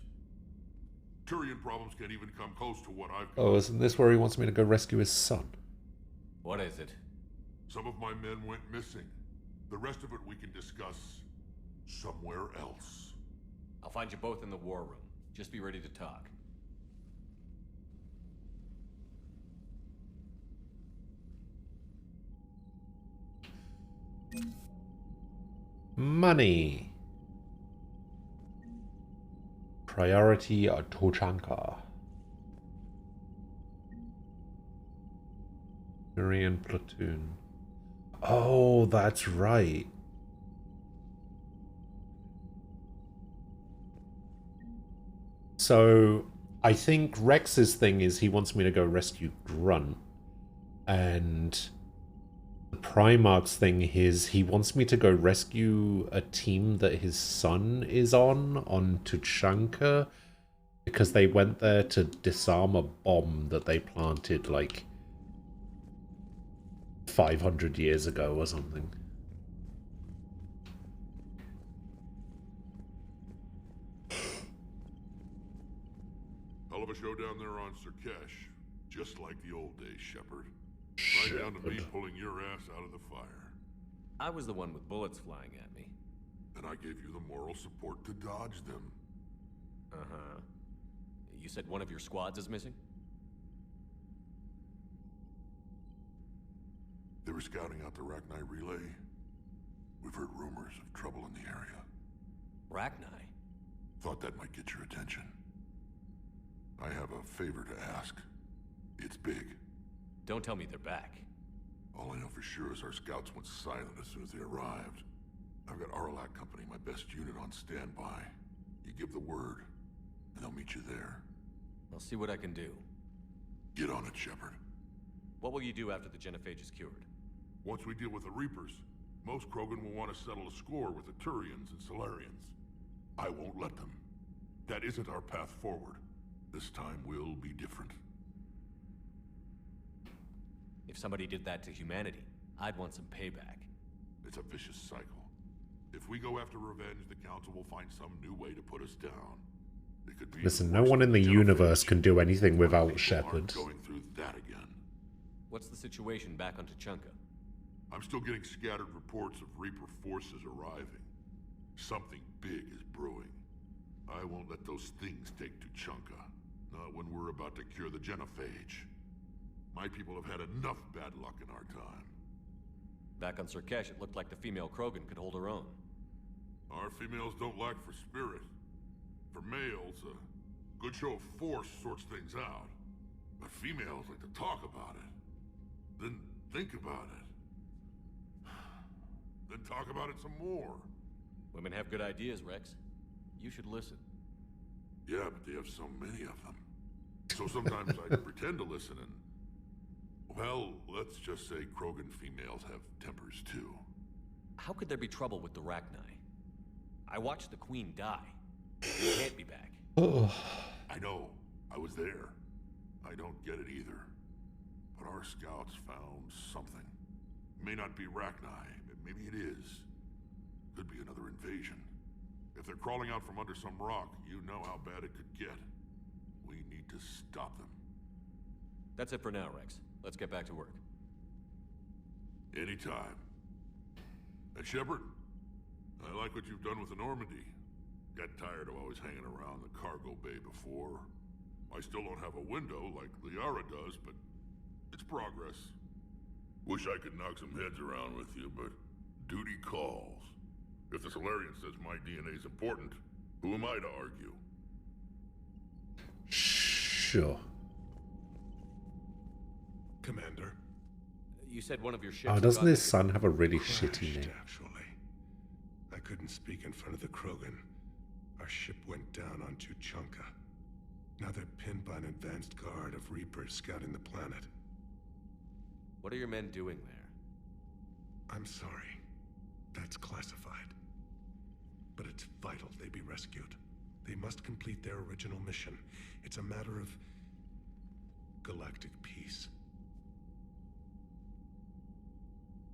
Speaker 9: Turian problems can't even come close to what I've got.
Speaker 1: Oh, isn't this where he wants me to go rescue his son?
Speaker 3: What is it?
Speaker 9: Some of my men went missing. The rest of it we can discuss somewhere else.
Speaker 3: I'll find you both in the war room. Just be ready to talk.
Speaker 1: Money. Priority Tochanka. Korean platoon. Oh, that's right. So, I think Rex's thing is he wants me to go rescue Grunt. And the Primarch's thing is he wants me to go rescue a team that his son is on Tuchanka. Because they went there to disarm a bomb that they planted, like, 500 years ago or something.
Speaker 6: Hell of a show down there on Sirkesh. Just like the old days, Shepard. Right down to me pulling your ass out of the fire.
Speaker 11: I was the one with bullets flying at me.
Speaker 6: And I gave you the moral support to dodge them.
Speaker 11: Uh-huh. You said one of your squads is missing?
Speaker 6: They were scouting out the Rachni relay. We've heard rumors of trouble in the area.
Speaker 11: Rachni?
Speaker 6: Thought that might get your attention. I have a favor to ask. It's big.
Speaker 11: Don't tell me they're back.
Speaker 6: All I know for sure is our scouts went silent as soon as they arrived. I've got Aralac Company, my best unit, on standby. You give the word, and they'll meet you there.
Speaker 11: I'll see what I can do.
Speaker 6: Get on it, Shepard.
Speaker 11: What will you do after the genophage is cured?
Speaker 6: Once we deal with the Reapers, most Krogan will want to settle a score with the Turians and Solarians. I won't let them. That isn't our path forward. This time will be different.
Speaker 11: If somebody did that to humanity, I'd want some payback.
Speaker 6: It's a vicious cycle. If we go after revenge, the Council will find some new way to put us down. It could be
Speaker 1: Listen, no one in the universe can do anything without Shepard.
Speaker 6: Going through that again.
Speaker 11: What's the situation back on Tuchanka?
Speaker 6: I'm still getting scattered reports of Reaper forces arriving. Something big is brewing. I won't let those things take Tuchanka. Not when we're about to cure the genophage. My people have had enough bad luck in our time.
Speaker 11: Back on Sirkesh, it looked like the female Krogan could hold her own.
Speaker 6: Our females don't lack for spirit. For males, a good show of force sorts things out. But females like to talk about it. Then think about it. Then talk about it some more.
Speaker 11: Women have good ideas, Rex. You should listen.
Speaker 6: Yeah, but they have so many of them. So sometimes I pretend to listen and... Well, let's just say Krogan females have tempers too.
Speaker 11: How could there be trouble with the Rachni? I watched the Queen die. She can't be back.
Speaker 6: I know. I was there. I don't get it either. But our scouts found something. It may not be Rachni, but maybe it is. Could be another invasion. If they're crawling out from under some rock, you know how bad it could get. We need to stop them.
Speaker 11: That's it for now, Rex. Let's get back to work.
Speaker 6: Anytime. And Shepard, I like what you've done with the Normandy. Got tired of always hanging around the cargo bay before. I still don't have a window like Liara does, but it's progress. Wish I could knock some heads around with you, but duty calls. If the Solarian says my DNA's important, who am I to argue?
Speaker 1: Sure.
Speaker 15: Commander.
Speaker 11: You said one of your ships...
Speaker 1: Oh, doesn't his son have a really shitty name?
Speaker 15: Actually. I couldn't speak in front of the Krogan. Our ship went down on Tuchanka. Now they're pinned by an advanced guard of Reapers scouting the planet.
Speaker 11: What are your men doing there?
Speaker 15: I'm sorry. That's classified. But it's vital they be rescued. They must complete their original mission. It's a matter of galactic peace.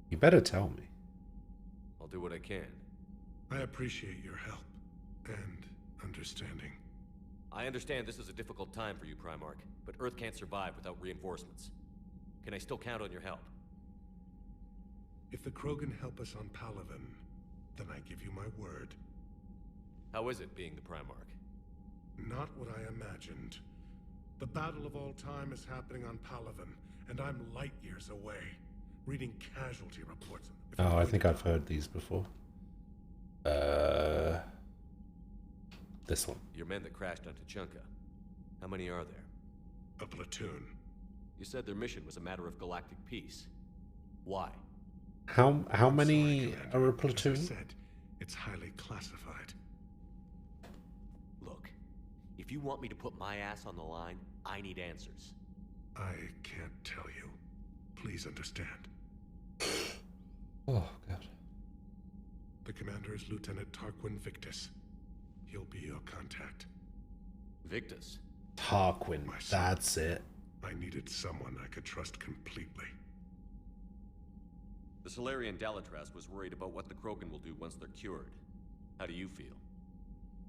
Speaker 1: You better tell me.
Speaker 11: I'll do what I can.
Speaker 15: I appreciate your help and understanding.
Speaker 11: I understand this is a difficult time for you, Primarch, but Earth can't survive without reinforcements. Can I still count on your help?
Speaker 15: If the Krogan help us on Palaven, then I give you my word.
Speaker 11: How is it being the Primarch?
Speaker 15: Not what I imagined. The battle of all time is happening on Palaven, and I'm light years away, reading casualty reports.
Speaker 1: Oh, I think I've heard these before. This one.
Speaker 11: Your men that crashed on Tuchanka. How many are there?
Speaker 15: A platoon.
Speaker 11: You said their mission was a matter of galactic peace. Why?
Speaker 1: How many are a platoon?
Speaker 15: As I said, it's highly classified.
Speaker 11: Look, if you want me to put my ass on the line, I need answers.
Speaker 15: I can't tell you. Please understand.
Speaker 1: Oh, God.
Speaker 15: The commander is Lieutenant Tarquin Victus. He'll be your contact.
Speaker 11: Victus?
Speaker 1: Tarquin, that's it.
Speaker 15: I needed someone I could trust completely.
Speaker 3: The Solarian Dalatras was worried about what the Krogan will do once they're cured. How do you feel?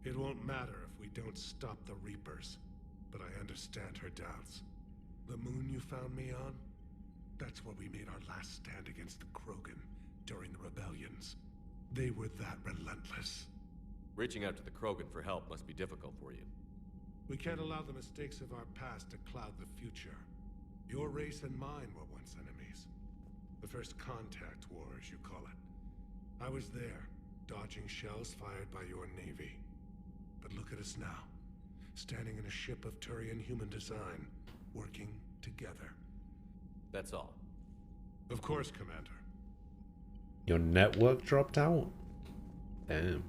Speaker 15: It won't matter if we don't stop the Reapers, but I understand her doubts. The moon you found me on? That's where we made our last stand against the Krogan during the rebellions. They were that relentless.
Speaker 3: Reaching out to the Krogan for help must be difficult for you.
Speaker 15: We can't allow the mistakes of our past to cloud the future. Your race and mine were once enemies. The first contact war, as you call it. I was there, dodging shells fired by your navy. But look at us now, standing in a ship of Turian human design, working together.
Speaker 3: That's all.
Speaker 15: Of course, Commander.
Speaker 1: Your network dropped out? Damn.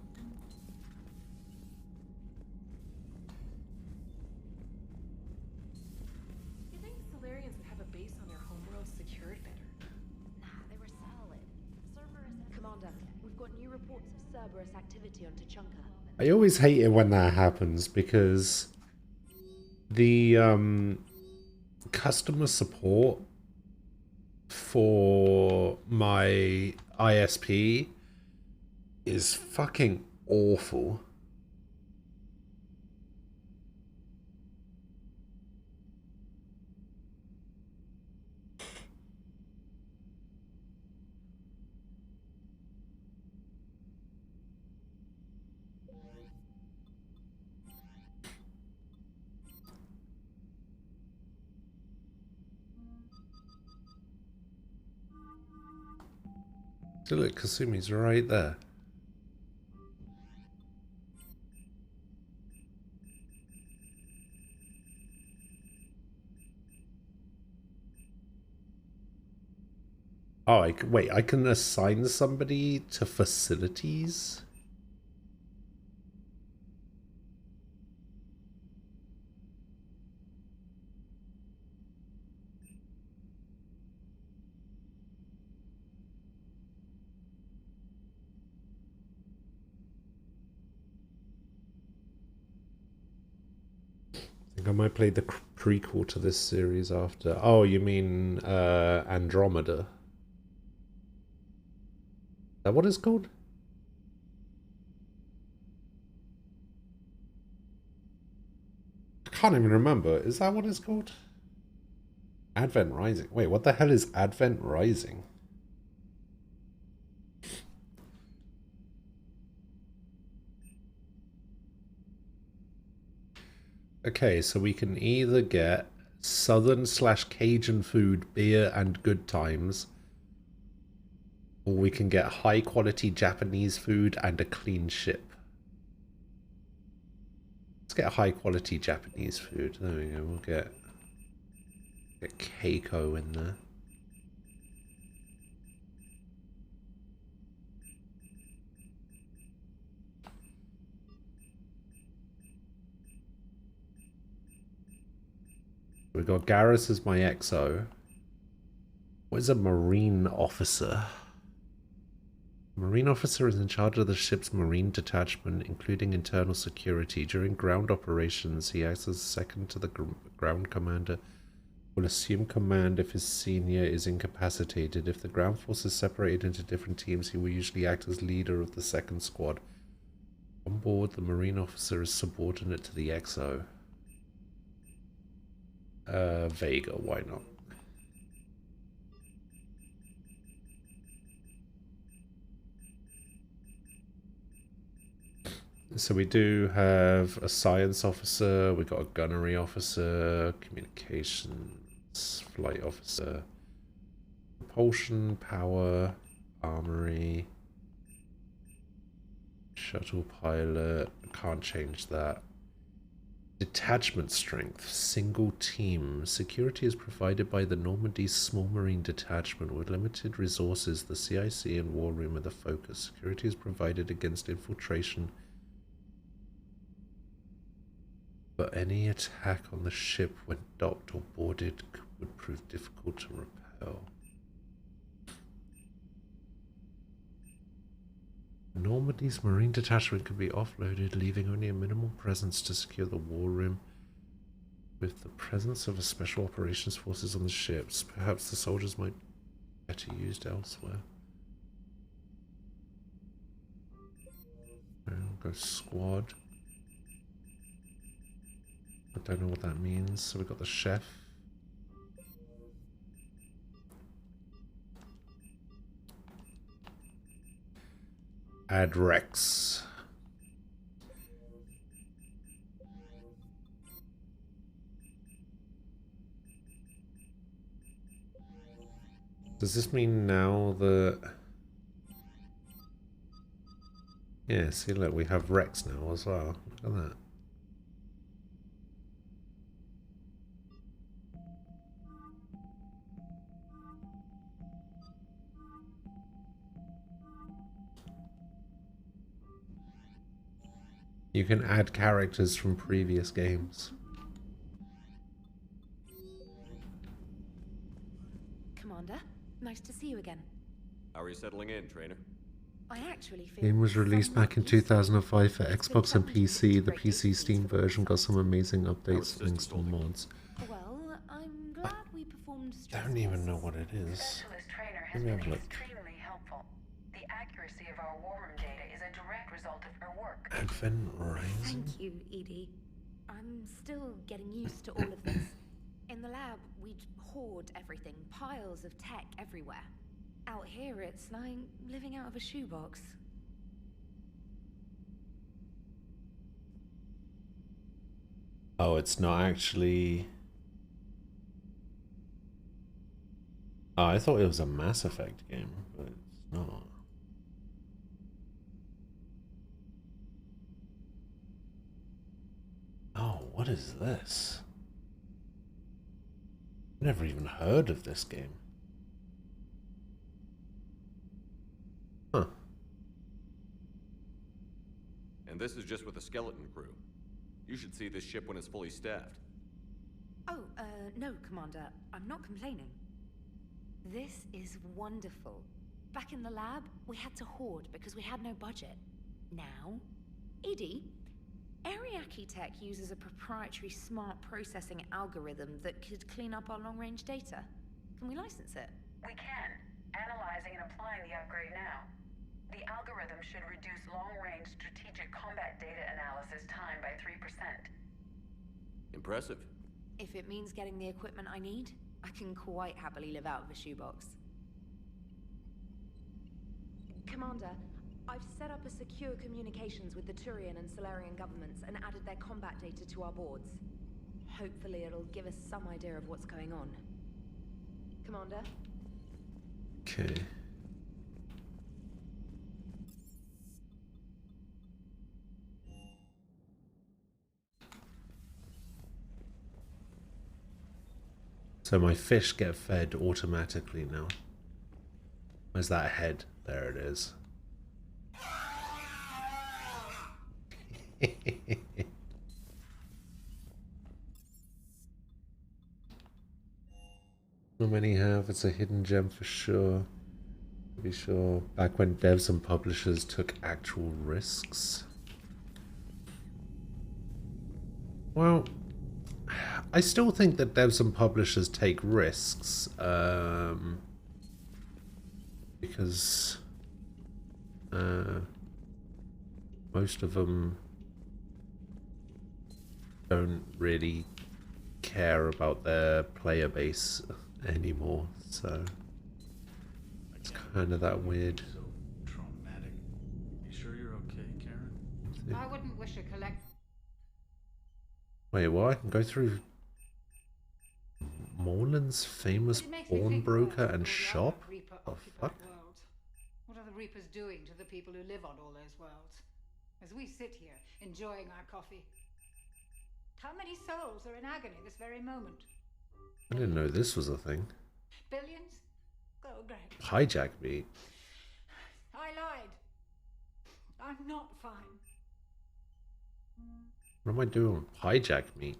Speaker 7: You think the Solarians would have a base on their homeworld secured better?
Speaker 8: Nah, they were solid. Commander, we've got new reports of Cerberus activity on Tachanka.
Speaker 1: I always hate it when that happens because the customer support for my ISP is fucking awful. So look, Kasumi's right there. Oh, wait, I can assign somebody to facilities? I think I might play the prequel to this series after. Oh, you mean Andromeda? Is that what it's called? I can't even remember. Is that what it's called? Advent Rising. Wait, what the hell is Advent Rising? Okay, so we can either get Southern/Cajun food, beer, and good times, or we can get high quality Japanese food and a clean ship. Let's get high quality Japanese food. There we go. We'll get Keiko in there. We got Garrus as my XO. What is a marine officer? Marine officer is in charge of the ship's marine detachment, including internal security. During ground operations, he acts as second to the ground commander. Will assume command if his senior is incapacitated. If the ground force is separated into different teams, he will usually act as leader of the second squad. On board, the marine officer is subordinate to the XO. Vega, why not? So we do have a science officer, we got a gunnery officer, communications, flight officer, propulsion, power, armory, shuttle pilot, can't change that. Detachment strength, single team. Security is provided by the Normandy's small marine detachment. With limited resources, the CIC and War Room are the focus. Security is provided against infiltration, but any attack on the ship when docked or boarded would prove difficult to repel. Normandy's marine detachment can be offloaded, leaving only a minimal presence to secure the war room. With the presence of a special operations forces on the ships, perhaps the soldiers might be better used elsewhere. Cargo squad. I don't know what that means. So we got the chef. Add Rex. Does this mean now that... Yeah, see, look, we have Rex now as well. Look at that. You can add characters from previous games.
Speaker 8: Commander, nice to see you again.
Speaker 3: How are you settling in, trainer?
Speaker 8: I actually feel
Speaker 1: Game was released back in 2005 for Xbox and PC. The PC
Speaker 8: PC
Speaker 1: Steam version got some amazing updates and install mods.
Speaker 8: Well, I'm glad we performed.
Speaker 1: I don't even know what it is.
Speaker 2: Specialist trainer has
Speaker 1: Let me
Speaker 2: been
Speaker 1: have a look.
Speaker 2: extremely helpful. The accuracy of our war room data is a direct result of her work.
Speaker 1: Advent Rising.
Speaker 8: Thank you, Edie. I'm still getting used to all of this. In the lab, we'd hoard everything, piles of tech everywhere. Out here, it's like living out of a shoebox.
Speaker 1: Oh, it's not actually... Oh, I thought it was a Mass Effect game, but it's not. Oh, what is this? Never even heard of this game. Huh.
Speaker 3: And this is just with the skeleton crew. You should see this ship when it's fully staffed.
Speaker 8: Oh, no, Commander. I'm not complaining. This is wonderful. Back in the lab, we had to hoard because we had no budget. Now, Edie, Ariake Tech uses a proprietary smart processing algorithm that could clean up our long-range data. Can we license it?
Speaker 2: We can. Analyzing and applying the upgrade now. The algorithm should reduce long-range strategic combat data analysis time by 3%.
Speaker 3: Impressive.
Speaker 8: If it means getting the equipment I need, I can quite happily live out of a shoebox. Commander, I've set up a secure communications with the Turian and Solarian governments and added their combat data to our boards. Hopefully it'll give us some idea of what's going on. Commander?
Speaker 1: Okay. So my fish get fed automatically now. Where's that head? There it is. Not many have. It's a hidden gem for sure. To be sure. Back when devs and publishers took actual risks. Well, I still think that devs and publishers take risks, because most of them don't really care about their player base anymore, so it's kind of that weird.
Speaker 13: So traumatic. You sure you're okay, Karen?
Speaker 14: I wouldn't wish a collect.
Speaker 1: Wait, what? I can go through Morland's famous pawnbroker and shop? Oh, fuck.
Speaker 14: What are the Reapers doing to the people who live on all those worlds? As we sit here, enjoying our coffee. How many souls are in agony this very moment?
Speaker 1: I didn't know this was a thing.
Speaker 14: Billions? Oh, great.
Speaker 1: Hijack me.
Speaker 14: I lied. I'm not fine.
Speaker 1: What am I doing? Hijack me.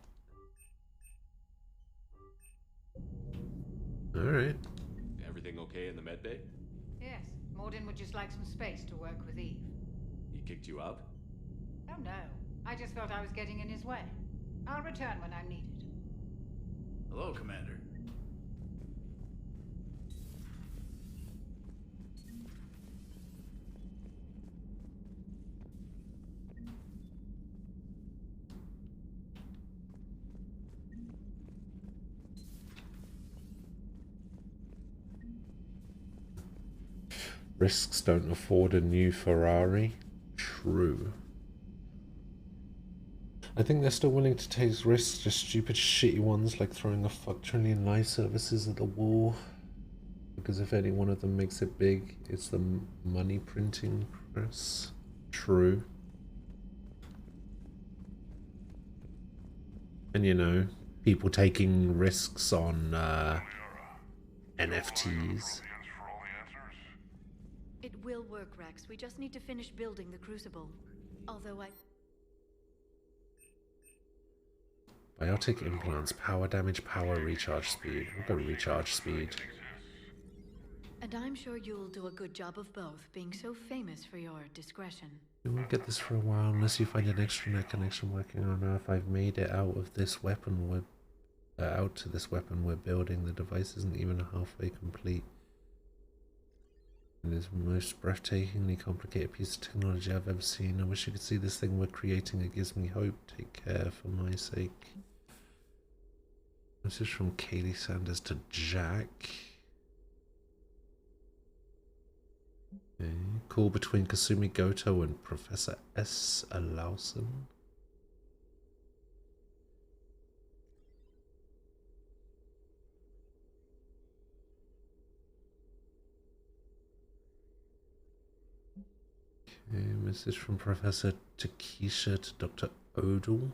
Speaker 1: Alright.
Speaker 3: Everything okay in the med bay?
Speaker 14: Yes, Morden would just like some space to work with Eve.
Speaker 3: He kicked you out?
Speaker 14: Oh no, I just felt I was getting in his way. I'll return when I'm needed.
Speaker 13: Hello, Commander.
Speaker 1: Risks don't afford a new Ferrari. True. I think they're still willing to take risks, just stupid shitty ones like throwing a fuck trillion live services at the wall. Because if any one of them makes it big, it's the money printing press. True. And you know, people taking risks on NFTs.
Speaker 16: It will work, Rex. We just need to finish building the Crucible. Although
Speaker 1: Biotic implants, power damage, power recharge speed. We'll go recharge speed.
Speaker 16: And I'm sure you'll do a good job of both, being so famous for your discretion.
Speaker 1: We won't get this for a while unless you find an extranet connection working on Earth. I've made it out of this weapon out to this weapon we're building. The device isn't even halfway complete. It is the most breathtakingly complicated piece of technology I've ever seen. I wish you could see this thing we're creating. It gives me hope. Take care for my sake. This is from Kaylee Sanders to Jack. Okay. Call between Kasumi Goto and Professor S. Alausen. Okay, message from Professor Takesha to Dr. Odell.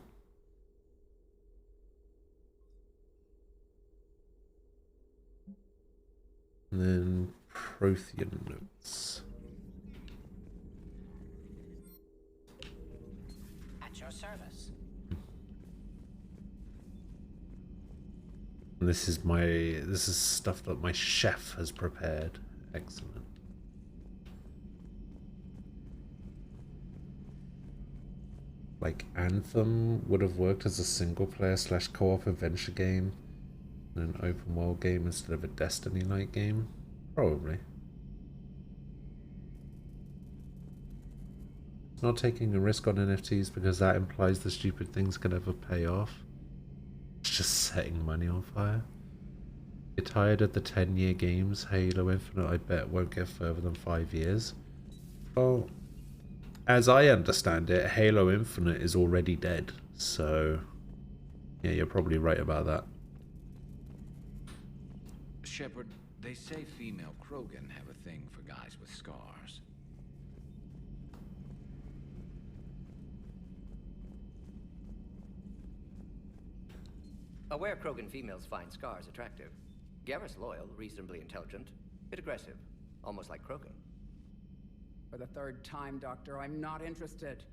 Speaker 1: And then Prothean notes.
Speaker 23: At your service.
Speaker 1: And this is stuff that my chef has prepared. Excellent. Like Anthem would have worked as a single player / co-op adventure game and an open world game instead of a Destiny-like game? Probably. Not taking a risk on NFTs because that implies the stupid things can never pay off. It's just setting money on fire. Get tired of the 10-year games. Halo Infinite I bet won't get further than 5 years. Well, as I understand it, Halo Infinite is already dead, so yeah, you're probably right about that.
Speaker 10: Shepard, they say female Krogan have a thing for guys with scars.
Speaker 20: Aware Krogan females find scars attractive. Garrus loyal, reasonably intelligent, bit aggressive, almost like Krogan.
Speaker 18: For the third time, Doctor, I'm not interested.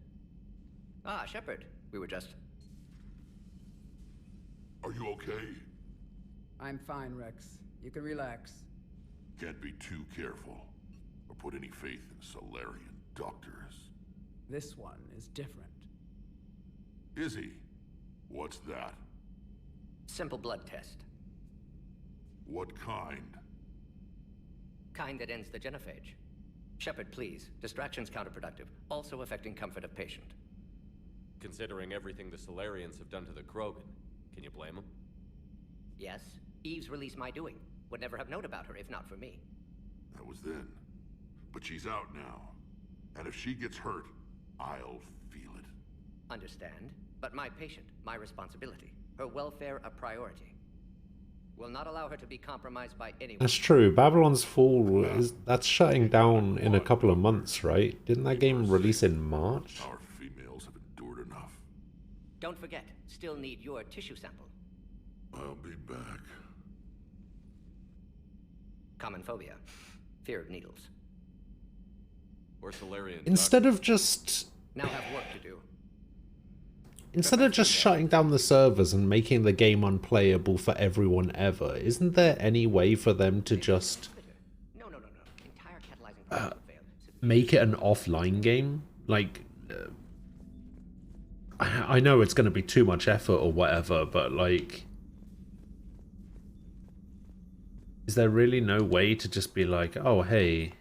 Speaker 20: Ah, Shepard. We were just...
Speaker 6: Are you okay?
Speaker 18: I'm fine, Rex. You can relax.
Speaker 6: Can't be too careful, or put any faith in Solarian doctors.
Speaker 18: This one is different.
Speaker 6: Is he? What's that?
Speaker 20: Simple blood test.
Speaker 6: What kind?
Speaker 20: Kind that ends the genophage. Shepard, please. Distraction's counterproductive, also affecting comfort of patient.
Speaker 3: Considering everything the Solarians have done to the Krogan, can you blame them?
Speaker 20: Yes, Eve's release my doing. Would never have known about her if not for me.
Speaker 6: That was then. But she's out now. And if she gets hurt, I'll feel it.
Speaker 20: Understand, but my patient, my responsibility. Her welfare a priority. Will not allow her to be compromised by anyone.
Speaker 1: That's true. Babylon's Fall that's shutting down in a couple of months, right? Didn't that game release in March?
Speaker 6: Our females have endured enough.
Speaker 20: Don't forget, still need your tissue sample.
Speaker 6: I'll be back.
Speaker 20: Common phobia. Fear of needles.
Speaker 3: Or Solarian.
Speaker 1: Instead of just...
Speaker 20: Now have work to do.
Speaker 1: Instead of just shutting down the servers and making the game unplayable for everyone ever, isn't there any way for them to just make it an offline game? Like, I know it's going to be too much effort or whatever, but like, is there really no way to just be like, oh hey,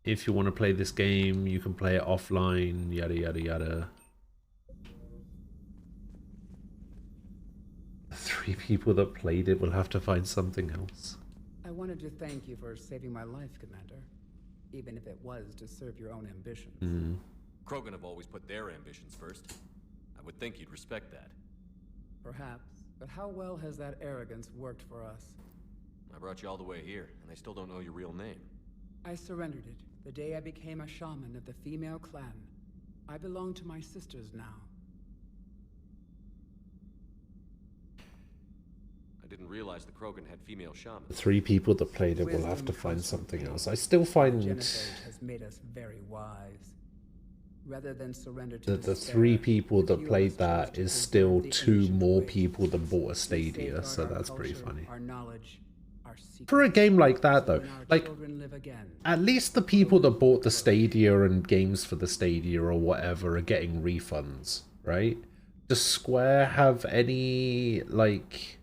Speaker 1: if you want to play this game, you can play it offline, yada yada yada. 3 people that played it will have to find something else.
Speaker 18: I wanted to thank you for saving my life, Commander. even if it was to serve your own ambitions.
Speaker 11: Krogan have always put their ambitions first. I would think you'd respect that.
Speaker 18: Perhaps, but how well has that arrogance worked for us?
Speaker 11: I brought you all the way here, and I still don't know your real name.
Speaker 18: I surrendered it the day I became a shaman of the female clan. I belong to my sisters now.
Speaker 11: I didn't realize the Krogan had female shamans.
Speaker 1: The 3 people that played it will have to find something else. I still find
Speaker 18: Genophage has made us very wise. Rather than surrender to
Speaker 1: that the
Speaker 18: despair,
Speaker 1: 3 people that
Speaker 18: few of
Speaker 1: played
Speaker 18: us
Speaker 1: that
Speaker 18: chose to
Speaker 1: is
Speaker 18: preserve
Speaker 1: still
Speaker 18: the
Speaker 1: 2
Speaker 18: ancient
Speaker 1: more
Speaker 18: ways.
Speaker 1: people than bought a
Speaker 18: We
Speaker 1: Stadia, so
Speaker 18: safeguard our
Speaker 1: that's pretty
Speaker 18: culture,
Speaker 1: funny.
Speaker 18: Our knowledge, our secrets,
Speaker 1: For a game like that
Speaker 18: so
Speaker 1: though,
Speaker 18: when our
Speaker 1: like
Speaker 18: children live again,
Speaker 1: at least the people that bought the Stadia and games for the Stadia or whatever are getting refunds, right? Does Square have any, like...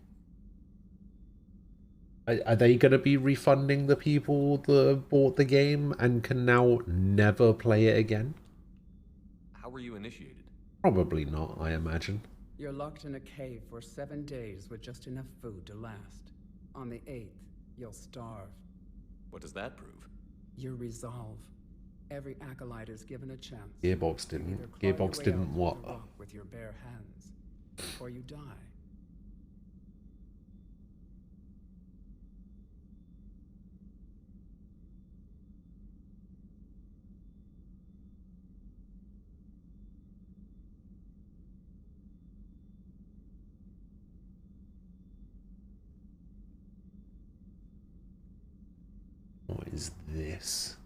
Speaker 1: Are they going to be refunding the people that bought the game and can now never play it again?
Speaker 11: How were you initiated?
Speaker 1: Probably not, I imagine.
Speaker 18: you're locked in a cave for 7 days with just enough food to last. On the 8th, you'll starve.
Speaker 11: What does that prove?
Speaker 18: Your resolve. Every acolyte is given a chance.
Speaker 1: Gearbox didn't what?
Speaker 18: With your bare hands, before you die.
Speaker 1: What is this?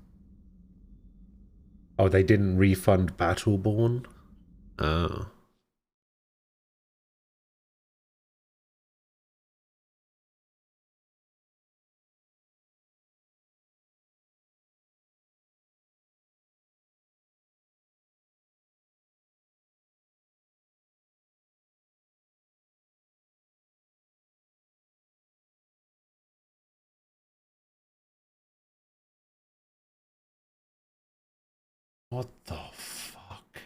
Speaker 1: Oh, they didn't refund Battleborn? Oh. What the fuck?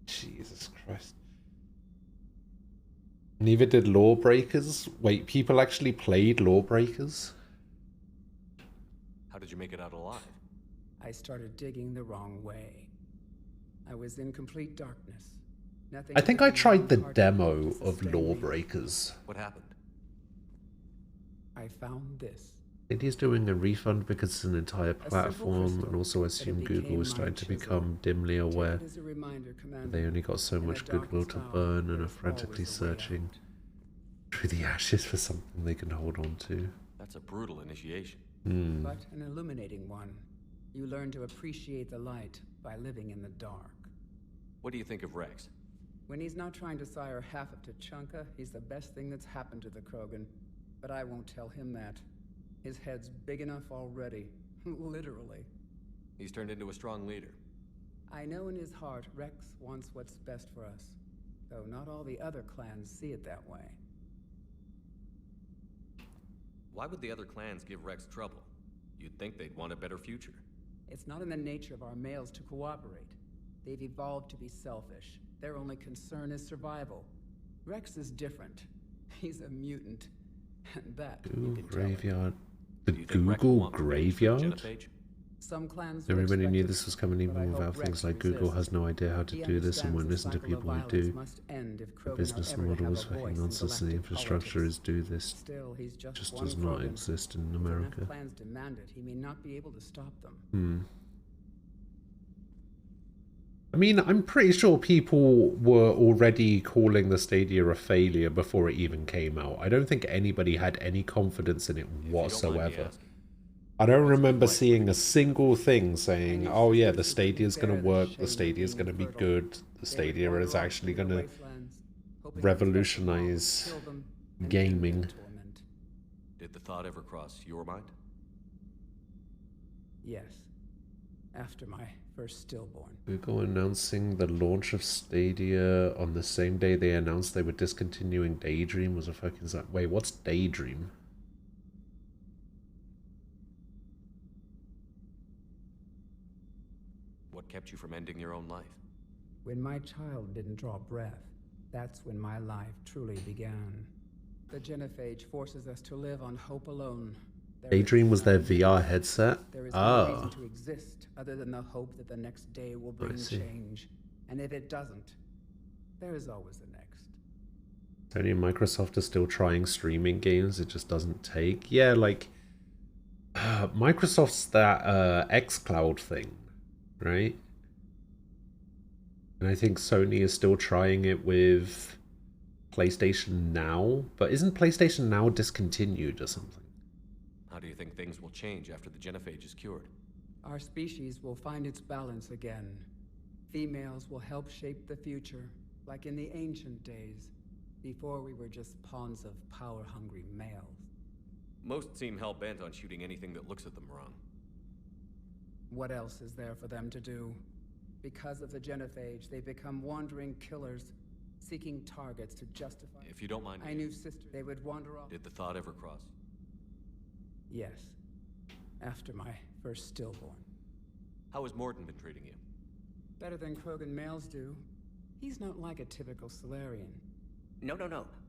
Speaker 1: Jesus Christ. Neither did Lawbreakers. Wait, people actually played Lawbreakers?
Speaker 11: How did you make it out alive?
Speaker 18: I started digging the wrong way. I was in complete darkness. Nothing.
Speaker 1: I think I tried the demo of Lawbreakers.
Speaker 11: What happened?
Speaker 18: I found this.
Speaker 1: It is doing a refund because it's an entire platform, and also I assume Google is starting to become dimly aware they only got so much goodwill to burn and are frantically searching through the ashes for something they can hold on to.
Speaker 11: That's a brutal initiation.
Speaker 18: But an illuminating one. You learn to appreciate the light by living in the dark.
Speaker 11: What do you think of Rex?
Speaker 18: When he's not trying to sire half of Tuchanka, he's the best thing that's happened to the Krogan. But I won't tell him that. His head's big enough already. Literally.
Speaker 11: He's turned into a strong leader.
Speaker 18: I know in his heart Rex wants what's best for us. Though not all the other clans see it that way.
Speaker 11: Why would the other clans give Rex trouble? You'd think they'd want a better future.
Speaker 18: It's not in the nature of our males to cooperate. They've evolved to be selfish. Their only concern is survival. Rex is different. He's a mutant. And that you can
Speaker 1: Graveyard. The Google Graveyard?
Speaker 18: Some clans
Speaker 1: Everybody knew this was coming even without things like Google has no idea how to do this and won't listen to people who do. The business models for hanging on to the infrastructure is do this. Just does not exist in America.
Speaker 18: Plans demand it. He may not be able to stop them.
Speaker 1: I mean, I'm pretty sure people were already calling the Stadia a failure before it even came out. I don't think anybody had any confidence in it whatsoever. I don't remember seeing a single thing saying, oh yeah, the Stadia is going to work, the Stadia is going to be good, the Stadia is actually going to revolutionize gaming.
Speaker 11: Did the thought ever cross your mind?
Speaker 18: Yes. After my first stillborn.
Speaker 1: Google announcing the launch of Stadia on the same day they announced they were discontinuing Daydream was a fucking... Wait, what's Daydream?
Speaker 11: What kept you from ending your own life?
Speaker 18: When my child didn't draw breath, that's when my life truly began. The genophage forces us to live on hope alone.
Speaker 1: Daydream was their VR headset?
Speaker 18: There is no reason
Speaker 1: Oh.
Speaker 18: to exist other than the hope that the next day will bring
Speaker 1: see.
Speaker 18: change. And if it doesn't, there is always the next.
Speaker 1: Sony and Microsoft are still trying streaming games, it just doesn't take. Yeah, like Microsoft's that xCloud thing, right? And I think Sony is still trying it with PlayStation Now, but isn't PlayStation Now discontinued or something?
Speaker 11: How do you think things will change after the genophage is cured?
Speaker 18: Our species will find its balance again. Females will help shape the future, like in the ancient days, before we were just pawns of power-hungry males.
Speaker 11: Most seem hell-bent on shooting anything that looks at them wrong.
Speaker 18: What else is there for them to do? Because of the genophage, they become wandering killers, seeking targets to justify...
Speaker 11: If you don't mind...
Speaker 18: I knew sister... They would wander off...
Speaker 11: Did the thought ever cross?
Speaker 18: Yes. After my first stillborn.
Speaker 11: How has Morden been treating you?
Speaker 18: Better than Krogan males do. He's not like a typical Solarian.
Speaker 20: No.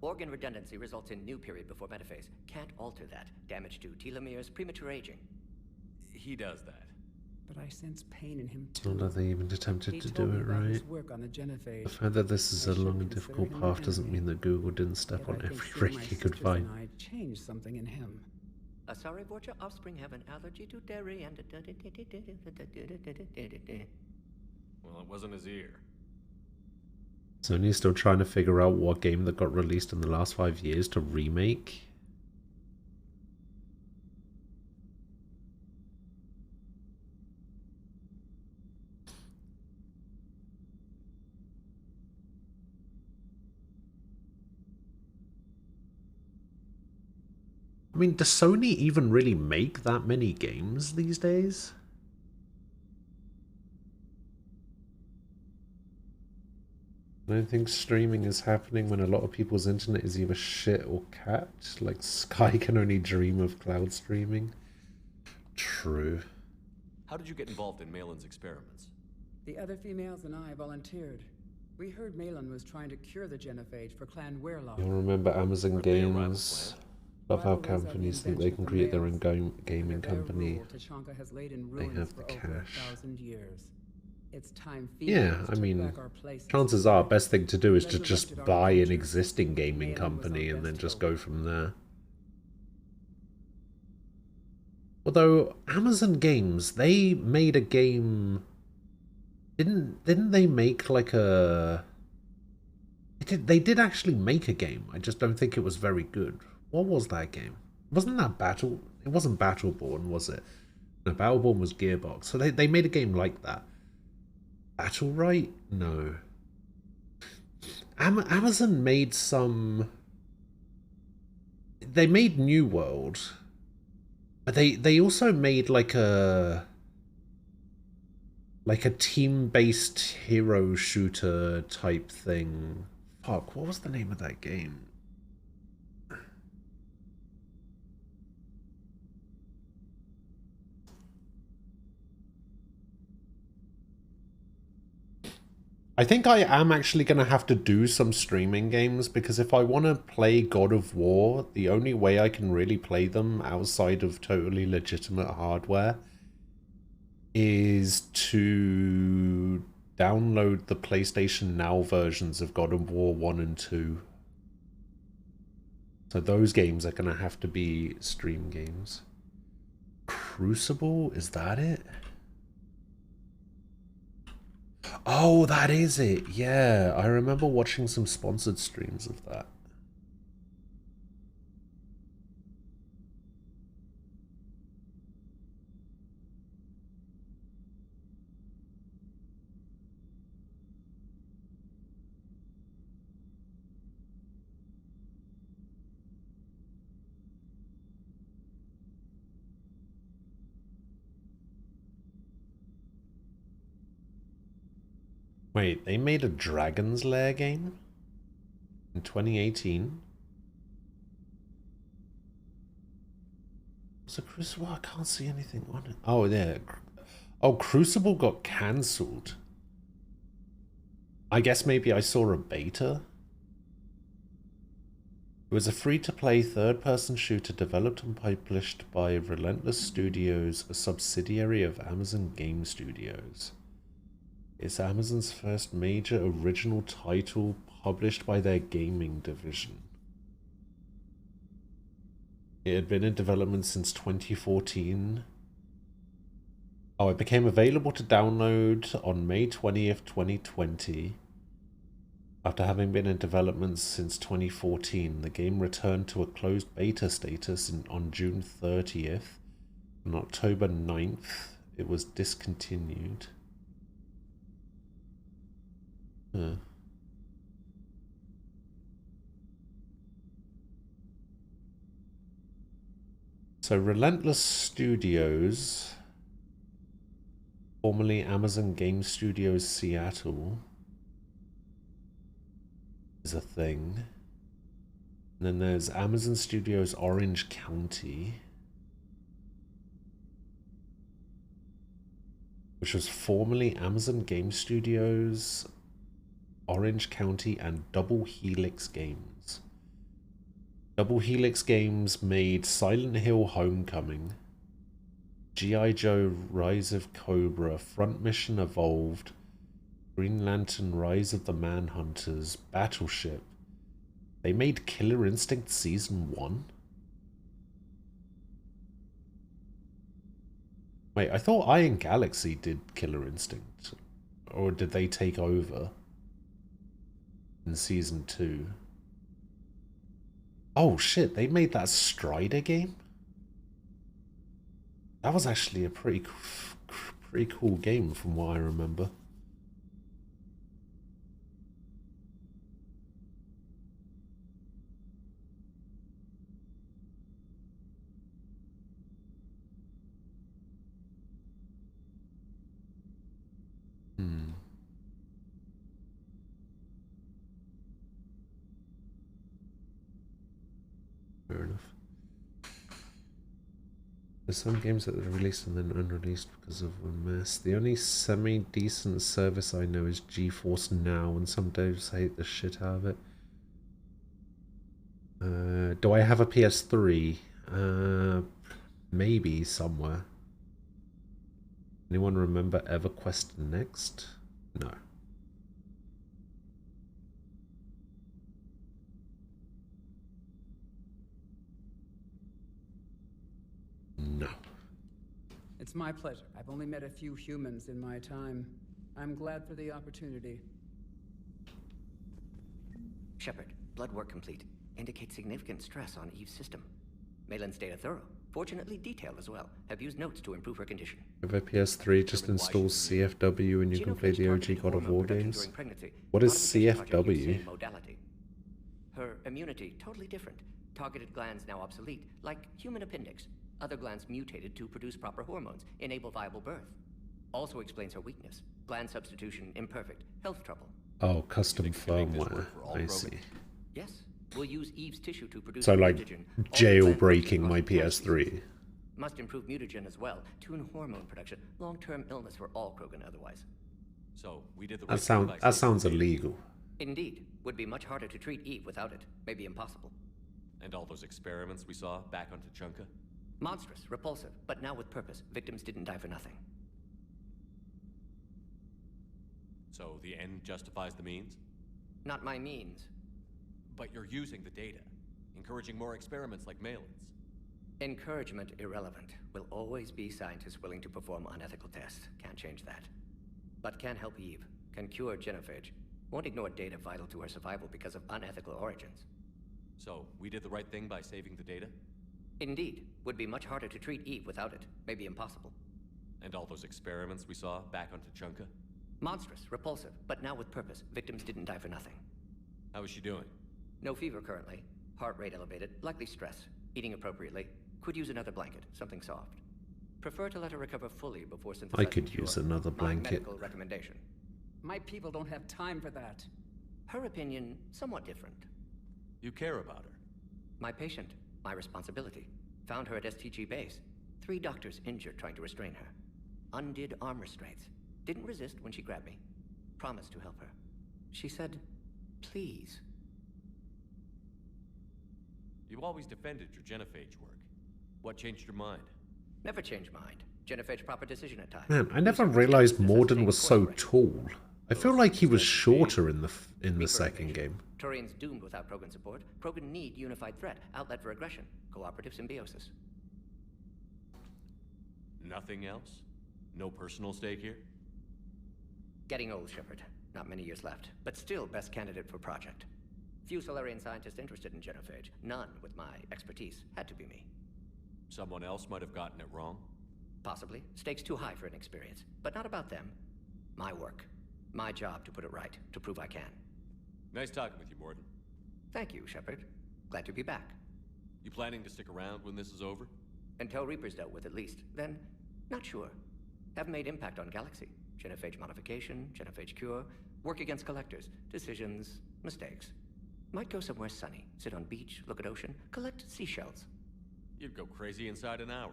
Speaker 20: Organ redundancy results in new period before metaphase. Can't alter that. Damage to telomeres, premature aging.
Speaker 11: He does that.
Speaker 18: But I sense pain in him too.
Speaker 1: Not that they even attempted to do it right.
Speaker 18: Work on the genophage.
Speaker 1: The fact that this is a long and difficult path doesn't mean that Google didn't step on every rig he could find.
Speaker 18: I changed something in him.
Speaker 20: Sorry, Vorcha, offspring have an allergy to dairy and...
Speaker 11: Well, it wasn't his ear.
Speaker 1: Sony's still trying to figure out what game that got released in the last 5 years to remake. I mean, does Sony even really make that many games these days? I don't think streaming is happening when a lot of people's internet is either shit or capped. Like, Sky can only dream of cloud streaming. True.
Speaker 11: How did you get involved in Malin's experiments?
Speaker 18: The other females and I volunteered. We heard Malin was trying to cure the genophage for Clan Weirlock.
Speaker 1: You'll remember Amazon Games. Love how companies think they can create their own gaming company. They have the cash.
Speaker 18: It's time
Speaker 1: yeah, I mean, chances are best thing to do is to just buy an existing gaming company and then just go from there. Although Amazon Games, they made a game. Didn't they make like a? They did actually make a game. I just don't think it was very good. What was that game? Wasn't that Battle? It wasn't Battleborn, was it? No, Battleborn was Gearbox. So they made a game like that. Battle Right? No. Amazon made some... They made New World. But they also made like a team-based hero shooter type thing. Fuck, what was the name of that game? I think I am actually going to have to do some streaming games, because if I want to play God of War, the only way I can really play them outside of totally legitimate hardware is to download the PlayStation Now versions of God of War 1 and 2. So those games are going to have to be stream games. Crucible? Is that it? Oh, that is it. Yeah, I remember watching some sponsored streams of that. Wait, they made a Dragon's Lair game in 2018? So Crucible, I can't see anything on it. Oh, yeah. Oh, Crucible got cancelled. I guess maybe I saw a beta. It was a free-to-play third-person shooter developed and published by Relentless Studios, a subsidiary of Amazon Game Studios. It's Amazon's first major original title published by their gaming division. It had been in development since 2014. Oh, it became available to download on May 20th, 2020. After having been in development since 2014, the game returned to a closed beta status on June 30th. On October 9th, it was discontinued. Huh. So Relentless Studios, formerly Amazon Game Studios Seattle, is a thing. And then there's Amazon Studios Orange County, which was formerly Amazon Game Studios Orange County and Double Helix Games. Double Helix Games made Silent Hill Homecoming, G.I. Joe Rise of Cobra, Front Mission Evolved, Green Lantern Rise of the Manhunters, Battleship. They made Killer Instinct Season 1? Wait, I thought Iron Galaxy did Killer Instinct. Or did they take over in Season 2? Oh shit, they made that Strider game? That was actually a pretty cool game from what I remember. Fair enough. There's some games that are released and then unreleased because of a mess. The only semi-decent service I know is GeForce Now, and some devs hate the shit out of it. Do I have a PS3? Maybe somewhere. Anyone remember EverQuest Next? No. No.
Speaker 18: It's my pleasure. I've only met a few humans in my time. I'm glad for the opportunity.
Speaker 20: Shepard, blood work complete. Indicates significant stress on Eve's system. Malin's data thorough. Fortunately detailed as well. Have used notes to improve her condition.
Speaker 1: If a PS3 just installs CFW and you can play the OG God of War games. What is CFW?
Speaker 20: Her immunity totally different. Targeted glands now obsolete, like human appendix. Other glands mutated to produce proper hormones, enable viable birth. Also explains her weakness. Gland substitution imperfect. Health trouble.
Speaker 1: Oh, custom firmware. I see.
Speaker 20: Yes. We'll use Eve's tissue to produce
Speaker 1: so like
Speaker 20: mutagen.
Speaker 1: jailbreaking my PS3.
Speaker 20: Must improve mutagen as well. Tune hormone production. Long-term illness for all Krogan otherwise.
Speaker 11: So we did the
Speaker 1: that sounds illegal.
Speaker 20: Indeed. Would be much harder to treat Eve without it. Maybe impossible.
Speaker 11: And all those experiments we saw back on Tuchanka?
Speaker 20: Monstrous, repulsive, but now with purpose. Victims didn't die for nothing.
Speaker 11: So the end justifies the means?
Speaker 20: Not my means.
Speaker 11: But you're using the data, encouraging more experiments like Malin's.
Speaker 20: Encouragement irrelevant. Will always be scientists willing to perform unethical tests. Can't change that. But can help Eve. Can cure genophage. Won't ignore data vital to her survival because of unethical origins.
Speaker 11: So, we did the right thing by saving the data?
Speaker 20: Indeed. Would be much harder to treat Eve without it. Maybe impossible.
Speaker 11: And all those experiments we saw back on Tuchanka?
Speaker 20: Monstrous, repulsive, but now with purpose. Victims didn't die for nothing.
Speaker 11: How is she doing?
Speaker 20: No fever currently. Heart rate elevated, likely stress. Eating appropriately. Could use another blanket, something soft. Prefer to let her recover fully before synthesizing.
Speaker 1: I could use another blanket.
Speaker 20: My medical recommendation.
Speaker 18: My people don't have time for that.
Speaker 20: Her opinion, somewhat different.
Speaker 11: You care about her.
Speaker 20: My patient, my responsibility. Found her at STG base. 3 doctors injured trying to restrain her. Undid arm restraints. Didn't resist when she grabbed me. Promised to help her. She said, please.
Speaker 11: You've always defended your genophage work. What changed your mind?
Speaker 20: Never change mind. Genophage proper decision at times.
Speaker 1: Man, I never realized Morden was so tall. I feel like he was shorter in the second game.
Speaker 20: Turian's doomed without Krogan support. Krogan need unified threat, outlet for aggression, cooperative symbiosis.
Speaker 11: Nothing else? No personal stake here?
Speaker 20: Getting old, Shepard. Not many years left, but still best candidate for project. Few Solarian scientists interested in genophage. None with my expertise. Had to be me.
Speaker 11: Someone else might have gotten it wrong?
Speaker 20: Possibly. Stakes too high for inexperience. But not about them. My work. My job to put it right. To prove I can.
Speaker 11: Nice talking with you, Morden.
Speaker 20: Thank you, Shepard. Glad to be back.
Speaker 11: You planning to stick around when this is over?
Speaker 20: Until Reaper's dealt with, at least. Then, not sure. Have made impact on Galaxy. Genophage modification, genophage cure, work against collectors, decisions, mistakes. Might go somewhere sunny, sit on beach, look at ocean, collect seashells.
Speaker 11: You'd go crazy inside an hour.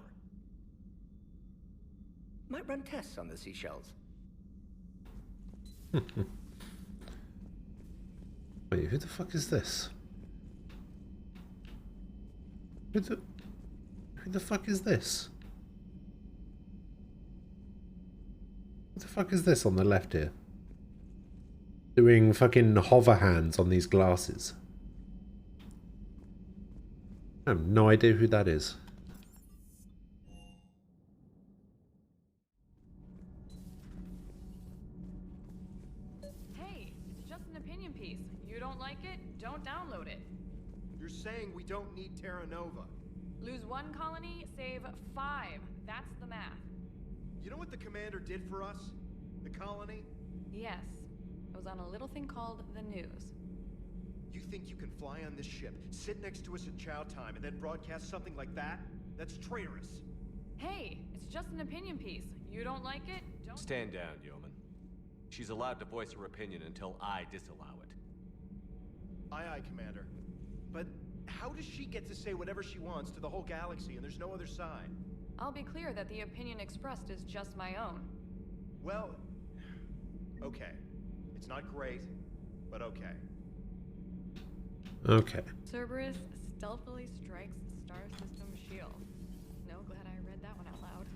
Speaker 20: Might run tests on the seashells.
Speaker 1: Wait, who the fuck is this? Who the fuck is this? What the fuck is this on the left here? Doing fucking hover hands on these glasses. I have no idea who that is.
Speaker 17: Hey, it's just an opinion piece. You don't like it? Don't download it.
Speaker 19: You're saying we don't need Terra Nova.
Speaker 17: Lose 1 colony, save 5. That's the math.
Speaker 19: You know what the commander did for us? The colony?
Speaker 17: Yes. It was on a little thing called the news.
Speaker 19: You think you can fly on this ship, sit next to us at chow time, and then broadcast something like that? That's traitorous.
Speaker 17: Hey, it's just an opinion piece. You don't like it? Don't...
Speaker 11: Stand down, Yeoman. She's allowed to voice her opinion until I disallow it.
Speaker 19: Aye, aye, Commander. But how does she get to say whatever she wants to the whole galaxy and there's no other side?
Speaker 17: I'll be clear that the opinion expressed is just my own.
Speaker 19: Well, okay. It's not great, but okay.
Speaker 1: Okay.
Speaker 17: Cerberus stealthily strikes the star system shield. No, glad I read that one out loud.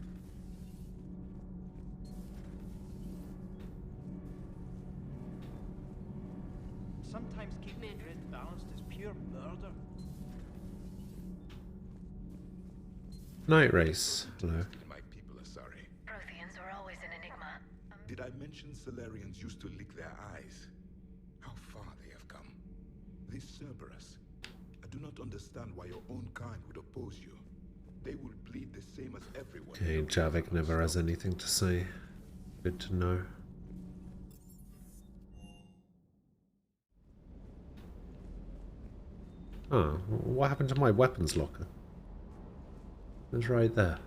Speaker 22: Sometimes keeping the grid balanced is pure murder.
Speaker 1: Night race. Hello.
Speaker 9: My people are sorry.
Speaker 16: Protheans are always an enigma.
Speaker 9: Did I mention Solarians used to lick their eyes? How far they have come. This Cerberus. I do not understand why your own kind would oppose you. They will bleed the same as everyone.
Speaker 1: Okay, Javik never has anything to say. Good to know. Oh, what happened to my weapons locker? It was right there.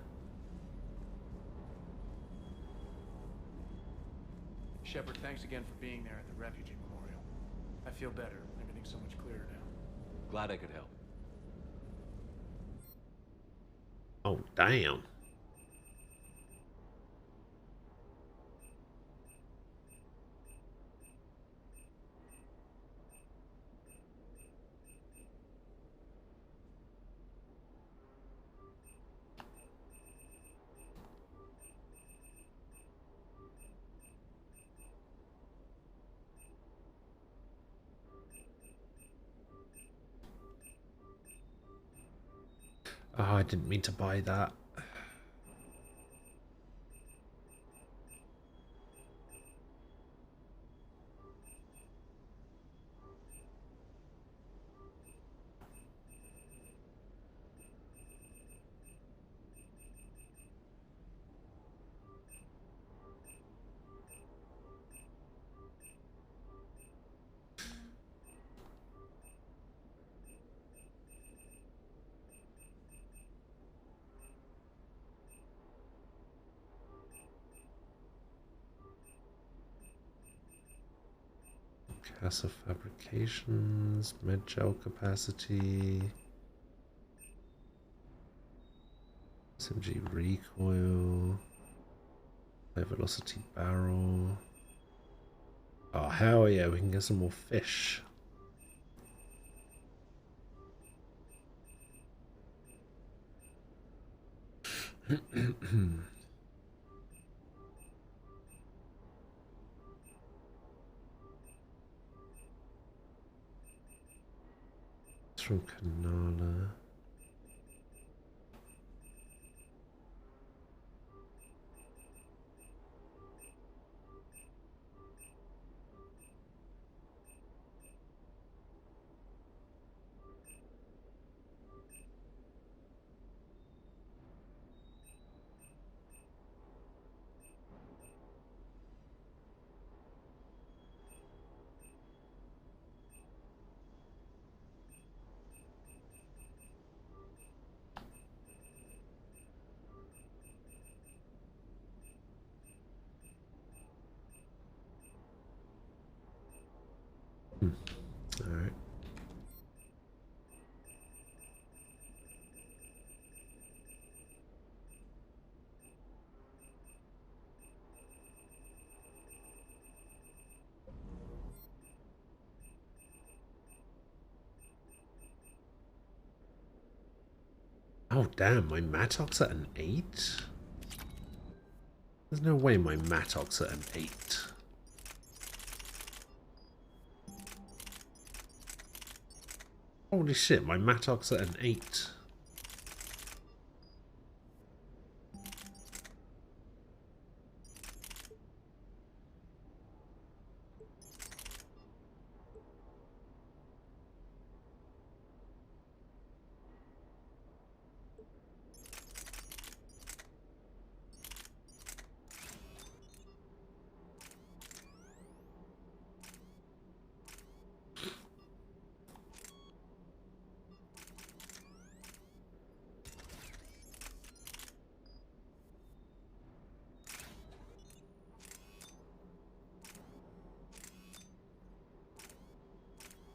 Speaker 12: Shepard, thanks again for being there at the refugee memorial. I feel better. Everything's so much clearer now.
Speaker 11: Glad I could help.
Speaker 1: Oh, damn. Oh, I didn't mean to buy that. Casa fabrications, med gel capacity, SMG recoil, high velocity barrel. Oh hell yeah, we can get some more fish. It's from Kanala. All right. Oh damn, my Mattock's at an 8? There's no way my Mattock's at an 8. Holy shit, my Mattock's at an 8.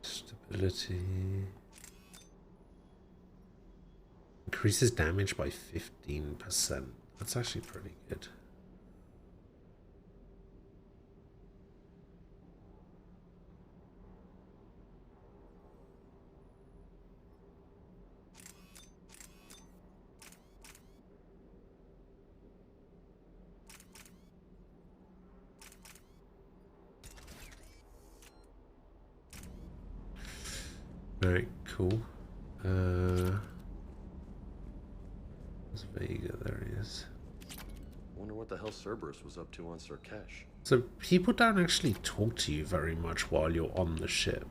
Speaker 1: Stability. Increases damage by 15%. That's actually pretty good. Alright, cool. There's Vega, there he is.
Speaker 4: Wonder what the hell Cerberus was up to on Surkesh.
Speaker 1: So people don't actually talk to you very much while you're on the ship.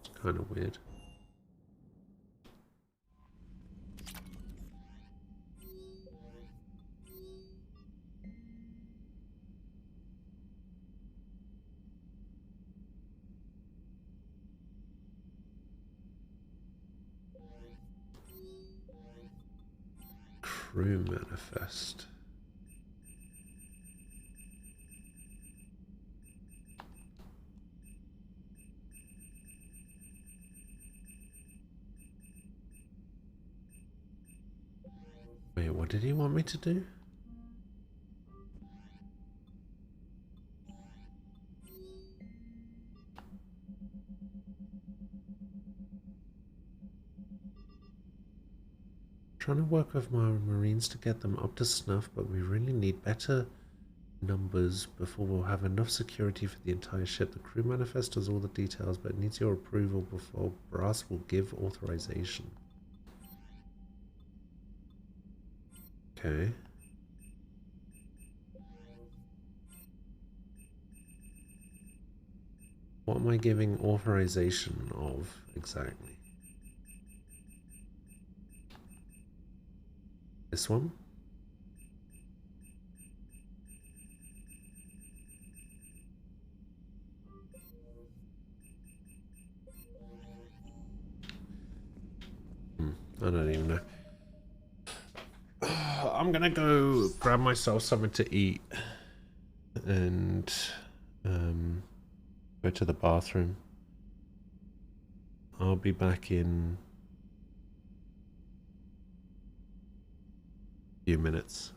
Speaker 1: It's kind of weird. Crew manifest. Wait, what did he want me to do? Trying to work with my Marines to get them up to snuff, but we really need better numbers before we'll have enough security for the entire ship. The crew manifest does all the details, but it needs your approval before Brass will give authorization. Okay. What am I giving authorization of exactly? This one? I don't even know. I'm gonna go grab myself something to eat and go to the bathroom. I'll be back in a few minutes.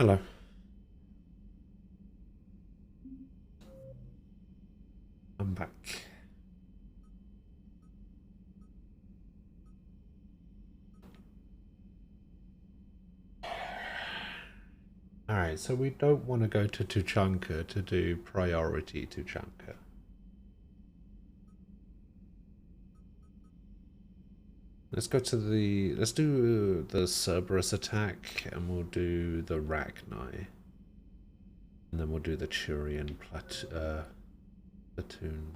Speaker 1: Hello. I'm back. Alright, so we don't want to go to Tuchanka to do priority Tuchanka. Let's go to the... Let's do the Cerberus attack, and we'll do the Rachni. And then we'll do the Turian platoon.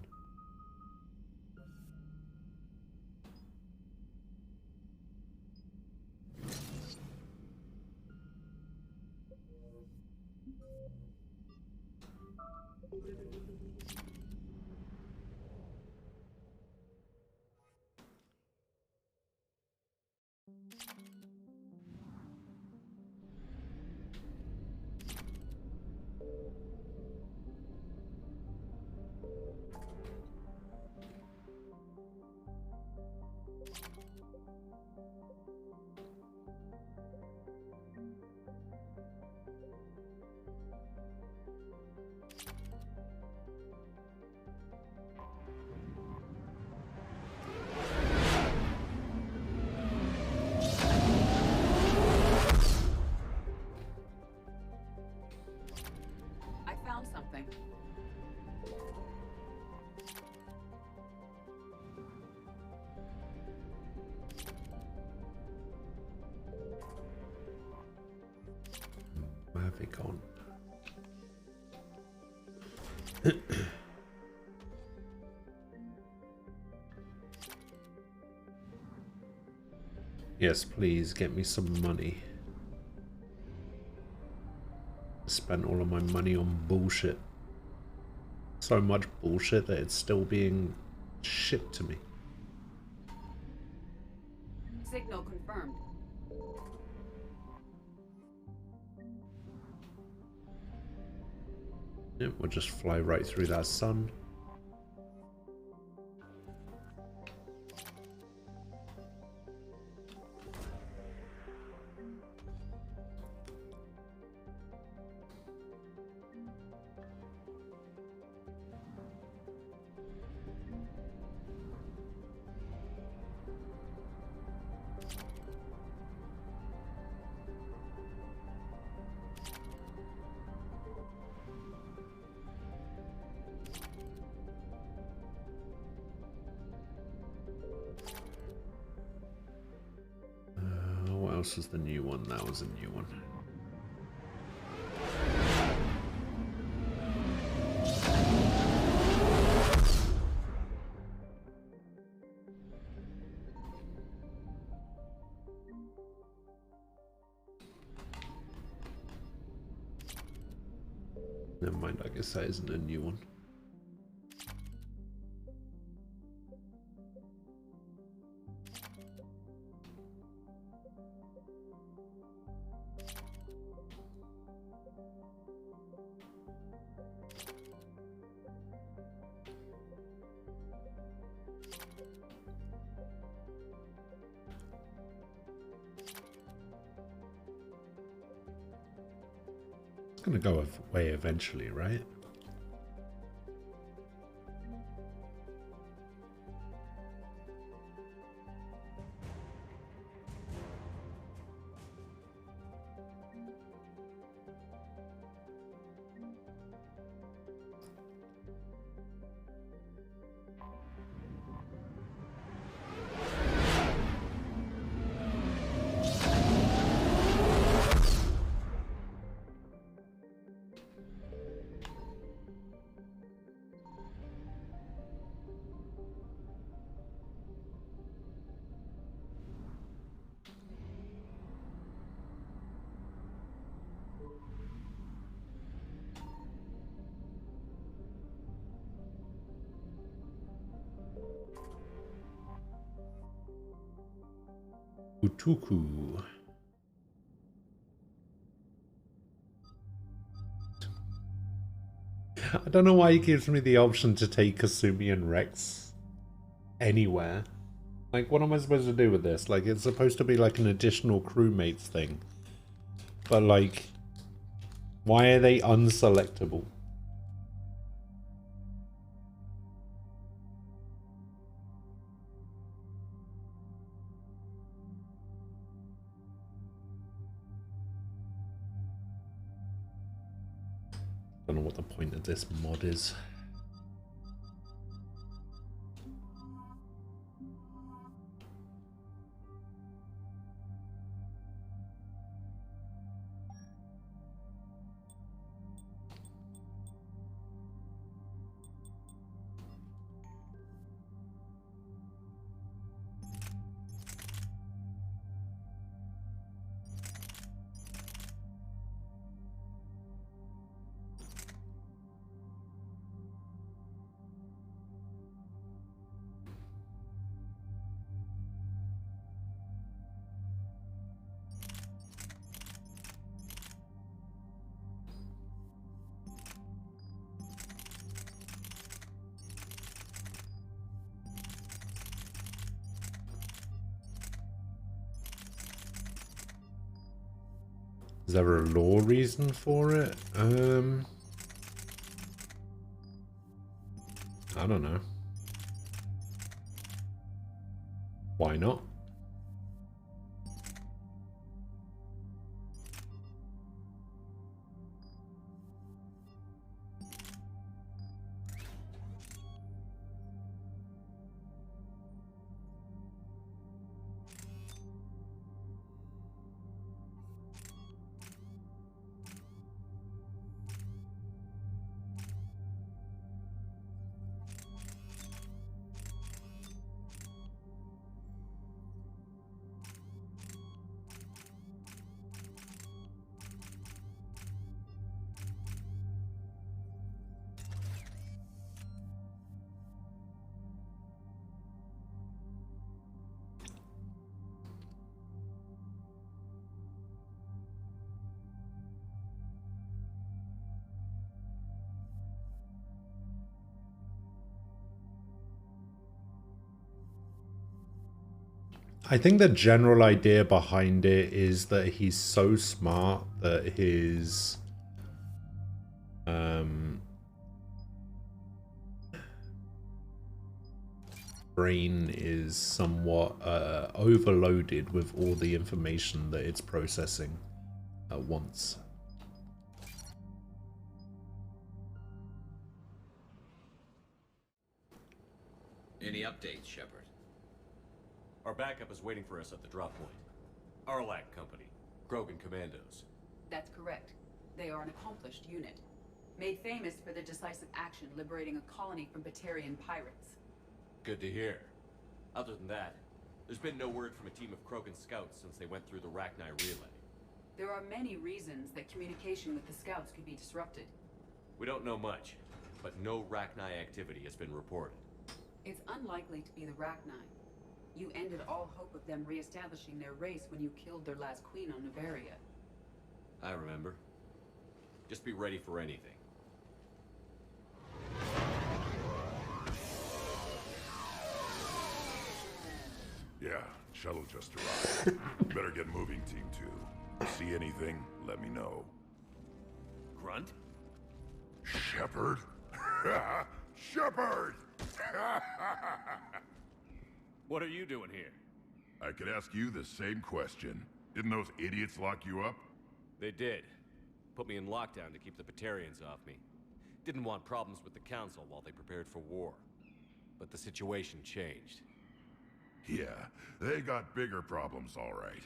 Speaker 1: Where have they gone? Yes, please get me some money. I spent all of my money on bullshit. So much bullshit that it's still being shipped to me.
Speaker 2: Signal confirmed.
Speaker 1: Yep, we'll just fly right through that sun. What else was the new one? That was a new one. Never mind, I guess that isn't a new one. It's gonna go away eventually, right? Utuku. I don't know why he gives me the option to take Kasumi and Rex anywhere. Like, what am I supposed to do with this? Like, it's supposed to be like an additional crewmates thing. But, like, Why are they unselectable? Don't know what the point of this mod is. Is there a law reason for it? I don't know. Why not? I think the general idea behind it is that he's so smart that his brain is somewhat overloaded with all the information that it's processing at once.
Speaker 10: Any updates, Shepard?
Speaker 11: Our backup is waiting for us at the drop point. Arlac Company, Krogan Commandos.
Speaker 2: That's correct. They are an accomplished unit, made famous for their decisive action liberating a colony from Batarian pirates.
Speaker 11: Good to hear. Other than that, there's been no word from a team of Krogan scouts since they went through the Rachni relay.
Speaker 2: There are many reasons that communication with the scouts could be disrupted.
Speaker 11: We don't know much, but no Rachni activity has been reported.
Speaker 2: It's unlikely to be the Rachni. You ended all hope of them re-establishing their race when you killed their last queen on Novaria.
Speaker 11: I remember. Just be ready for anything.
Speaker 6: Yeah, shuttle just arrived. Better get moving, Team 2. See anything, let me know.
Speaker 11: Grunt?
Speaker 6: Shepard? Shepard!
Speaker 11: What are you doing here?
Speaker 6: I could ask you the same question. Didn't those idiots lock you up?
Speaker 11: They did. Put me in lockdown to keep the Batarians off me. Didn't want problems with the Council while they prepared for war. But the situation changed.
Speaker 6: Yeah, they got bigger problems, all right.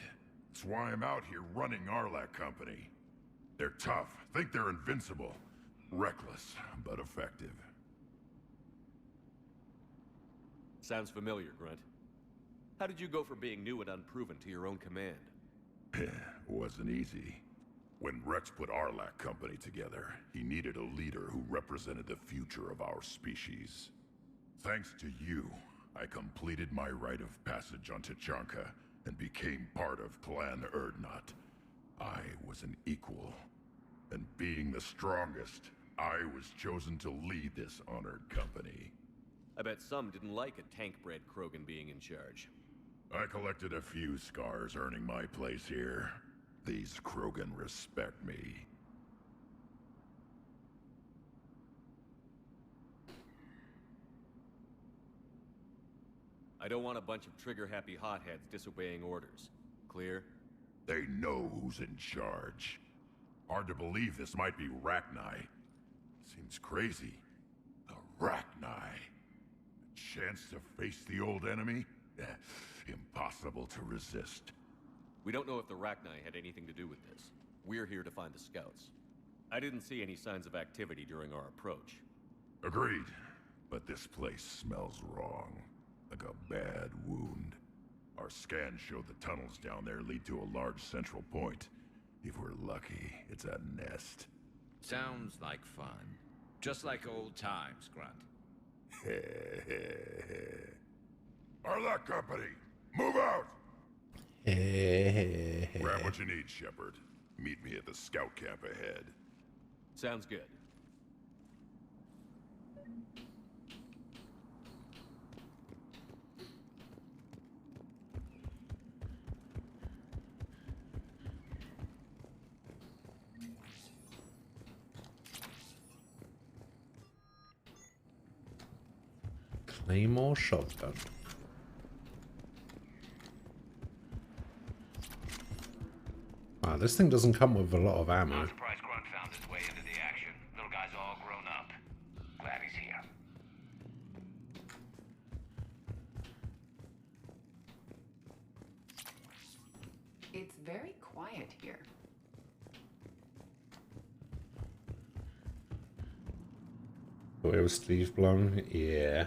Speaker 6: That's why I'm out here running Arlac Company. They're tough, think they're invincible. Reckless, but effective.
Speaker 11: Sounds familiar, Grunt. How did you go from being new and unproven to your own command?
Speaker 6: Wasn't easy. When Rex put Arlac Company together, he needed a leader who represented the future of our species. Thanks to you, I completed my rite of passage on Tachanka and became part of Clan Erdnot. I was an equal, and being the strongest, I was chosen to lead this honored company.
Speaker 11: I bet some didn't like a tank-bred Krogan being in charge.
Speaker 6: I collected a few scars earning my place here. These Krogan respect me.
Speaker 3: I don't want a bunch of trigger-happy hotheads disobeying orders. Clear?
Speaker 6: They know who's in charge. Hard to believe this might be Rachni. Seems crazy. The Rachni. A chance to face the old enemy? Impossible to resist.
Speaker 3: We don't know if the Rachni had anything to do with this. We're here to find the scouts. I didn't see any signs of activity during our approach.
Speaker 6: Agreed. But this place smells wrong. Like a bad wound. Our scans show the tunnels down there lead to a large central point. If we're lucky, it's a nest.
Speaker 10: Sounds like fun. Just like old times, Grunt.
Speaker 6: Arlec Company, move out! Grab what you need, Shepard. Meet me at the scout camp ahead.
Speaker 3: Sounds good.
Speaker 1: Claymore shotgun. Wow, this thing doesn't come with a lot of ammo.
Speaker 23: I'm surprised Grunt found his way into the action. Little guy's all grown up. Glad he's here.
Speaker 2: It's very quiet here.
Speaker 1: Thought it was Steve Blum? Yeah.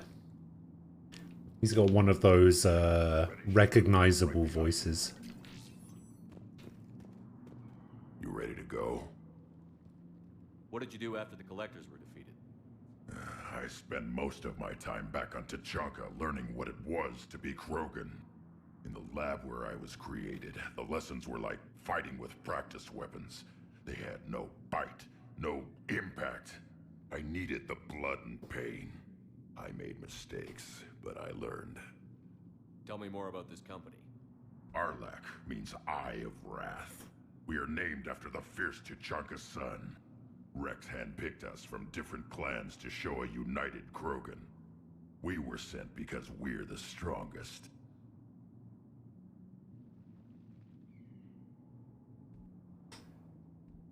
Speaker 1: He's got one of those recognizable voices.
Speaker 6: You ready to go?
Speaker 3: What did you do after the Collectors were defeated?
Speaker 6: I spent most of my time back on Tuchanka learning what it was to be Krogan. In the lab where I was created, the lessons were like fighting with practice weapons. They had no bite, no impact. I needed the blood and pain. I made mistakes, but I learned.
Speaker 3: Tell me more about this company.
Speaker 6: Arlec means Eye of Wrath. We are named after the fierce Tuchanka sun. Rex handpicked us from different clans to show a united Krogan. We were sent because we're the strongest.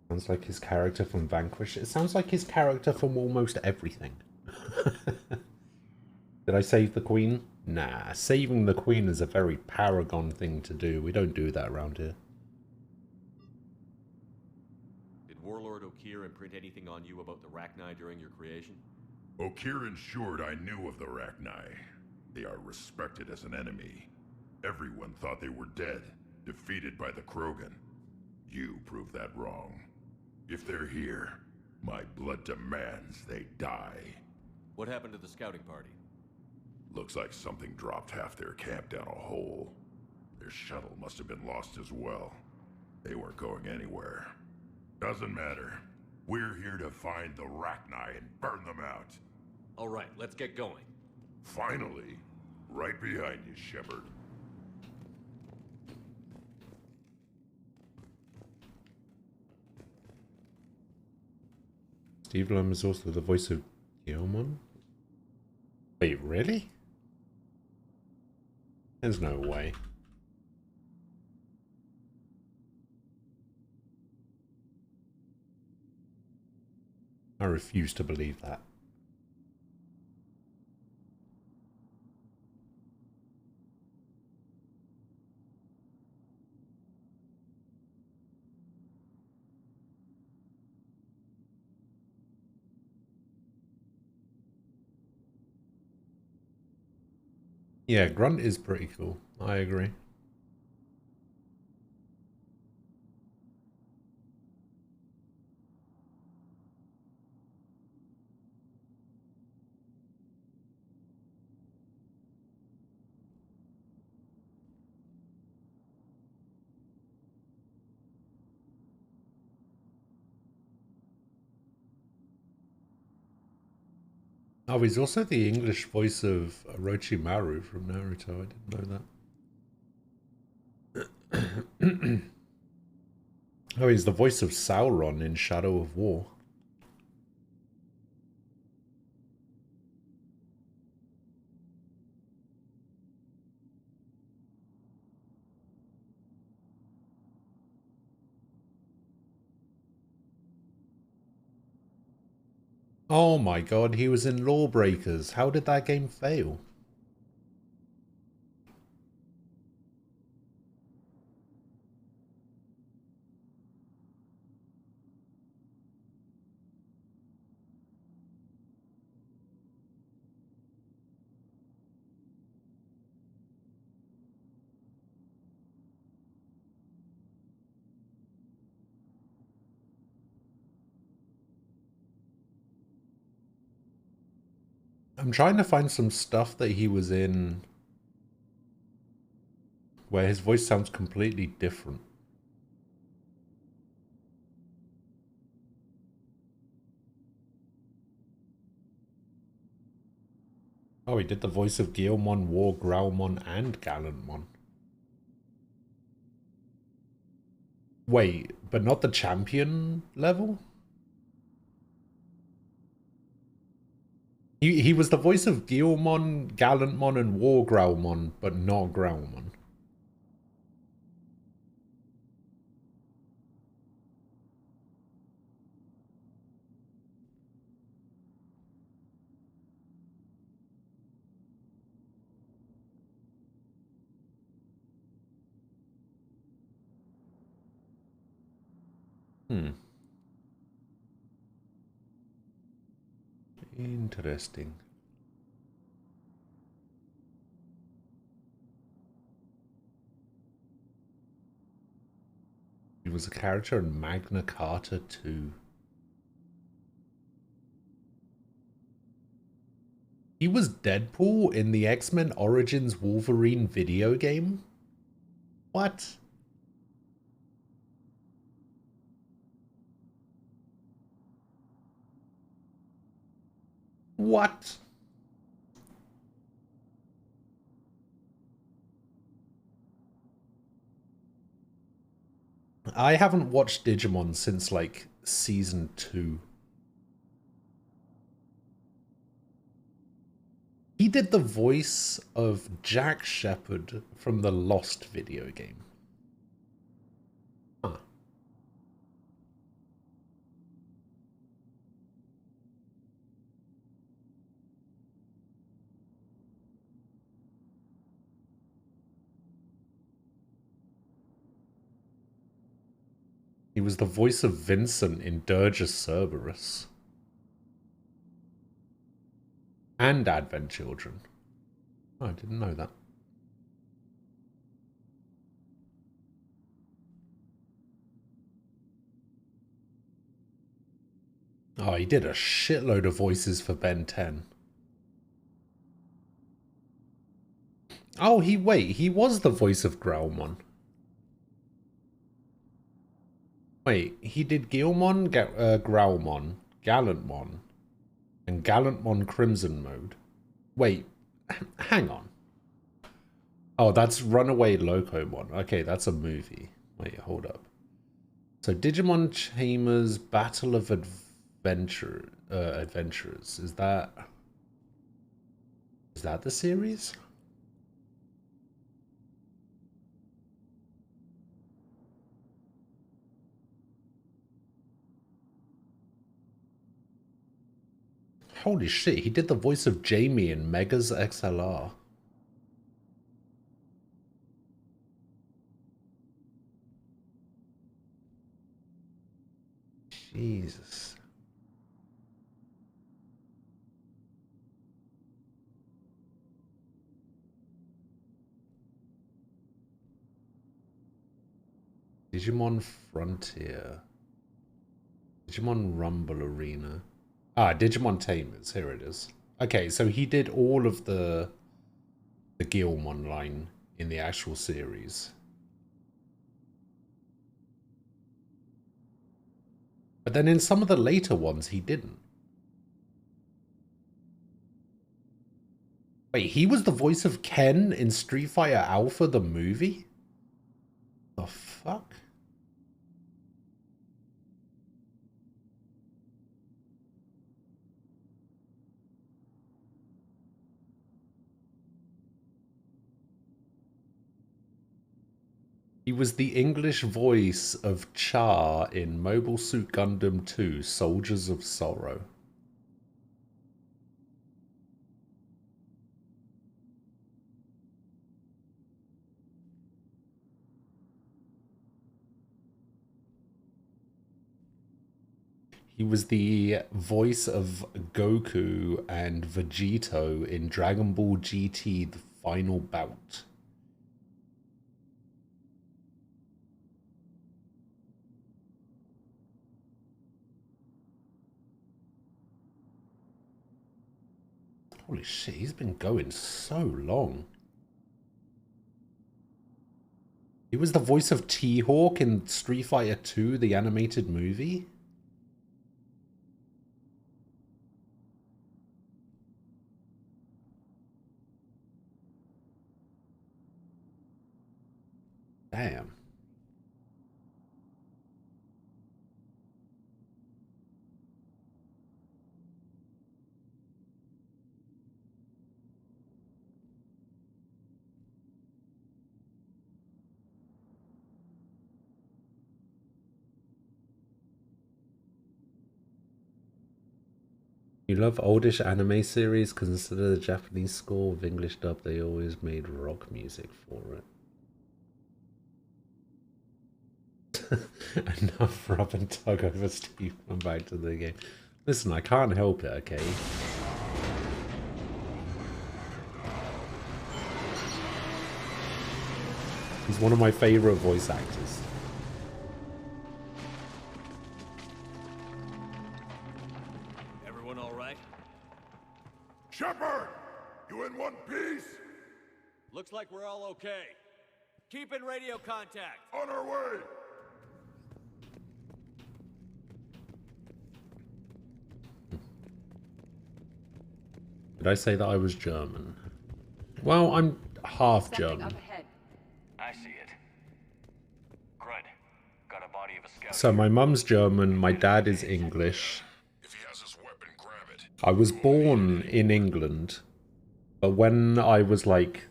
Speaker 1: Sounds like his character from Vanquish. It sounds like his character from almost everything. Did I save the Queen? Nah, saving the Queen is a very Paragon thing to do. We don't do that around here.
Speaker 3: Did Warlord Okeer imprint anything on you about the Rachni during your creation?
Speaker 6: Okeer ensured I knew of the Rachni. They are respected as an enemy. Everyone thought they were dead, defeated by the Krogan. You proved that wrong. If they're here, my blood demands they die.
Speaker 3: What happened to the scouting party?
Speaker 6: Looks like something dropped half their camp down a hole. Their shuttle must have been lost as well. They weren't going anywhere. Doesn't matter. We're here to find the Rachni and burn them out.
Speaker 3: All right, let's get going.
Speaker 6: Finally. Right behind you, Shepard.
Speaker 1: Steve Blum is also the voice of Yeoman? Wait, really? There's no way. I refuse to believe that. Yeah, Grunt is pretty cool. I agree. Oh, he's also the English voice of Orochimaru from Naruto. I didn't know that. Oh, he's the voice of Sauron in Shadow of War. Oh my god, he was in Lawbreakers. How did that game fail? I'm trying to find some stuff that he was in where his voice sounds completely different. Oh, he did the voice of Guilmon, War, Growlmon, and Gallantmon. Wait, but not the champion level? He was the voice of Guilmon, Gallantmon, and War Growlmon, but not Growlmon. Interesting. He was a character in Magna Carta 2. He was Deadpool in the X-Men Origins Wolverine video game? What? What? I haven't watched Digimon since, like, season 2. He did the voice of Jack Shepherd from the Lost video game. Huh. He was the voice of Vincent in Dirge Cerberus. And Advent Children. Oh, I didn't know that. Oh, he did a shitload of voices for Ben 10. Oh, he was the voice of Growlmon. Wait, he did Guilmon, Growlmon, Gallantmon, and Gallantmon Crimson Mode. Wait, hang on. Oh, that's Runaway Locomon. Okay, that's a movie. Wait, hold up. So Digimon Chambers Battle of Adventurers. Is that the series? Holy shit, he did the voice of Jamie in Megas XLR. Jesus. Digimon Frontier. Digimon Rumble Arena. Ah, Digimon Tamers. Here it is. Okay, so he did all of the Guilmon line in the actual series. But then in some of the later ones, he didn't. Wait, he was the voice of Ken in Street Fighter Alpha, the movie? The fuck? He was the English voice of Char in Mobile Suit Gundam 2, Soldiers of Sorrow. He was the voice of Goku and Vegito in Dragon Ball GT: The Final Bout. Holy shit, he's been going so long. He was the voice of T-Hawk in Street Fighter 2, the animated movie. Damn. You love oldish anime series? Consider the Japanese score with English dub. They always made rock music for it. Enough rub and tug over Steve. Come back to the game. Listen, I can't help it, okay? He's one of my favorite voice actors.
Speaker 11: Everyone all right?
Speaker 6: Shepard! You in one piece?
Speaker 11: Looks like we're all okay. Keep in radio contact.
Speaker 6: On our way!
Speaker 1: Did I say that I was German? Well, I'm half German.
Speaker 2: Up ahead.
Speaker 11: I see it. Good. Got a body of a scout.
Speaker 1: So my mum's German, my dad is English.
Speaker 6: If he has his weapon, grab it.
Speaker 1: I was born in England, but when I was like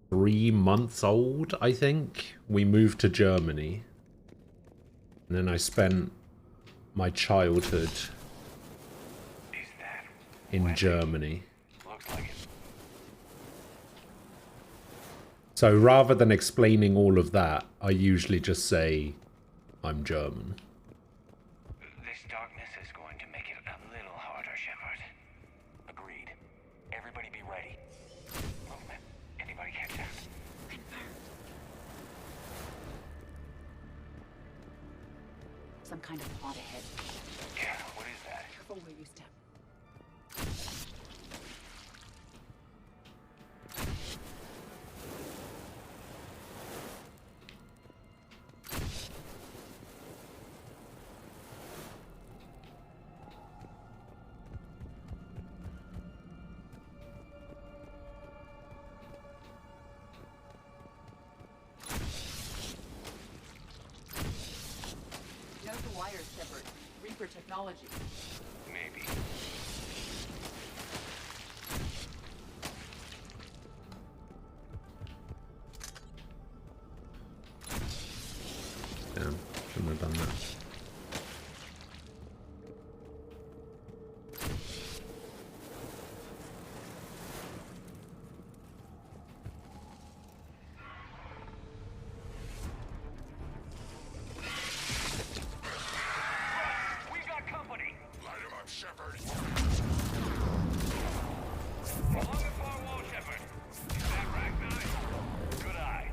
Speaker 1: 3 months old, I think, we moved to Germany. And then I spent my childhood in Germany.
Speaker 11: Looks like it.
Speaker 1: So rather than explaining all of that, I usually just say, I'm German.
Speaker 11: This darkness is going to make it a little harder, Shepard. Agreed. Everybody be ready. Movement. Anybody catch that?
Speaker 2: Some kind of pod ahead.
Speaker 11: Yeah, what is that?
Speaker 2: Careful where you step. Know the wires, Shepard. Reaper technology.
Speaker 11: Maybe.
Speaker 1: Damn, shouldn't have done that.
Speaker 11: We got company.
Speaker 6: Light him up, Shepard.
Speaker 11: Along the far wall, Shepard. Is that recognized? Good eye.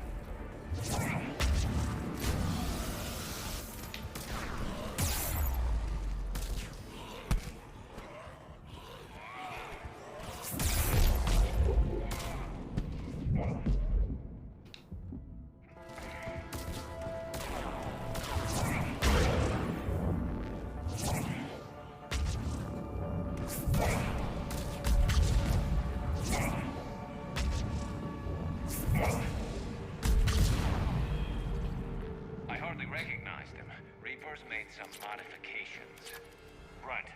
Speaker 11: I hardly recognized him. Reapers made some modifications. Grunt.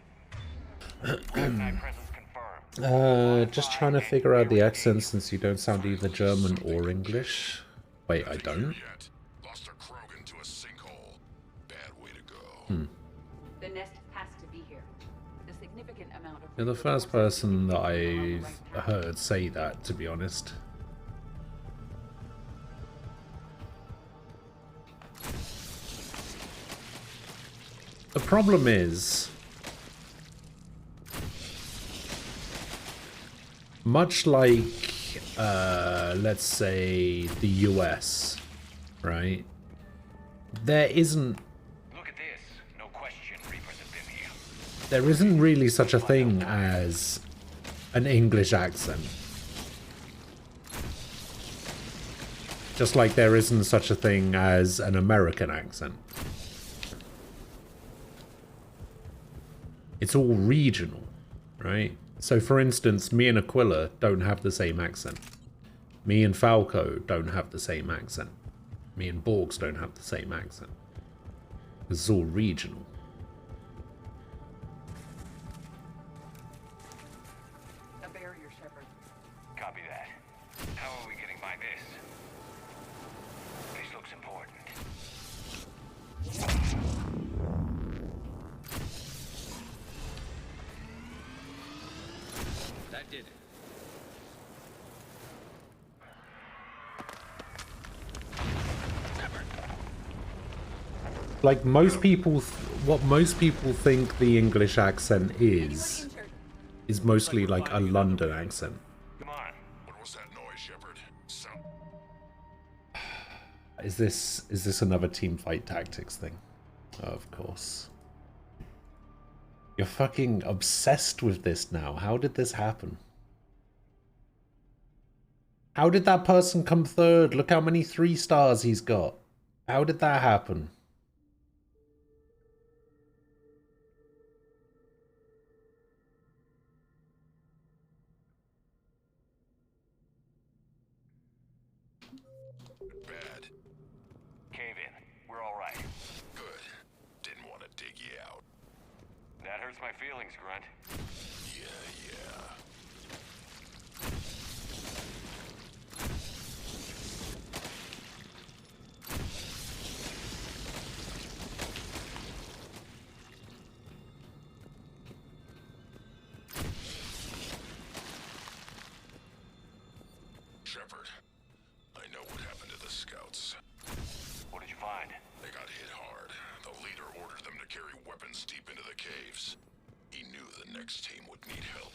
Speaker 11: Recognize presence confirmed.
Speaker 1: Just trying to figure out the accent since you don't sound either German or English. Wait, I don't?
Speaker 6: Lost a Krogan to a sinkhole. Bad way to go.
Speaker 2: The nest has to be here. A significant amount of
Speaker 1: You're the first person that I've heard say that, to be honest. The problem is, much like, let's say, the US, right? There isn't...
Speaker 23: Look at this. No question, Reapers have been here.
Speaker 1: There isn't really such a thing as an English accent. Just like there isn't such a thing as an American accent. It's all regional, right? So for instance, me and Aquila don't have the same accent. Me and Falco don't have the same accent. Me and Borgs don't have the same accent. It's all regional.
Speaker 2: A barrier, Shepard.
Speaker 23: Copy that. How are we getting by this? This looks important.
Speaker 10: That did it.
Speaker 1: Like most people, what most people think the English accent is mostly like a London accent.
Speaker 23: Come on.
Speaker 6: What was that noise, Shepard?
Speaker 1: Is this another teamfight tactics thing? Oh, of course. You're fucking obsessed with this now. How did this happen? How did that person come third? Look how many 3 stars he's got. How did that happen?
Speaker 6: Bad.
Speaker 23: Cave in. We're all right.
Speaker 6: Good. Didn't want to dig you out.
Speaker 23: That hurts my feelings, Grunt.
Speaker 6: Yeah. Shepard, I know what happened to the scouts.
Speaker 23: What did you find?
Speaker 6: They got hit hard. The leader ordered them to carry weapons deep into the caves. He knew the next team would need help.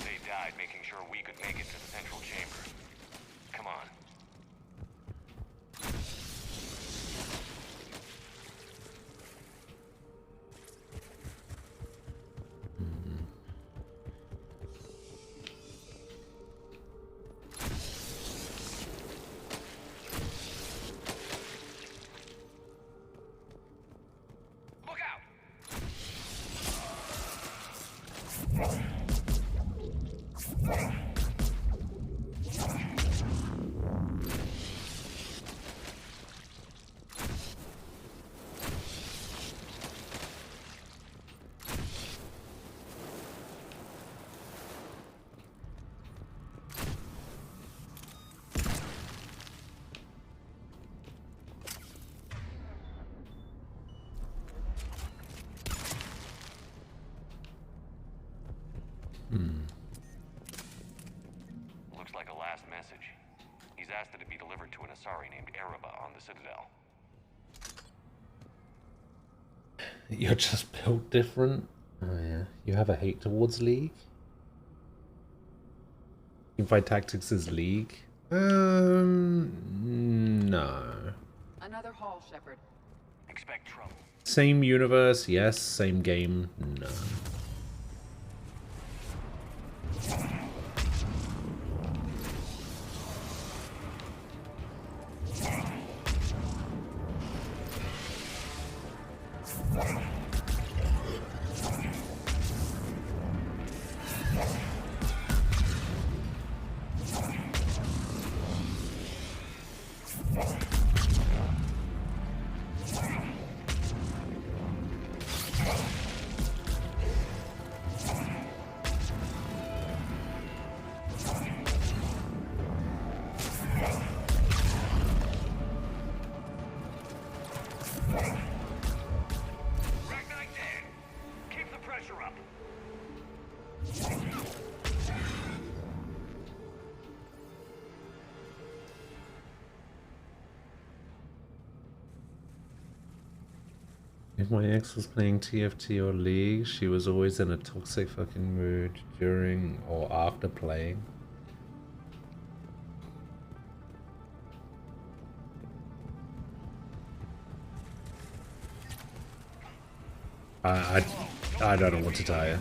Speaker 23: They died making sure we could make it to the central chamber. Come on. Look out! Looks like a last message. He's asked that it be delivered to an Asari named Ereba on the Citadel.
Speaker 1: You're just built different. Oh yeah. You have a hate towards League? Teamfight Tactics is League? No.
Speaker 2: Another haul, Shepard.
Speaker 23: Expect trouble.
Speaker 1: Same universe, yes. Same game, no. If my ex was playing TFT or League, she was always in a toxic fucking mood during or after playing. I don't know what to tell you.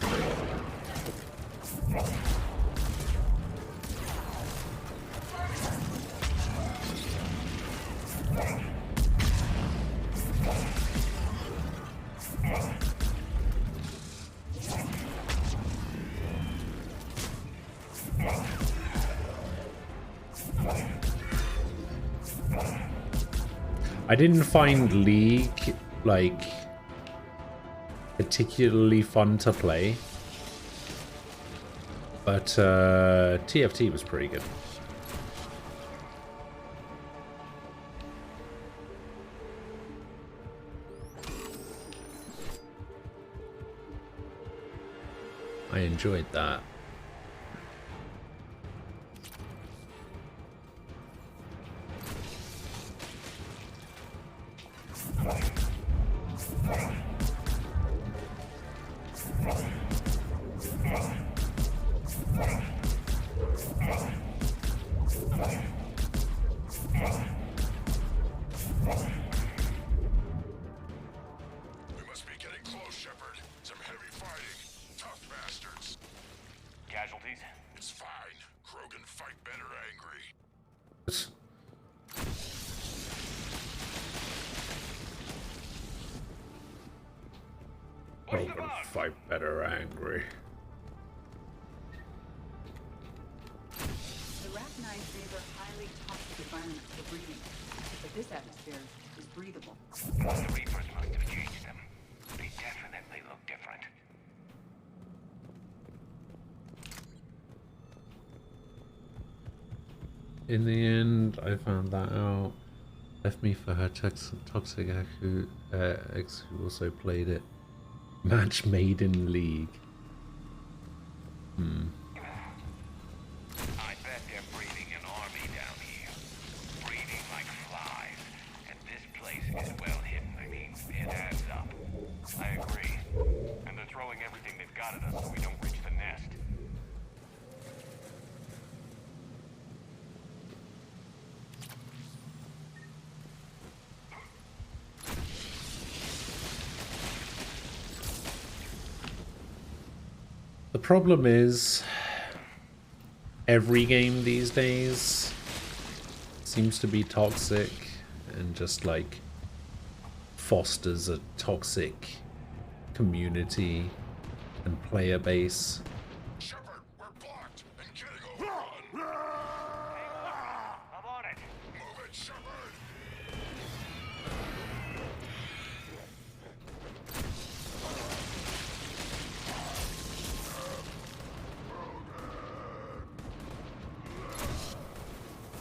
Speaker 1: I didn't find League, like, particularly fun to play, but TFT was pretty good. I enjoyed that.
Speaker 6: We must be getting close, Shepard. Some heavy fighting. Tough bastards.
Speaker 5: Casualties?
Speaker 6: It's fine. Krogan fight better angry.
Speaker 1: Krogan fight better angry.
Speaker 2: The Rachni favor highly toxic environments for breathing, but this atmosphere is breathable.
Speaker 23: The Reapers must have changed them. They definitely look different.
Speaker 1: In the end, I found that out. Left me for her toxic ex who also played it. Match made in League.
Speaker 23: I bet they're breeding an army down here. Breeding like flies. And this place is well hidden. I mean, it adds up.
Speaker 5: I agree. And they're throwing everything they've got at us so we don't reach the nest.
Speaker 1: The problem is, every game these days seems to be toxic and just like fosters a toxic community and player base.
Speaker 6: Shepard, we're blocked and getting overrun.
Speaker 5: I'm on it.
Speaker 6: Move it, Shepard.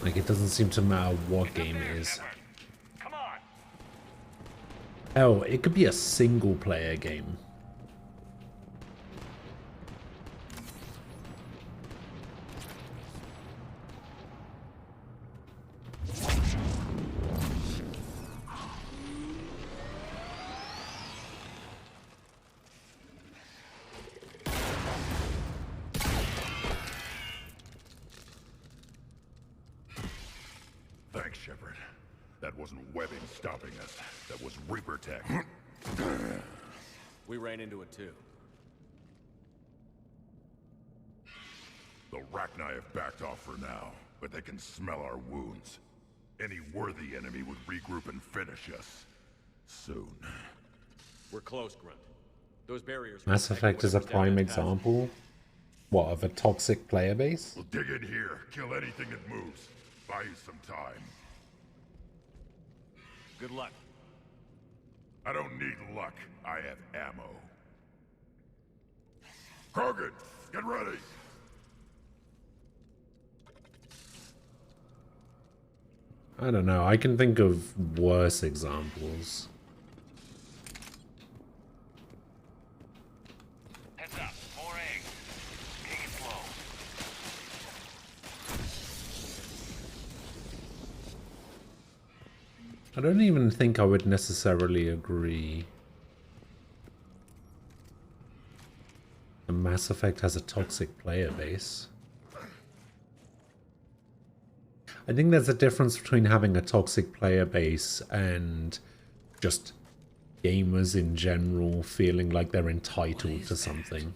Speaker 1: Like, it doesn't seem to matter what game it is.
Speaker 5: Come on.
Speaker 1: Oh, it could be a single player game.
Speaker 6: Thanks, Shepard. That wasn't webbing stopping us. That was Reaper tech.
Speaker 11: We ran into it too.
Speaker 6: The Rachni have backed off for now, but they can smell our wounds. Any worthy enemy would regroup and finish us. Soon.
Speaker 11: We're close, Grunt. Those barriers...
Speaker 1: Mass Effect is a prime example. What, of a toxic player base?
Speaker 6: We'll dig in here, kill anything that moves. Buy you some time.
Speaker 11: Good luck.
Speaker 6: I don't need luck. I have ammo. Krogan, get ready!
Speaker 1: I don't know. I can think of worse examples.
Speaker 5: Heads up. More eggs. Take it slow.
Speaker 1: I don't even think I would necessarily agree Mass Effect has a toxic player base. I think there's a difference between having a toxic player base and just gamers in general feeling like they're entitled to something.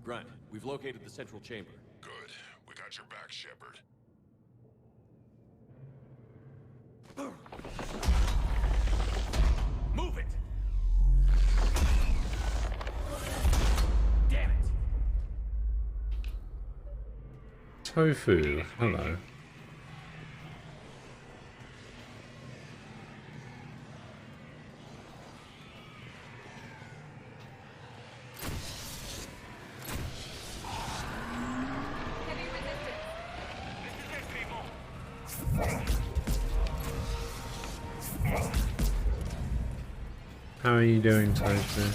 Speaker 11: Grunt, we've located the central chamber.
Speaker 6: Good. We got your back, Shepard.
Speaker 11: Move it! Damn it!
Speaker 1: Tofu, hello. How are you doing, Tofu?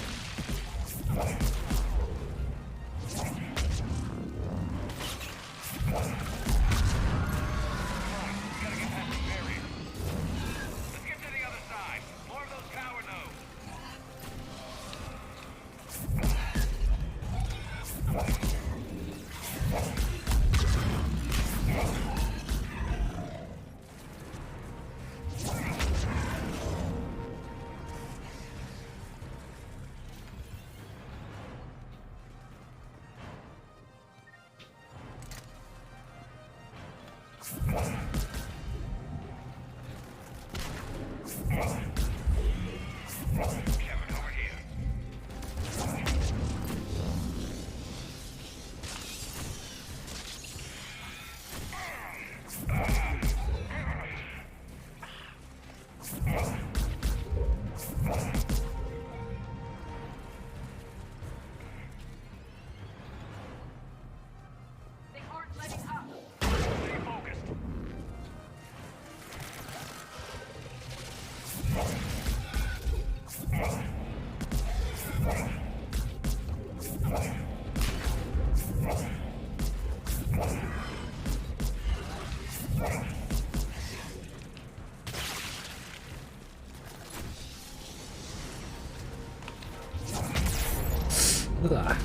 Speaker 1: Ugh.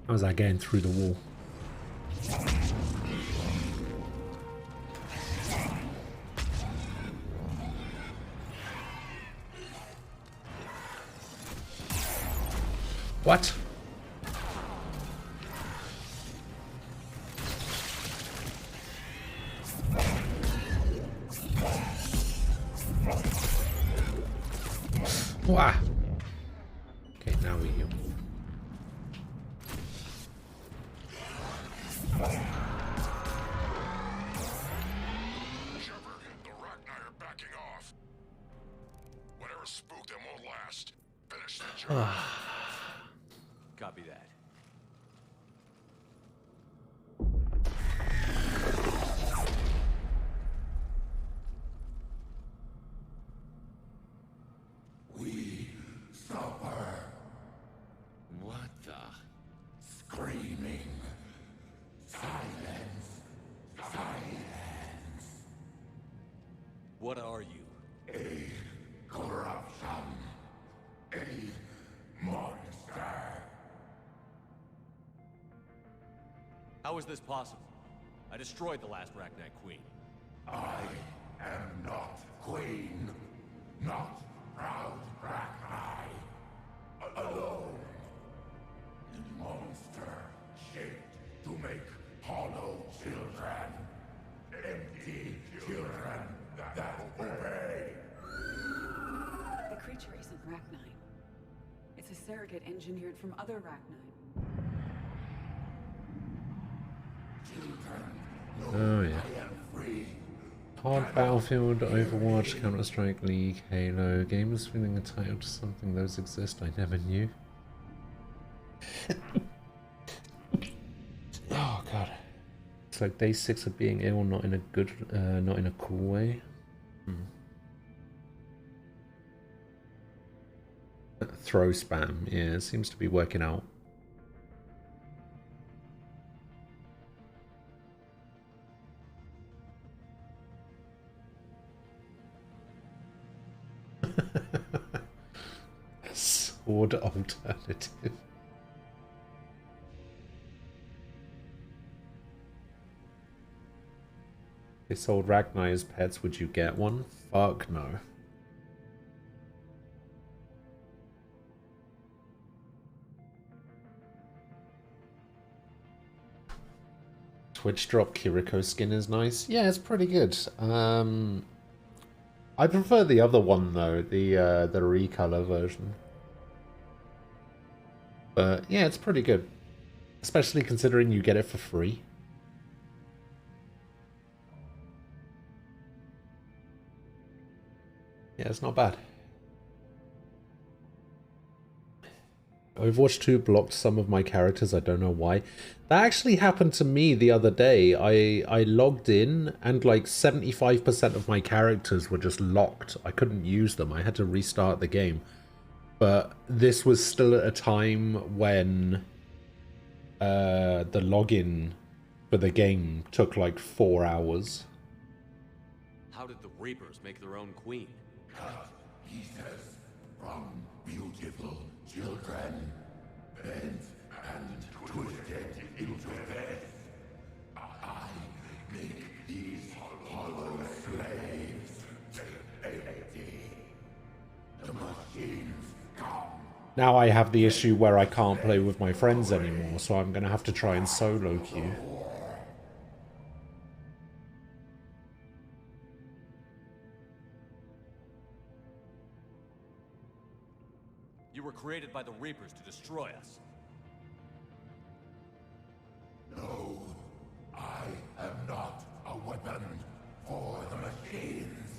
Speaker 1: How was I getting through the wall? What? Wow. Okay, now we heal.
Speaker 6: Shepard, the Rachni are backing off. Whatever spooked them won't last. Finish the job.
Speaker 11: Copy that.
Speaker 9: We stop her.
Speaker 10: What the?
Speaker 9: Screaming. Silence. Silence.
Speaker 11: What are you?
Speaker 9: A corruption. A monster.
Speaker 11: How is this possible? I destroyed the last Rachni Queen.
Speaker 9: I am not queen. Not proud Rachni. Alone. In my
Speaker 2: surrogate engineered from other Rachni.
Speaker 1: Oh yeah. Hard Battlefield, Overwatch, Counter-Strike, League, Halo. Gamers feeling entitled to something those exist I never knew. Oh god. It's like day 6 of being ill, not in a good, not in a cool way. Throw spam, yeah, it seems to be working out. Sword alternative. They sold Rachni as pets, would you get one? Fuck no. Twitch drop Kiriko skin is nice. Yeah, it's pretty good. I prefer the other one though, the recolor version. But yeah, it's pretty good. Especially considering you get it for free. Yeah, it's not bad. Overwatch 2 blocked some of my characters, I don't know why. That actually happened to me the other day. I logged in and like 75% of my characters were just locked. I couldn't use them. I had to restart the game. But this was still at a time when the login for the game took like 4 hours.
Speaker 11: How did the Reapers make their own queen?
Speaker 9: Cut pieces from beautiful children, bent and twisted into this. I make these hollow slaves empty. The machines come.
Speaker 1: Now I have the issue where I can't play with my friends anymore, so I'm going to have to try and solo queue.
Speaker 11: You were created by the Reapers to destroy us.
Speaker 9: No, I am not a weapon for the machines.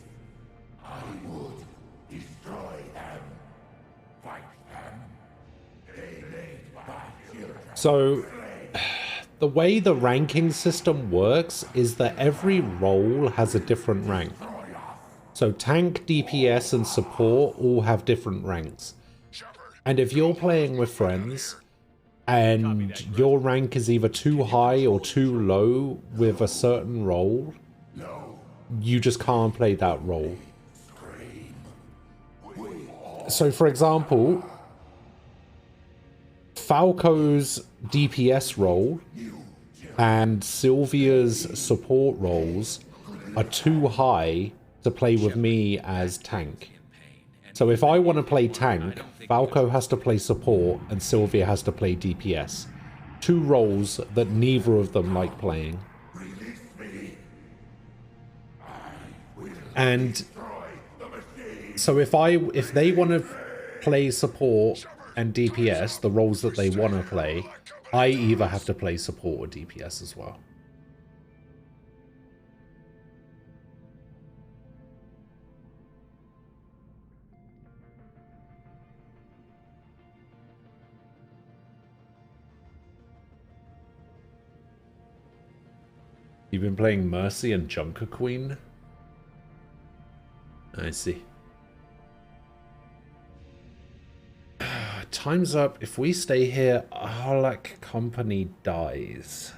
Speaker 9: I would destroy them, fight them. They made my children.
Speaker 1: So, the way the ranking system works is that every role has a different rank. So tank, DPS, and support all have different ranks. And if you're playing with friends, and your rank is either too high or too low with a certain role, you just can't play that role. So for example, Falco's DPS role and Sylvia's support roles are too high to play with me as tank. So if I want to play tank, Falco has to play support and Sylvia has to play DPS. Two roles that neither of them like playing. And so if they want to play support and DPS, the roles that they want to play, I either have to play support or DPS as well. You've been playing Mercy and Junker Queen? I see. Time's up. If we stay here, Harlech Company dies.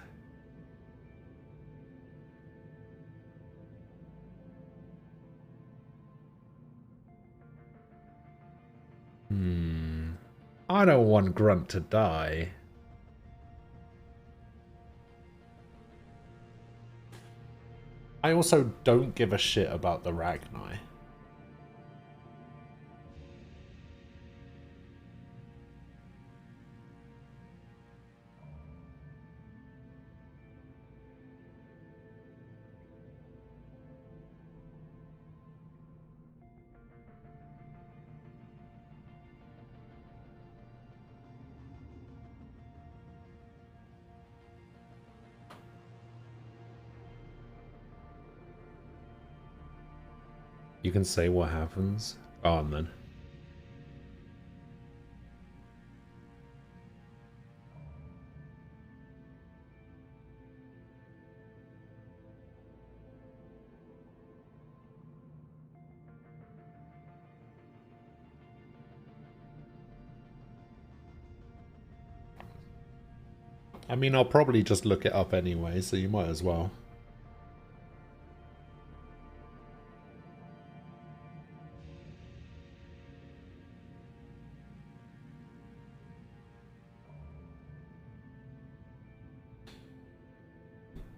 Speaker 1: I don't want Grunt to die. I also don't give a shit about the Rachni. You can say what happens. Go on then. I mean, I'll probably just look it up anyway, so you might as well.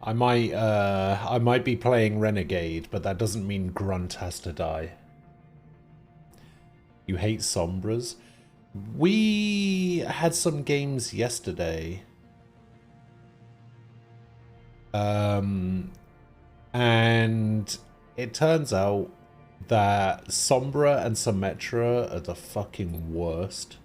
Speaker 1: I might be playing Renegade, but that doesn't mean Grunt has to die. You hate Sombras? We had some games yesterday. And it turns out that Sombra and Symmetra are the fucking worst.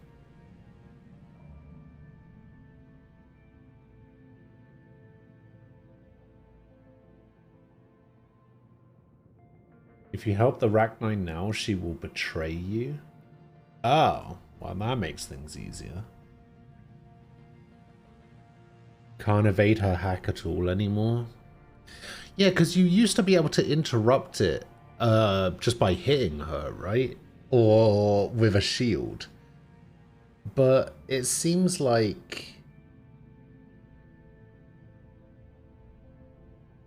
Speaker 1: If you help the Rachni now, she will betray you. Oh, well, that makes things easier. Can't evade her hack at all anymore. Yeah, because you used to be able to interrupt it just by hitting her, right? Or with a shield. But it seems like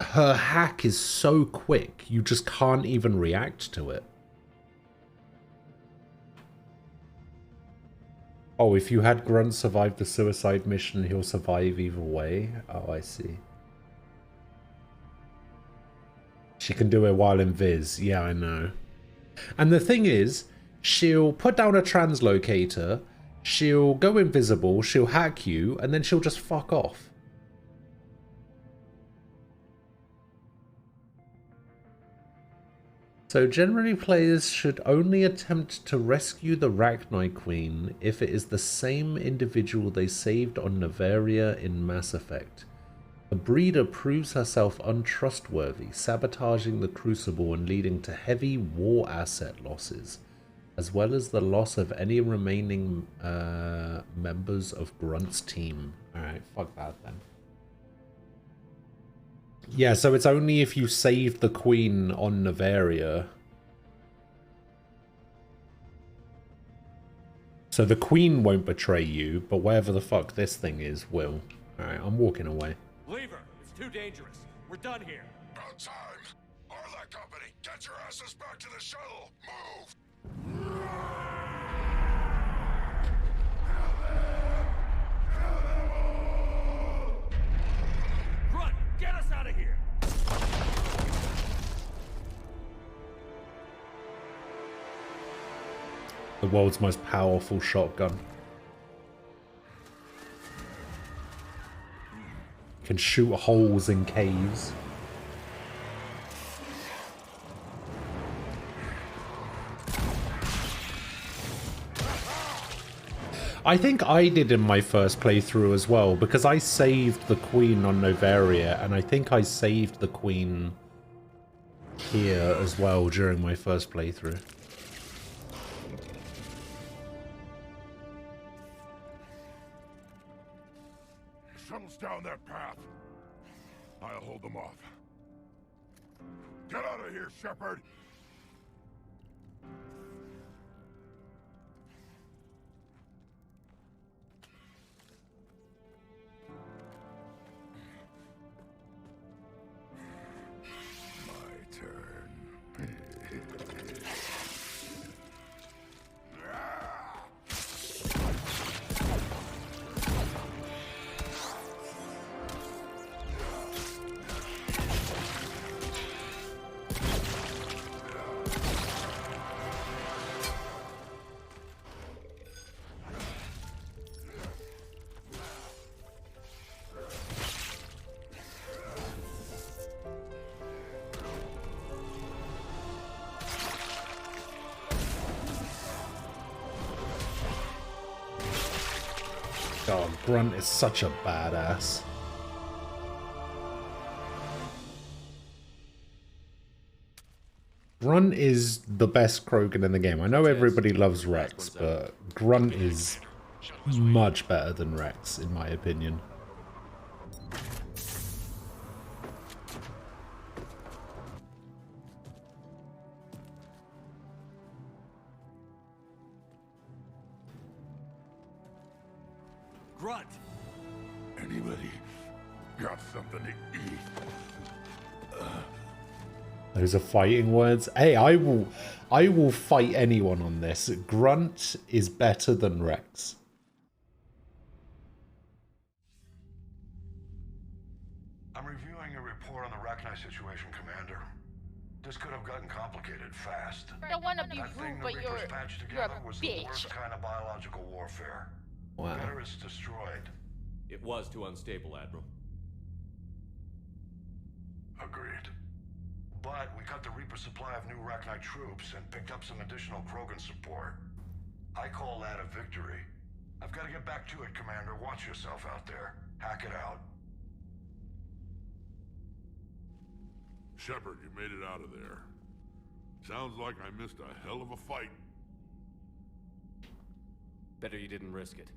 Speaker 1: her hack is so quick, you just can't even react to it. Oh, if you had Grunt survive the suicide mission, he'll survive either way? Oh, I see. She can do it while in Viz. Yeah, I know. And the thing is, she'll put down a translocator, she'll go invisible, she'll hack you, and then she'll just fuck off. So generally players should only attempt to rescue the Rachni Queen if it is the same individual they saved on Nevaria in Mass Effect. The breeder proves herself untrustworthy, sabotaging the Crucible and leading to heavy war asset losses, as well as the loss of any remaining members of Grunt's team. Alright, fuck that then. Yeah, so it's only if you saved the Queen on Nevaria. So the Queen won't betray you, but whatever the fuck this thing is will. Alright, I'm walking away.
Speaker 11: Leave her. It's too dangerous. We're done here.
Speaker 9: About time. Arlac Company, get your asses back to the shuttle. Move.
Speaker 11: Grunt, get us out of here.
Speaker 1: The world's most powerful shotgun. Can shoot holes in caves. I think I did in my first playthrough as well, because I saved the Queen on Nevaria, and I think I saved the Queen here as well during my first playthrough.
Speaker 9: Shuttles down that path. I'll hold them off. Get out of here, Shepard! My turn.
Speaker 1: God, Grunt is such a badass. Grunt is the best Krogan in the game. I know everybody loves Rex, but Grunt is much better than Rex, in my opinion.
Speaker 6: Grunt! Anybody got something to eat?
Speaker 1: Those are fighting words. Hey, I will fight anyone on this. Grunt is better than Rex.
Speaker 9: I'm reviewing your report on the Rachni situation, Commander. This could have gotten complicated fast.
Speaker 7: I don't want to be
Speaker 9: That thing
Speaker 7: rude,
Speaker 9: the
Speaker 7: but
Speaker 9: Reapers
Speaker 7: you're
Speaker 9: patched
Speaker 7: a
Speaker 9: together was the
Speaker 7: bitch.
Speaker 9: worst kind of biological warfare.
Speaker 1: Wow.
Speaker 9: Better it's destroyed.
Speaker 11: It was too unstable, Admiral.
Speaker 9: Agreed. But we cut the Reaper supply of new Rachni troops and picked up some additional Krogan support. I call that a victory. I've got to get back to it, Commander. Watch yourself out there. Hack it out.
Speaker 6: Shepard, you made it out of there. Sounds like I missed a hell of a fight.
Speaker 11: Better you didn't risk it.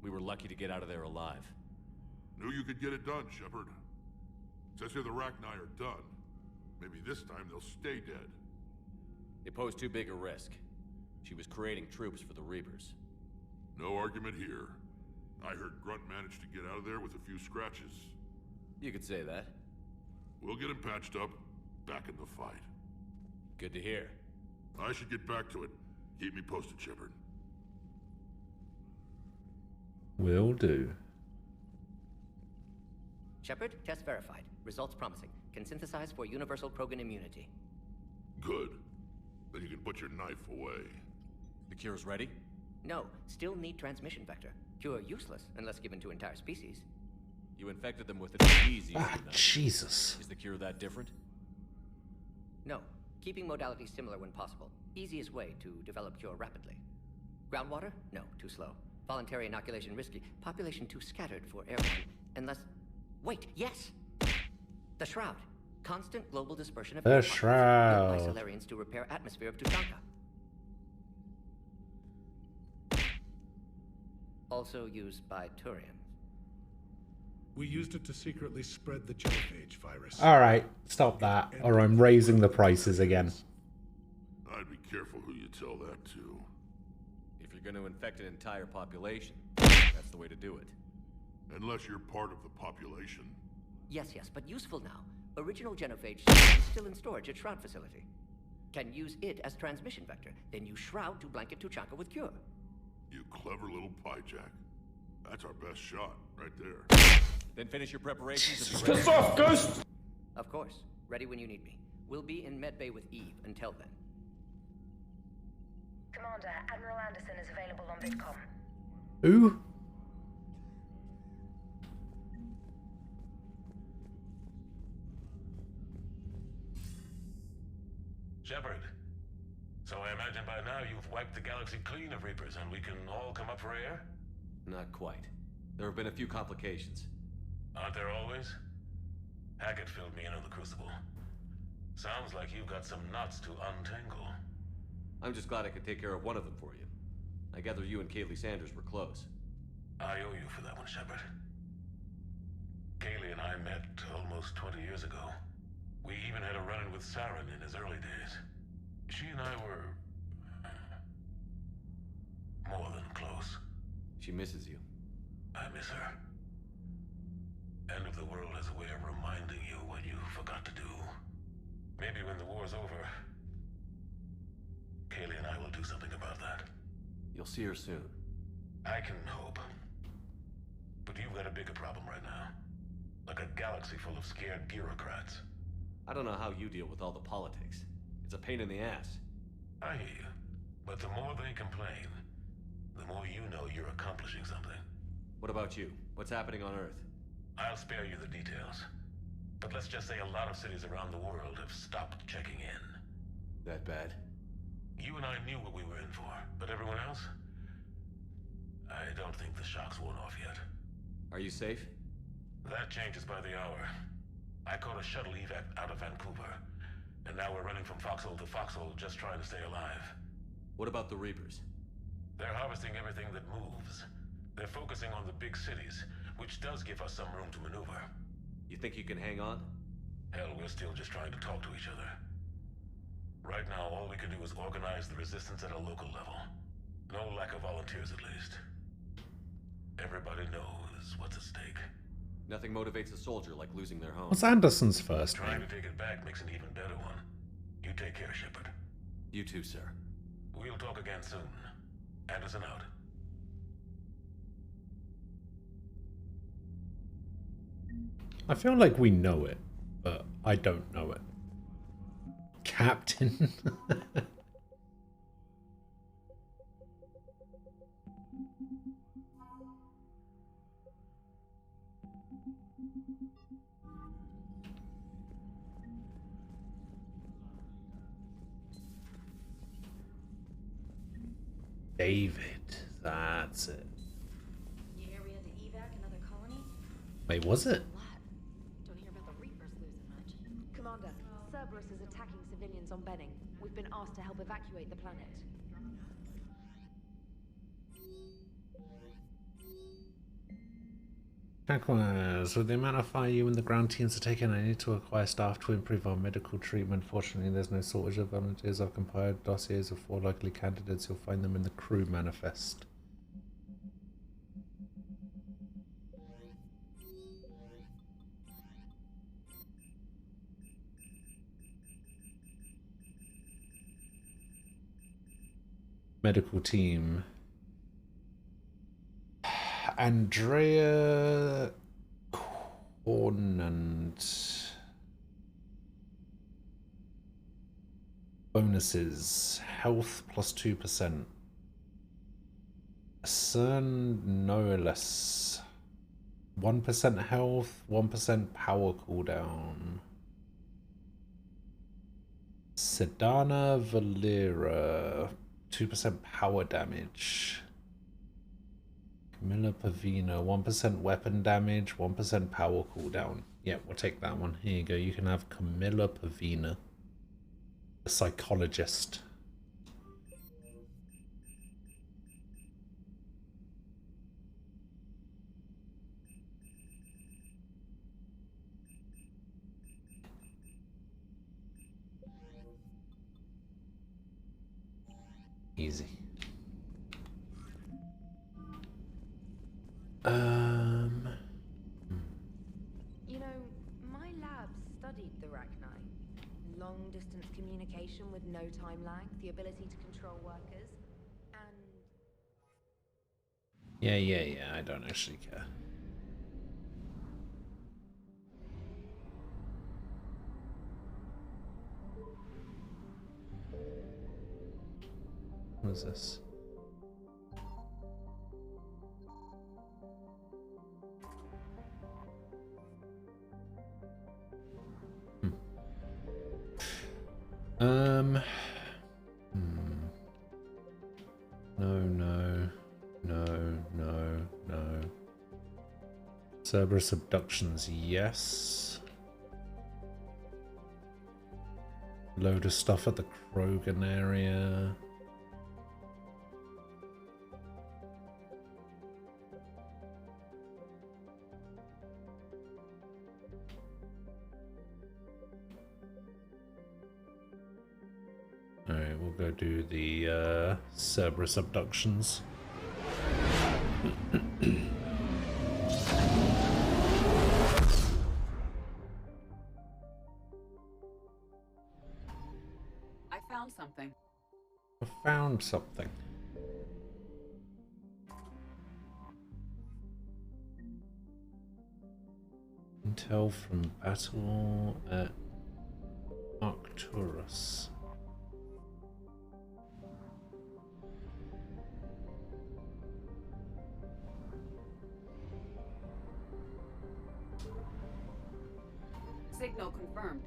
Speaker 11: We were lucky to get out of there alive.
Speaker 6: Knew you could get it done, Shepard. Says here the Rachni are done. Maybe this time they'll stay dead.
Speaker 11: They posed too big a risk. She was creating troops for the Reapers.
Speaker 6: No argument here. I heard Grunt managed to get out of there with a few scratches.
Speaker 11: You could say that.
Speaker 6: We'll get him patched up, back in the fight.
Speaker 11: Good to hear.
Speaker 6: I should get back to it. Keep me posted, Shepard.
Speaker 1: Will do.
Speaker 20: Shepard, test verified. Results promising. Can synthesize for universal Krogan immunity.
Speaker 6: Good. Then you can put your knife away.
Speaker 11: The cure's ready?
Speaker 20: No, still need transmission vector. Cure useless unless given to entire species.
Speaker 11: You infected them with a disease easy enough.
Speaker 1: Jesus.
Speaker 11: Is the cure that different?
Speaker 20: No, keeping modalities similar when possible. Easiest way to develop cure rapidly. Groundwater? No, too slow. Voluntary inoculation risky. Population too scattered for airborne. Unless... Wait, yes! The Shroud. Constant global dispersion of...
Speaker 1: The Shroud.
Speaker 20: Built by Salarians to repair atmosphere of Tuchanka. Also used by Turians.
Speaker 15: We used it to secretly spread the genophage virus.
Speaker 1: Alright, stop that, or I'm raising the prices again.
Speaker 6: I'd be careful who you tell that to.
Speaker 11: If you're going to infect an entire population, that's the way to do it.
Speaker 6: Unless you're part of the population.
Speaker 20: Yes, but useful now. Original genophage is still in storage at Shroud facility. Can use it as transmission vector, then use Shroud to blanket Tuchanka with cure.
Speaker 6: You clever little pyjack. That's our best shot, right there.
Speaker 11: Then finish your preparations.
Speaker 15: Piss off, Ghost!
Speaker 20: Of course. Ready when you need me. We'll be in medbay with Eve until then.
Speaker 21: Commander, Admiral Anderson is available on VidCom.
Speaker 1: Who?
Speaker 24: Shepard. So I imagine by now you've wiped the galaxy clean of Reapers and we can all come up for air?
Speaker 11: Not quite. There have been a few complications.
Speaker 24: Aren't there always? Hackett filled me in on the Crucible. Sounds like you've got some knots to untangle.
Speaker 11: I'm just glad I could take care of one of them for you. I gather you and Kaylee Sanders were close.
Speaker 24: I owe you for that one, Shepard. Kaylee and I met almost 20 years ago. We even had a run-in with Saren in his early days. She and I were... more than close.
Speaker 11: She misses you.
Speaker 24: I miss her. End of the world has a way of reminding you what you forgot to do. Maybe when the war's over, Kaylee and I will do something about that.
Speaker 11: You'll see her soon.
Speaker 24: I can hope. But you've got a bigger problem right now. Like a galaxy full of scared bureaucrats.
Speaker 11: I don't know how you deal with all the politics. It's a pain in the ass.
Speaker 24: I hear you. But the more they complain, the more you know you're accomplishing something.
Speaker 11: What about you? What's happening on Earth?
Speaker 24: I'll spare you the details. But let's just say a lot of cities around the world have stopped checking in.
Speaker 11: That bad?
Speaker 24: You and I knew what we were in for, but everyone else? I don't think the shock's worn off yet.
Speaker 11: Are you safe?
Speaker 24: That changes by the hour. I caught a shuttle evac out of Vancouver. And now we're running from foxhole to foxhole just trying to stay alive.
Speaker 11: What about the Reapers?
Speaker 24: They're harvesting everything that moves. They're focusing on the big cities, which does give us some room to maneuver.
Speaker 11: You think you can hang on?
Speaker 24: Hell, we're still just trying to talk to each other. Right now, all we can do is organize the resistance at a local level. No lack of volunteers, at least. Everybody knows what's at stake.
Speaker 11: Nothing motivates a soldier like losing their home.
Speaker 1: What's Anderson's first
Speaker 24: Trying
Speaker 1: name?
Speaker 24: to take it back makes an even better one. You take care, Shepard.
Speaker 11: You too, sir.
Speaker 24: We'll talk again soon. Anderson out.
Speaker 1: I feel like we know it, but I don't know it. Captain. David, that's it.
Speaker 7: You hear we had to evac another colony?
Speaker 1: Wait, was it?
Speaker 7: Don't hear about the Reapers losing much. Commander, Cerberus is attacking civilians on Benning. We've been asked to help evacuate the planet.
Speaker 1: Likewise, with the amount of fire you and the ground teams are taking, I need to acquire staff to improve our medical treatment. Fortunately, there's no shortage of volunteers. I've compiled dossiers of 4 likely candidates. You'll find them in the crew manifest. Medical team. Andrea Cornant. Bonuses. Health plus 2%. Cern Noelis. 1% health, 1% power cooldown. Sedana Valera. 2% power damage. Camilla Pavina, 1% weapon damage, 1% power cooldown. Yeah, we'll take that one. Here you go. You can have Camilla Pavina, the psychologist. Easy.
Speaker 7: You know, my lab studied the Rachni. Long-distance communication with no time lag, the ability to control workers, and...
Speaker 1: Yeah, I don't actually care. What is this? No. Cerberus abductions, yes. Load of stuff at the Krogan area. Alright, we'll go do the Cerberus abductions.
Speaker 2: I found something.
Speaker 1: I found something. Intel from battle at Arcturus.
Speaker 2: Signal confirmed.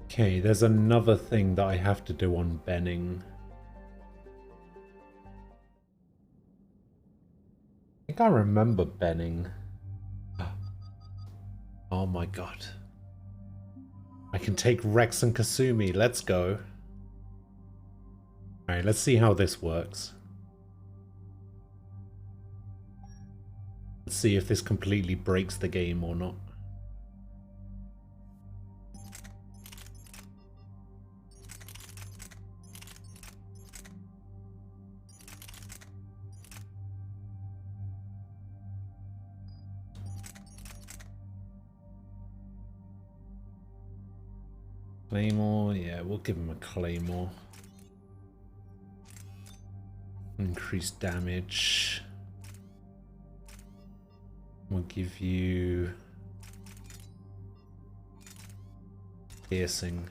Speaker 1: Okay, there's another thing that I have to do on Benning. think I remember Benning. Oh my god. I can take Rex and Kasumi. Let's go. Alright, let's see how this works. Let's see if this completely breaks the game or not. Claymore, yeah, we'll give him a Claymore. Increased damage. We'll give you piercing.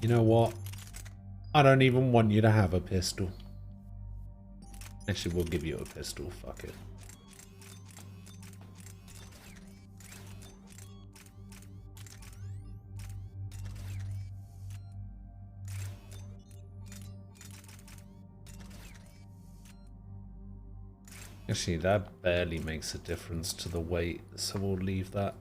Speaker 1: You know what? I don't even want you to have a pistol. Actually, we'll give you a pistol, fuck it. Actually, that barely makes a difference to the weight, so we'll leave that.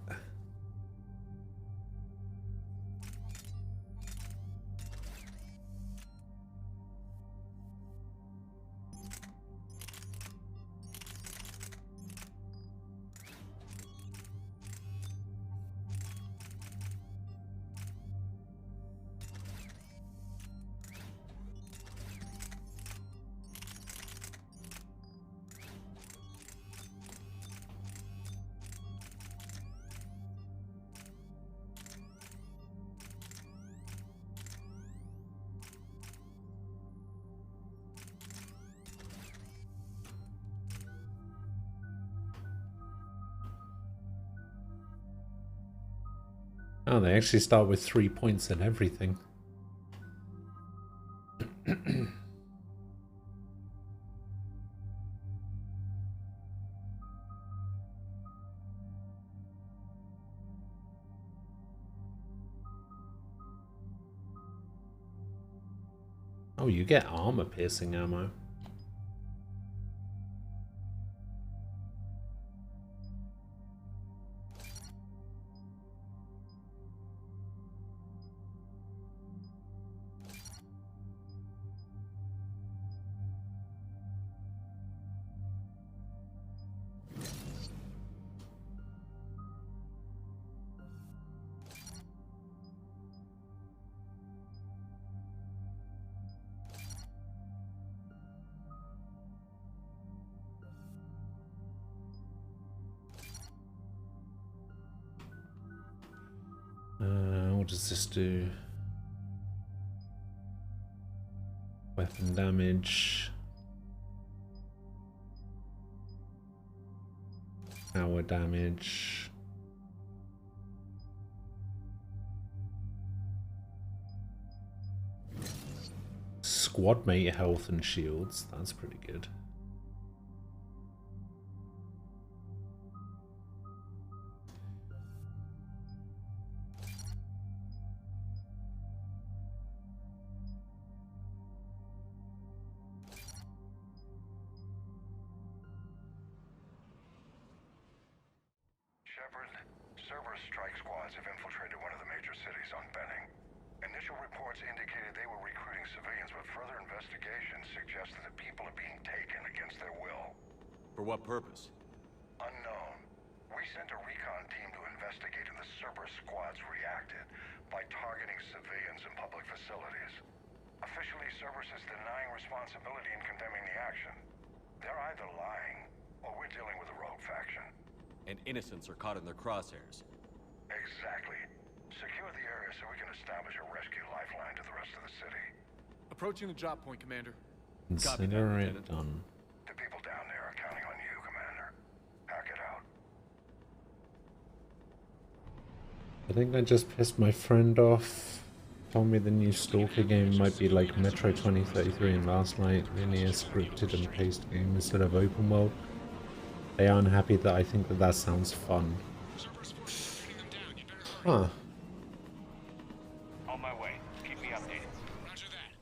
Speaker 1: Oh, they actually start with 3 points and everything. Oh, you get armor piercing ammo. What does this do? Weapon damage. Power damage. Squad mate health and shields. That's pretty good.
Speaker 5: Shepard, Cerberus strike squads have infiltrated one of the major cities on Benning. Initial reports indicated they were recruiting civilians, but further investigation suggested that people are being taken against their will.
Speaker 11: For what purpose?
Speaker 5: Unknown. We sent a recon team to investigate, and the Cerberus squads reacted by targeting civilians and public facilities. Officially, Cerberus is denying responsibility and condemning the action. They're either lying, or we're dealing with a rogue faction.
Speaker 11: And innocents are caught in their crosshairs.
Speaker 5: Exactly. Secure the area so we can establish a rescue lifeline to the rest of the city.
Speaker 12: Approaching the drop point, Commander.
Speaker 1: Consider it done.
Speaker 5: The people down there are counting on you, Commander. Hack it out.
Speaker 1: I think I just pissed my friend off. Told me the new Stalker game might be like Metro 2033 and last night, linear scripted and paced game instead of open world. They are unhappy that I think that sounds fun. Huh.
Speaker 5: On my way. Keep me updated.
Speaker 15: Roger that.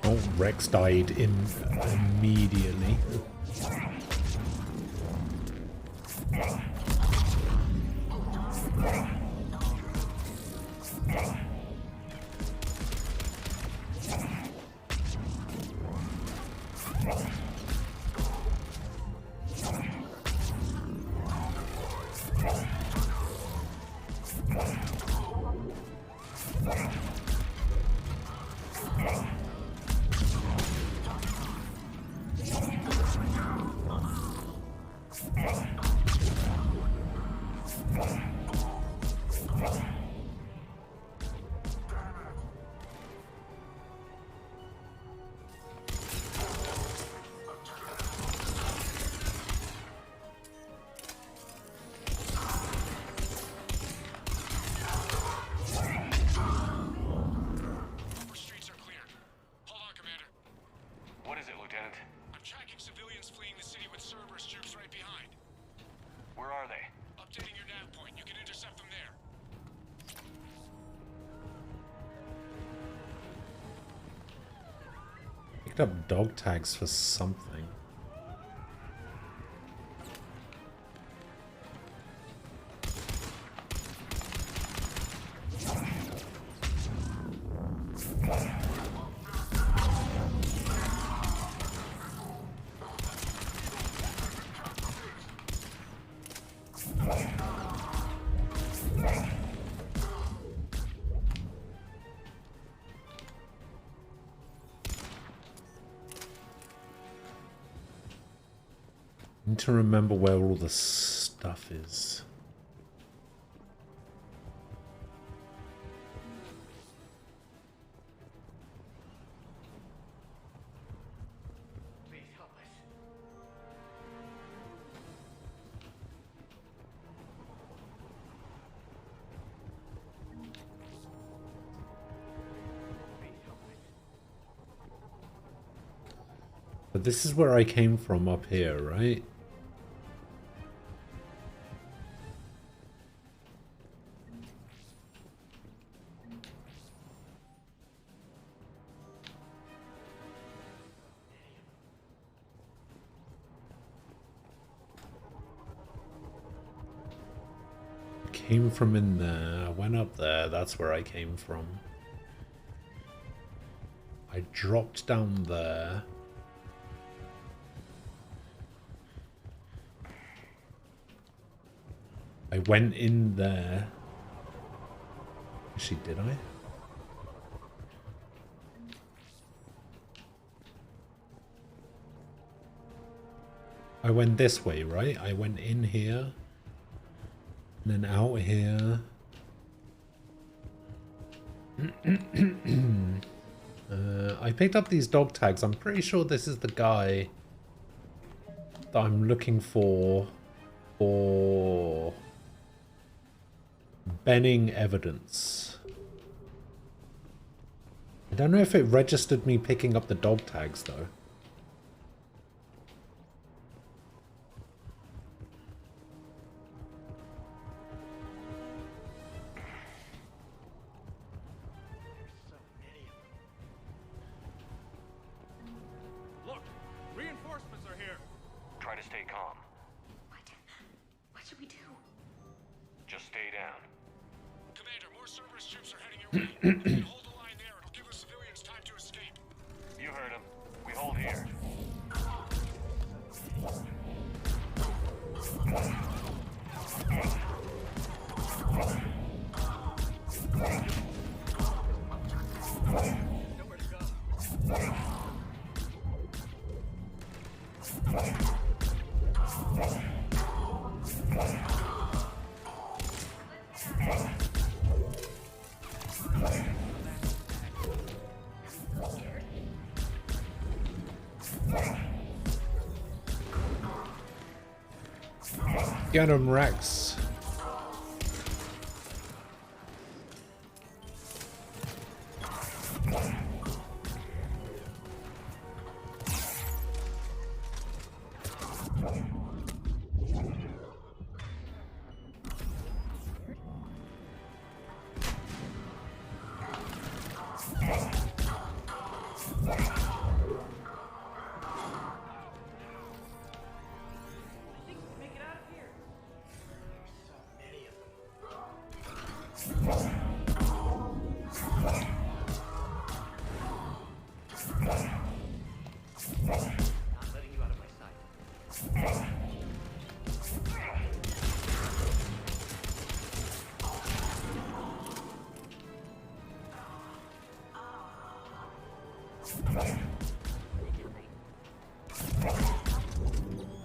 Speaker 1: Oh, Rex died immediately. Up dog tags for something. To remember where all the stuff is.
Speaker 22: Please help us.
Speaker 1: But this is where I came from up here, right? Came from in there, I went up there, that's where I came from. I dropped down there. I went in there. Actually, did I? I went this way, right? I went in here. And then out here. I picked up these dog tags. I'm pretty sure this is the guy that I'm looking for Benning evidence. I don't know if it registered me picking up the dog tags though. Get him, Rex.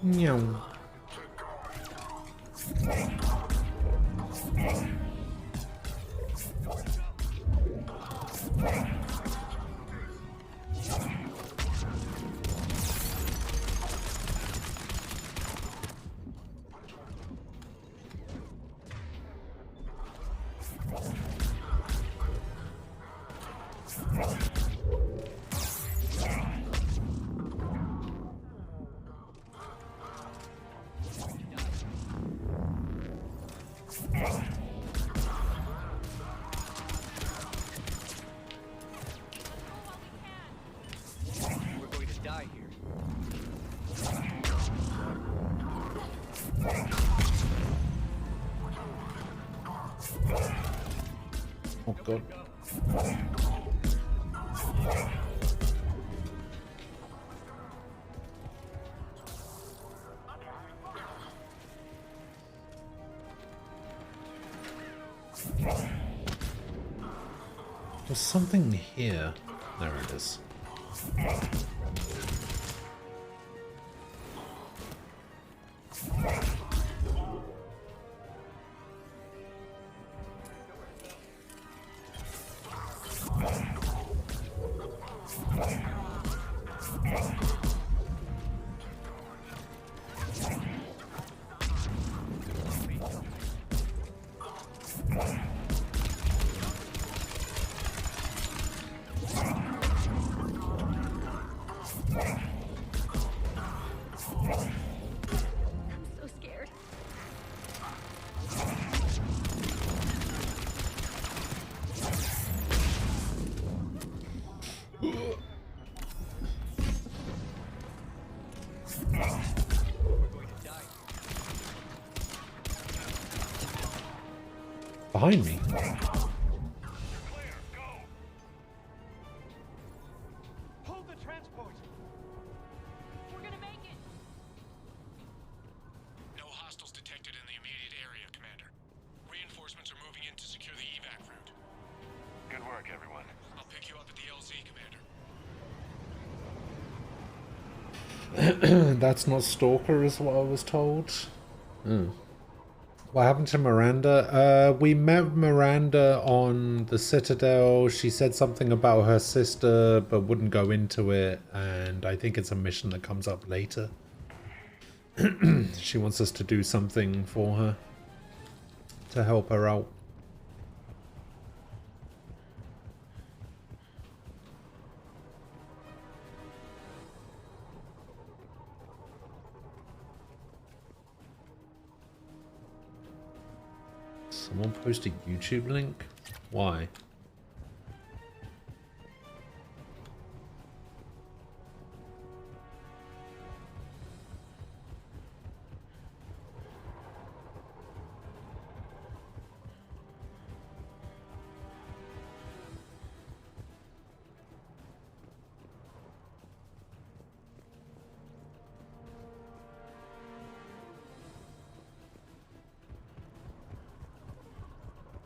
Speaker 1: Meow.
Speaker 22: We're going to die here.
Speaker 1: Oh god. There's something here. There it is.
Speaker 17: So scared.
Speaker 1: Behind me.
Speaker 22: Hold the transport.
Speaker 17: We're gonna make it.
Speaker 8: No hostiles detected in the immediate area, Commander. Reinforcements are moving in to secure the evac route.
Speaker 3: Good work, everyone.
Speaker 8: I'll pick you up at the LZ, Commander.
Speaker 1: That's not Stalker, is what I was told. What happened to Miranda? We met Miranda on the Citadel. She said something about her sister, but wouldn't go into it. And I think it's a mission that comes up later. She wants us to do something for her to help her out. Someone post a YouTube link? Why?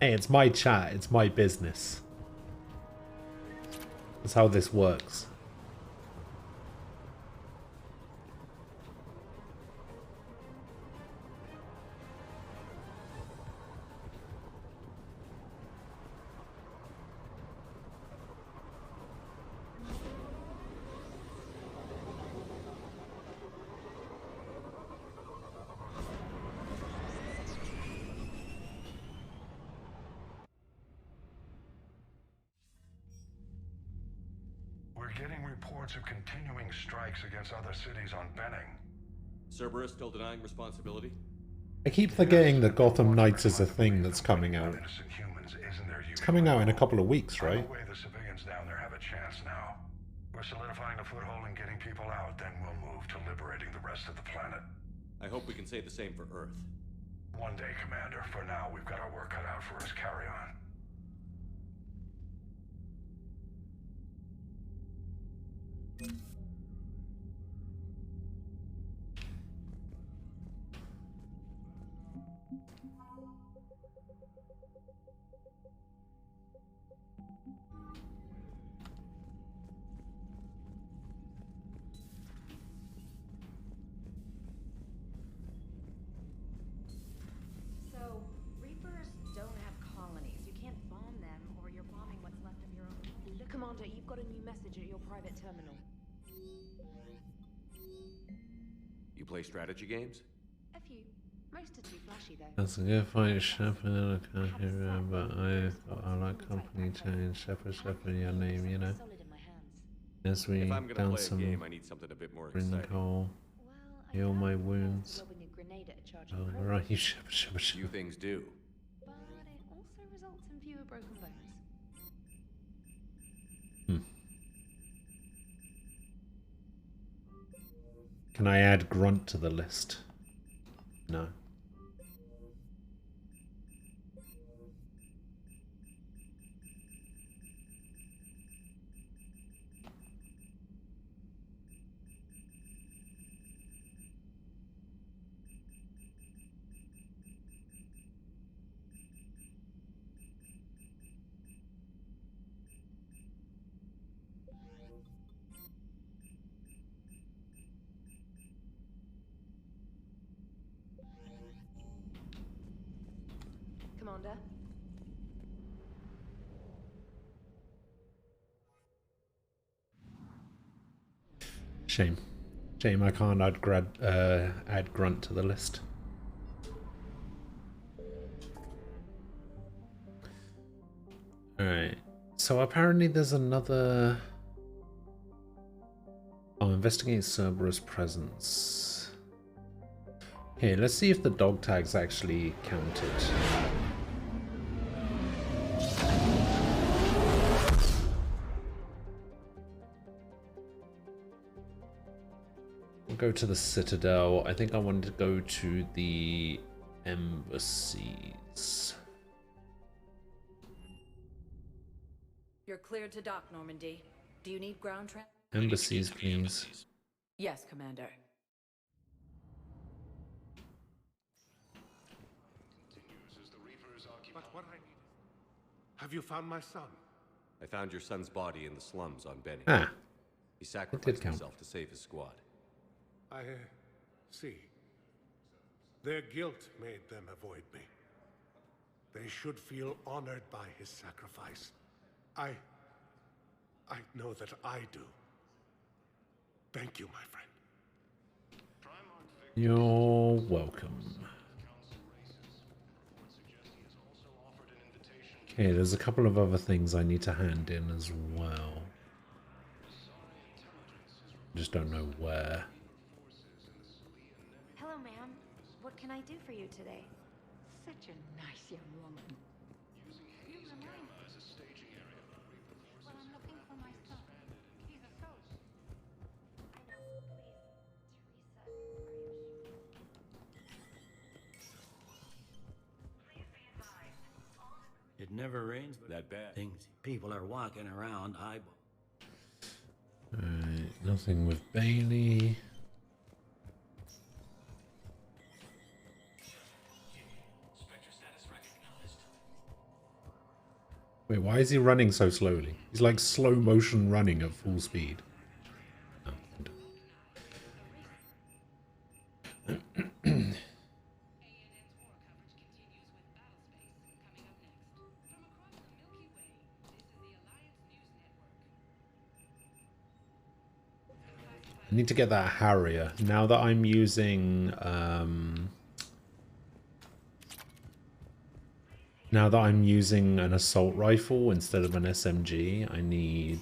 Speaker 1: Hey, it's my chat, it's my business. That's how this works.
Speaker 5: We're getting reports of continuing strikes against other cities on Benning.
Speaker 11: Cerberus still denying responsibility?
Speaker 1: I keep forgetting that Gotham Knights is a thing that's coming out. It's coming out in a couple of weeks, right?
Speaker 5: The way the civilians down there have a chance now. We're solidifying a foothold and getting people out, then we'll move to liberating the rest of the planet.
Speaker 11: I hope we can say the same for Earth.
Speaker 5: One day, Commander. For now, we've got our work cut out for us. Carry on.
Speaker 7: got a new message at your private terminal.
Speaker 11: You play strategy games?
Speaker 7: A few. Most are too flashy, though.
Speaker 1: That's a good fight, Shepard. I can't hear but I like company change. Shepard, your name, you know. Yes, we
Speaker 11: If I'm gonna
Speaker 1: down
Speaker 11: play a
Speaker 1: some
Speaker 11: game, I need something a bit more
Speaker 1: green
Speaker 11: exciting.
Speaker 1: coal. Heal my wounds.
Speaker 7: Lobbing a grenade at a charging
Speaker 1: Oh,
Speaker 7: probe.
Speaker 1: where are you, Shepard?
Speaker 11: Few things do.
Speaker 7: But it also results in fewer broken bones.
Speaker 1: Can I add grunt to the list? No.
Speaker 7: Commander?
Speaker 1: Shame. Shame I can't add grunt to the list. Alright. So apparently there's another... Oh, investigate Cerberus presence. Here, let's see if the dog tag's actually counted. We'll go to the Citadel. I think I wanted to go to the embassies.
Speaker 13: You're cleared to dock, Normandy. Do you need ground transport?
Speaker 1: Embassies, please.
Speaker 13: Yes, Commander.
Speaker 15: But what I need... Have you found my son?
Speaker 11: I found your son's body in the slums on Benny.
Speaker 1: Ah.
Speaker 11: He sacrificed
Speaker 1: count.
Speaker 11: himself to save his squad.
Speaker 15: I see. Their guilt made them avoid me. They should feel honored by his sacrifice. I know that I do. Thank you, my friend.
Speaker 1: You're welcome. Okay, there's a couple of other things I need to hand in as well. Just don't know where.
Speaker 14: Hello, ma'am. What can I do for you today? Such a nice young woman. You remind me. Well, I'm looking for my son. He's a soldier. I know. Please, Teresa.
Speaker 18: It never rains
Speaker 11: that bad.
Speaker 18: Things people are walking around eyeball.
Speaker 1: Alright, nothing with Bailey. Wait, why is he running so slowly? He's like slow motion running at full speed. Oh. I need to get that Harrier. Now that I'm using an assault rifle instead of an SMG, I need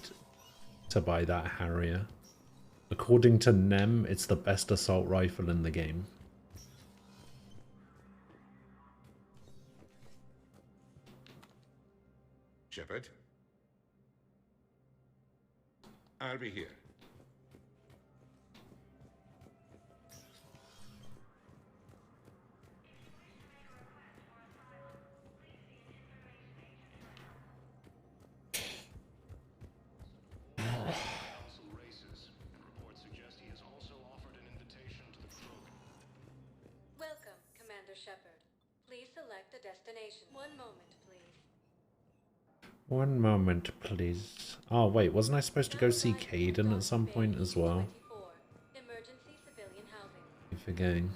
Speaker 1: to buy that Harrier. According to Nem, it's the best assault rifle in the game.
Speaker 19: Shepard? I'll be here.
Speaker 25: Welcome, Commander Shepard. Please select a destination. One moment, please.
Speaker 1: One moment, please. Oh, wait, wasn't I supposed to go see Caden at some point as well?
Speaker 25: Emergency civilian housing.
Speaker 1: Keep forgetting.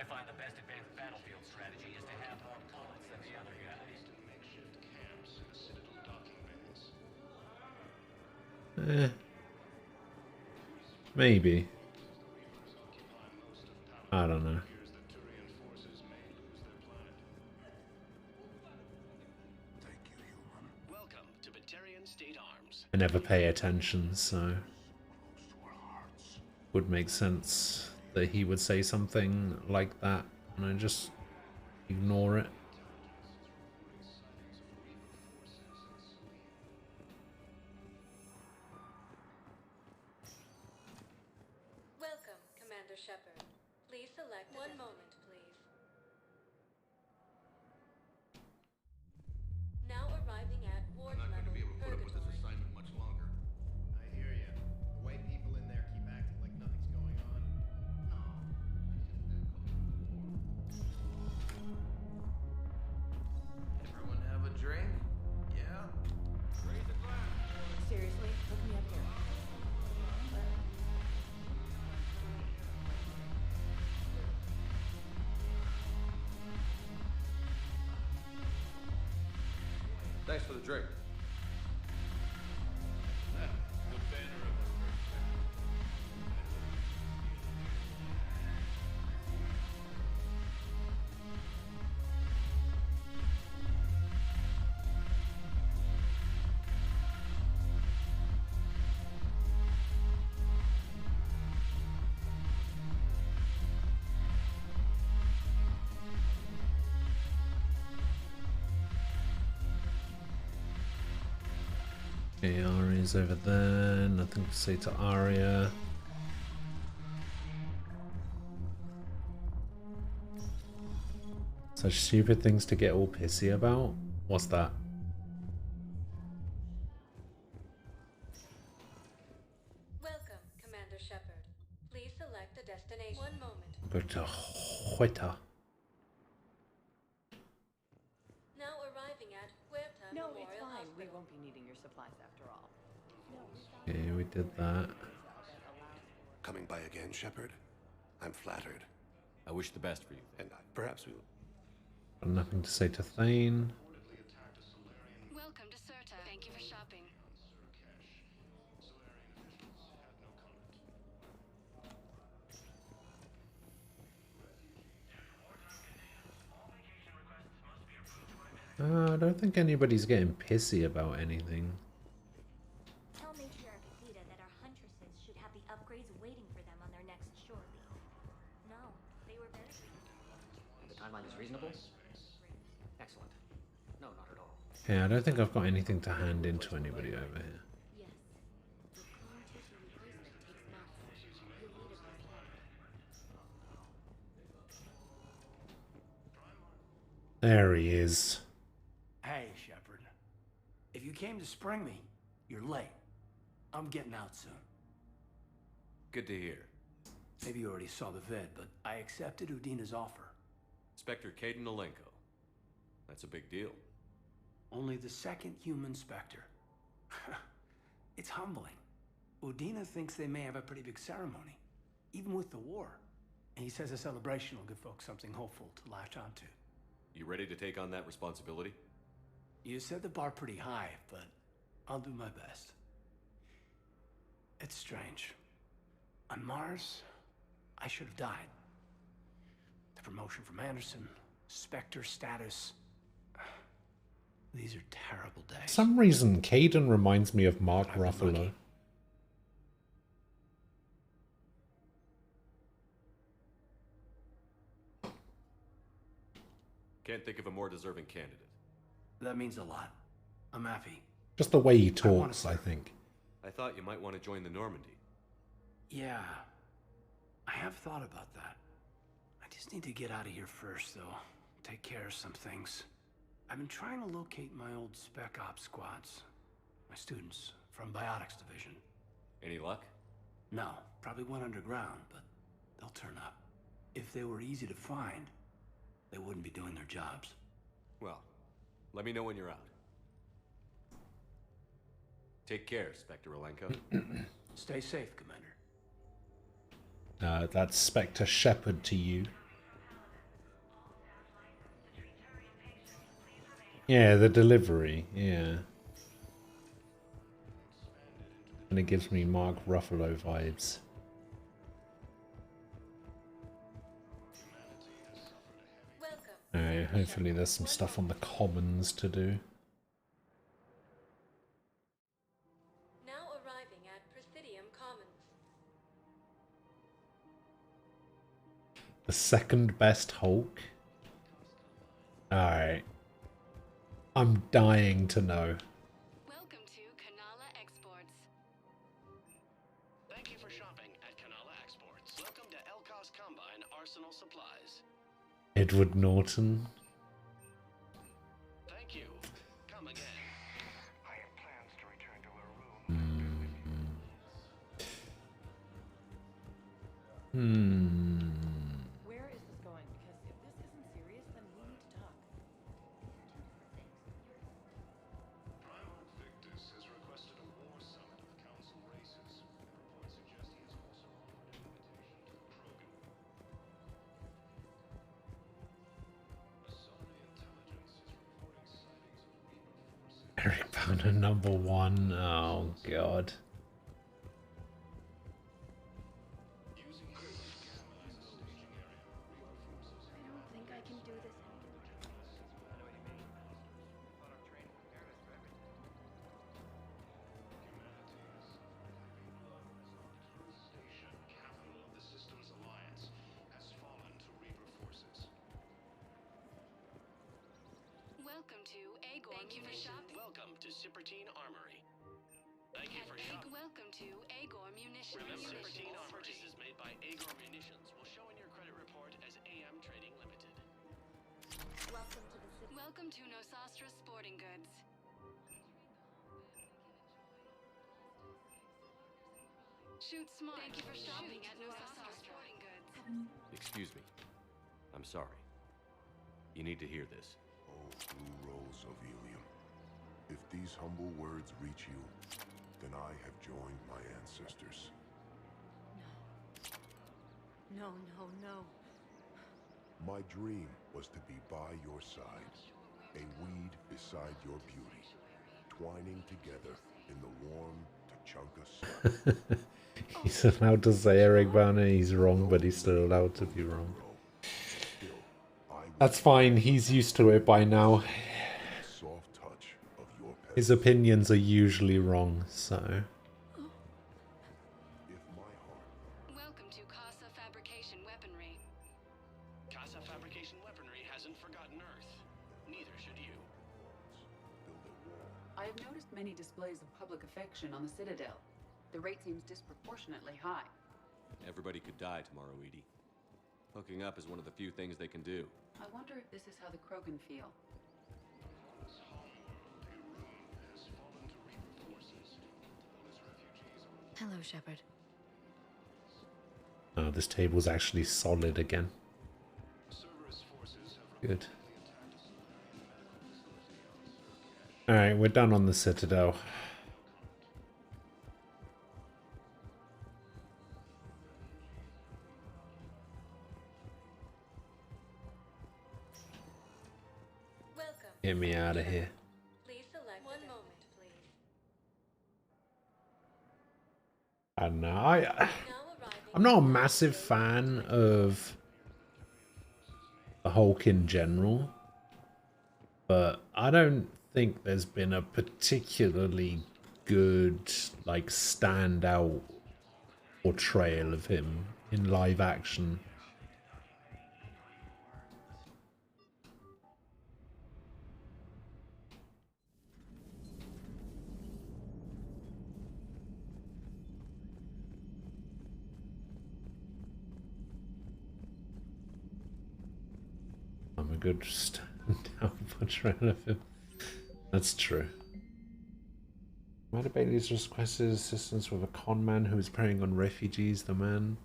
Speaker 11: I find the best advanced battlefield strategy is to have more bullets than the other guy.
Speaker 1: Maybe. I don't know.
Speaker 8: Welcome to Batarian State Arms.
Speaker 1: I never pay attention, so would make sense that he would say something like that, and I just ignore it.
Speaker 25: Welcome, Commander Shepard. Please select one moment, please. Now arriving at ward level.
Speaker 4: I'm not going to be able to put up with this assignment much longer. I hear you. The way people in there keep acting like nothing's going on. No, everyone have a drink? Yeah? Raise a glass.
Speaker 13: Seriously, look me up here.
Speaker 4: Thanks for the drink.
Speaker 1: Okay, Aria's over there. Nothing to say to Aria. Such stupid things to get all pissy about. What's that?
Speaker 25: Welcome, Commander Shepard. Please select a destination. One moment.
Speaker 1: Go to Hueta.
Speaker 25: Now arriving at Huerta
Speaker 13: No,
Speaker 25: Memorial
Speaker 13: it's fine.
Speaker 25: Hospital.
Speaker 13: We won't be needing your supplies after all.
Speaker 1: Okay, we did that.
Speaker 9: Coming by again, Shepard? I'm flattered.
Speaker 3: I wish the best for you.
Speaker 9: And perhaps we'll...
Speaker 1: Got nothing to say to Thane.
Speaker 25: Welcome to Serta. Thank you for shopping.
Speaker 1: I don't think anybody's getting pissy about anything.
Speaker 10: Tell Matriarch Athena that our huntresses should have the upgrades waiting for them on their next shore leave. No, they were very reasonable.
Speaker 20: The timeline is reasonable? Excellent. No, not at all.
Speaker 1: Yeah, I don't think I've got anything to hand in to anybody over here.
Speaker 10: Yes. The clone tissue replacement takes months. You'll need it right.
Speaker 1: There he is.
Speaker 18: Hey, Shepard. If you came to spring me, you're late. I'm getting out soon.
Speaker 3: Good to hear.
Speaker 18: Maybe you already saw the vid, but I accepted Udina's offer.
Speaker 3: Spectre Caden Alenko. That's a big deal.
Speaker 18: Only the second human Spectre. It's humbling. Udina thinks they may have a pretty big ceremony, even with the war. And he says a celebration will give folks something hopeful to latch onto.
Speaker 3: You ready to take on that responsibility?
Speaker 18: You set the bar pretty high, but I'll do my best. It's strange. On Mars, I should have died. The promotion from Anderson, Spectre status. These are terrible days.
Speaker 1: For some reason, Caden reminds me of Mark Ruffalo.
Speaker 3: Can't think of a more deserving candidate.
Speaker 18: That means a lot. I'm happy.
Speaker 1: Just the way he talks, I think.
Speaker 3: I thought you might want to join the Normandy.
Speaker 18: Yeah, I have thought about that. I just need to get out of here first, though. Take care of some things. I've been trying to locate my old Spec Ops squads. My students from Biotics Division.
Speaker 3: Any luck?
Speaker 18: No, probably went underground, but they'll turn up. If they were easy to find, they wouldn't be doing their jobs.
Speaker 3: Well, let me know when you're out. Take care, Spectre Alenko.
Speaker 18: Stay safe, Commander.
Speaker 1: That's Spectre Shepard to you. Yeah, the delivery, yeah. And it gives me Mark Ruffalo vibes. Alright, hopefully there's some stuff on the commons to do.
Speaker 25: Now arriving at Presidium Commons.
Speaker 1: The second best Hulk? Alright. I'm dying to know.
Speaker 25: Welcome to Kanala Exports.
Speaker 6: Thank you for shopping at Kanala Exports. Welcome to Elkos Combine Arsenal Supplies.
Speaker 1: Edward Norton.
Speaker 6: Thank you. Come again.
Speaker 5: I have plans to return to her room.
Speaker 13: Where is this going? Because if this isn't serious, then we need to talk.
Speaker 4: Primarch Victus has requested a war summit of council races. Reports suggest he has also offered an invitation to Krogan. Asari intelligence is reporting sightings of Reaper forces.
Speaker 1: Eric Bana #1. Oh god.
Speaker 7: I don't think I can do this anymore.
Speaker 22: I know what you mean. Thought our training prepared us for everything.
Speaker 4: Station, capital of the Systems Alliance, has fallen to Reaper forces.
Speaker 25: Welcome to Agor. Thank you for shopping.
Speaker 6: Welcome to Sippertine Armory. Thank you for shopping.
Speaker 25: Welcome to Agor Munitions.
Speaker 6: Remember, Sippertine purchases made by Agor Munitions will show in your credit report as AM Trading Limited.
Speaker 10: Welcome to the city.
Speaker 25: Welcome to Nosastra Sporting Goods. Shoot smart. Thank you for shopping at Nosastra Sporting Goods.
Speaker 3: Excuse me. I'm sorry. You need to hear this.
Speaker 16: Oh, Blue Rose of Ilium. If these humble words reach you, then I have joined my ancestors.
Speaker 13: No, no, no.
Speaker 16: My dream was to be by your side, a weed beside your beauty, twining together in the warm Tachanka sun.
Speaker 1: He's allowed to say Eric Bana, he's wrong, but he's still allowed to be wrong. That's fine, he's used to it by now.
Speaker 16: Soft touch of your
Speaker 1: His opinions are usually wrong, so...
Speaker 25: Welcome to Casa Fabrication Weaponry.
Speaker 6: Casa Fabrication Weaponry hasn't forgotten Earth. Neither should you.
Speaker 2: I have noticed many displays of public affection on the Citadel. The rate seems disproportionately high.
Speaker 3: Everybody could die tomorrow, Edie. Hooking up is one of the few things they can do.
Speaker 2: I wonder if this is how the Krogan feel.
Speaker 7: Hello, Shepard.
Speaker 1: Oh, this table's actually solid again. Good. Alright, we're done on the Citadel. Get me out of here.
Speaker 25: Please select one moment, please.
Speaker 1: I don't know. I'm not a massive fan of the Hulk in general, but I don't think there's been a particularly good, like, standout portrayal of him in live action. I'm a good standout portrayal of him. That's true. Commander Bailey's requested assistance with a con man who is preying on refugees. The man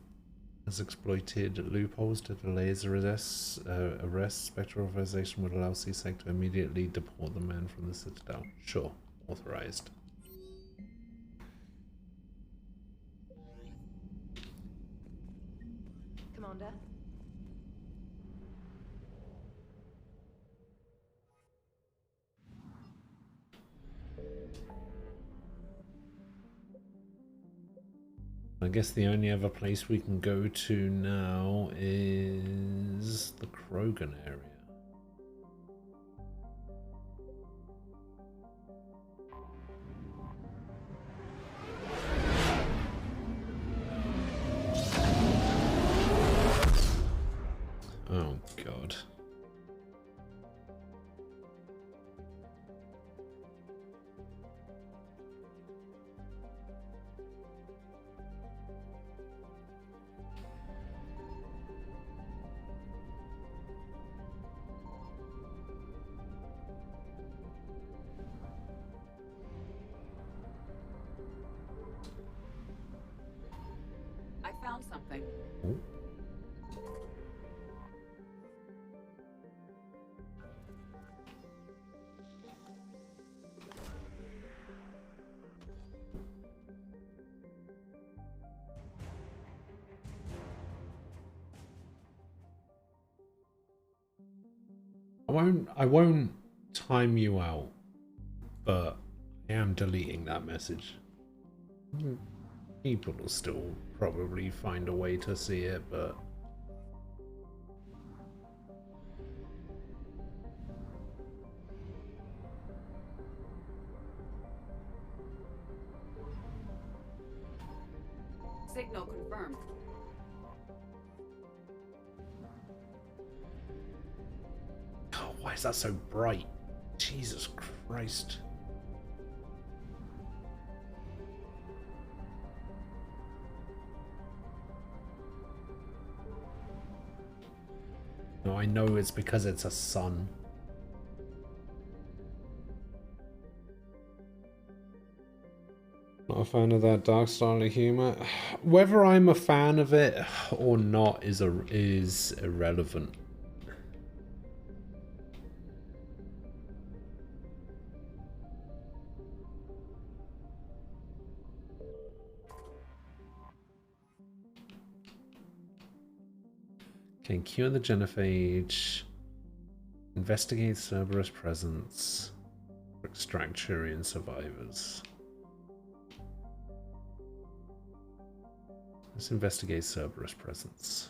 Speaker 1: has exploited loopholes to delay his arrest. Spectral authorization would allow CSEC to immediately deport the man from the Citadel. Sure, authorized.
Speaker 7: Commander?
Speaker 1: I guess the only other place we can go to now is the Krogan area. Oh, God.
Speaker 2: I found something.
Speaker 1: Ooh. I won't time you out, but I am deleting that message. People will still probably find a way to see it, but
Speaker 2: Signal confirmed.
Speaker 1: oh, why is that so bright? Jesus Christ. No, I know it's because it's a sun. Not a fan of that dark style of humor. Whether I'm a fan of it or not is irrelevant. Okay, cure the genophage. Investigate Cerberus presence. Extract Turian survivors. Let's investigate Cerberus presence.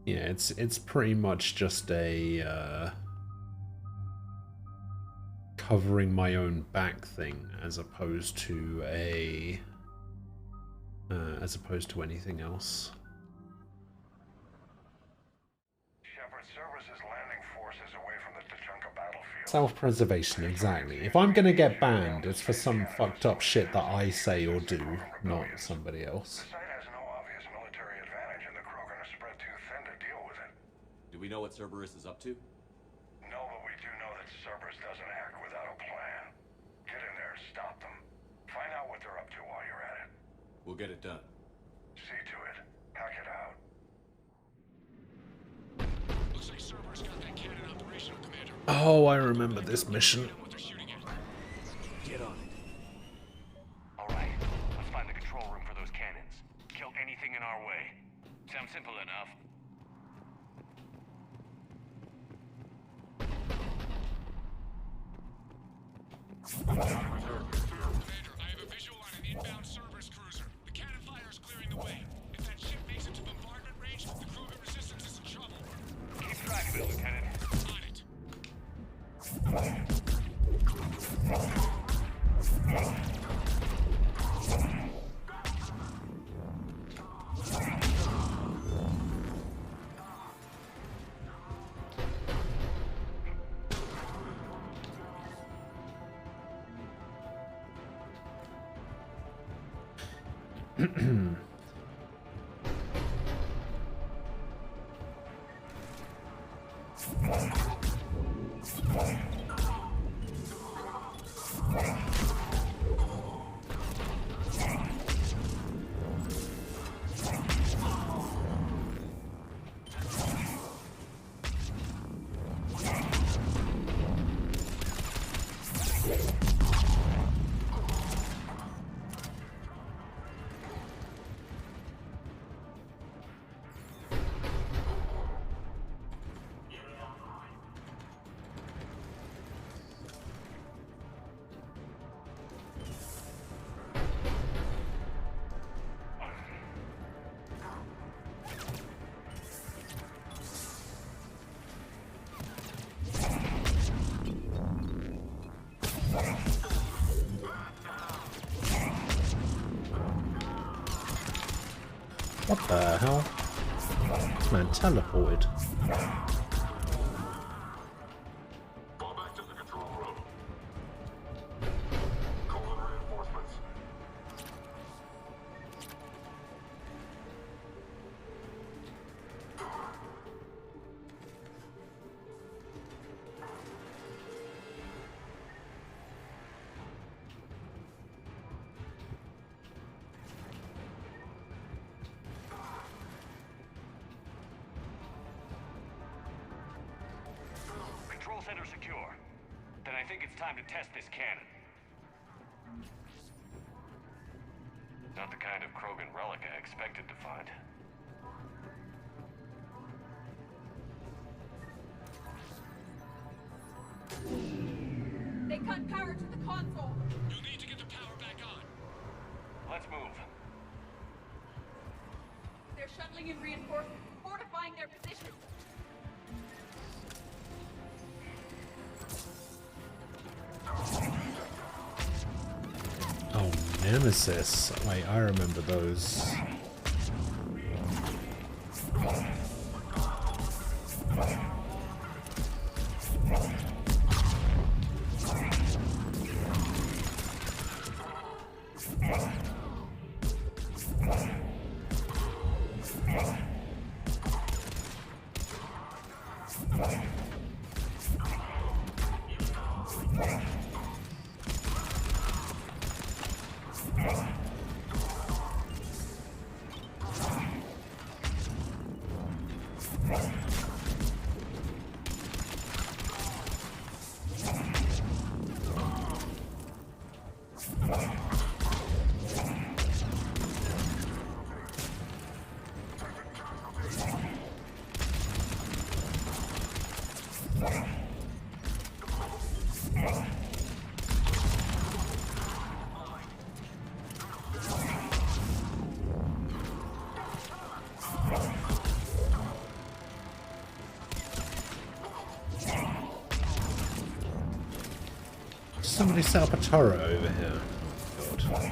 Speaker 1: Yeah, it's pretty much just a covering my own back thing as opposed to anything else.
Speaker 5: Shepard, Cerberus's landing force is away from the Tachanka battlefield.
Speaker 1: Self-preservation, exactly. If I'm gonna get banned, it's for some fucked up shit that I say or do, not somebody else.
Speaker 3: Do we know what Cerberus is up to?
Speaker 5: No, but we do know that Cerberus doesn't act without a plan. Get in there, stop them. Find out what they're up to while you're at it.
Speaker 3: We'll get it done.
Speaker 5: See to it. Hack it out.
Speaker 8: Looks like Cerberus got that cannon operational, Commander.
Speaker 1: Oh, I remember this mission.
Speaker 11: Get on it.
Speaker 12: Alright, let's find the control room for those cannons. Kill anything in our way. Sounds simple enough.
Speaker 8: Commander, I have a visual on an inbound Cerberus cruiser. The cannon fire is clearing the way. If that ship makes it to bombardment range, the Krogan resistance is in trouble.
Speaker 12: Keep track of it, Lieutenant.
Speaker 8: On it.
Speaker 1: What the hell? This man teleported.
Speaker 12: Control center secure. Then I think it's time to test this cannon. Not the kind of Krogan relic I expected to find.
Speaker 25: They cut power to the console.
Speaker 8: You'll need to get the power back on.
Speaker 12: Let's move.
Speaker 25: They're shuttling in reinforcements, fortifying their position.
Speaker 1: Oh, Nemesis. Wait, I remember those. Somebody set up a turret over here. Oh god.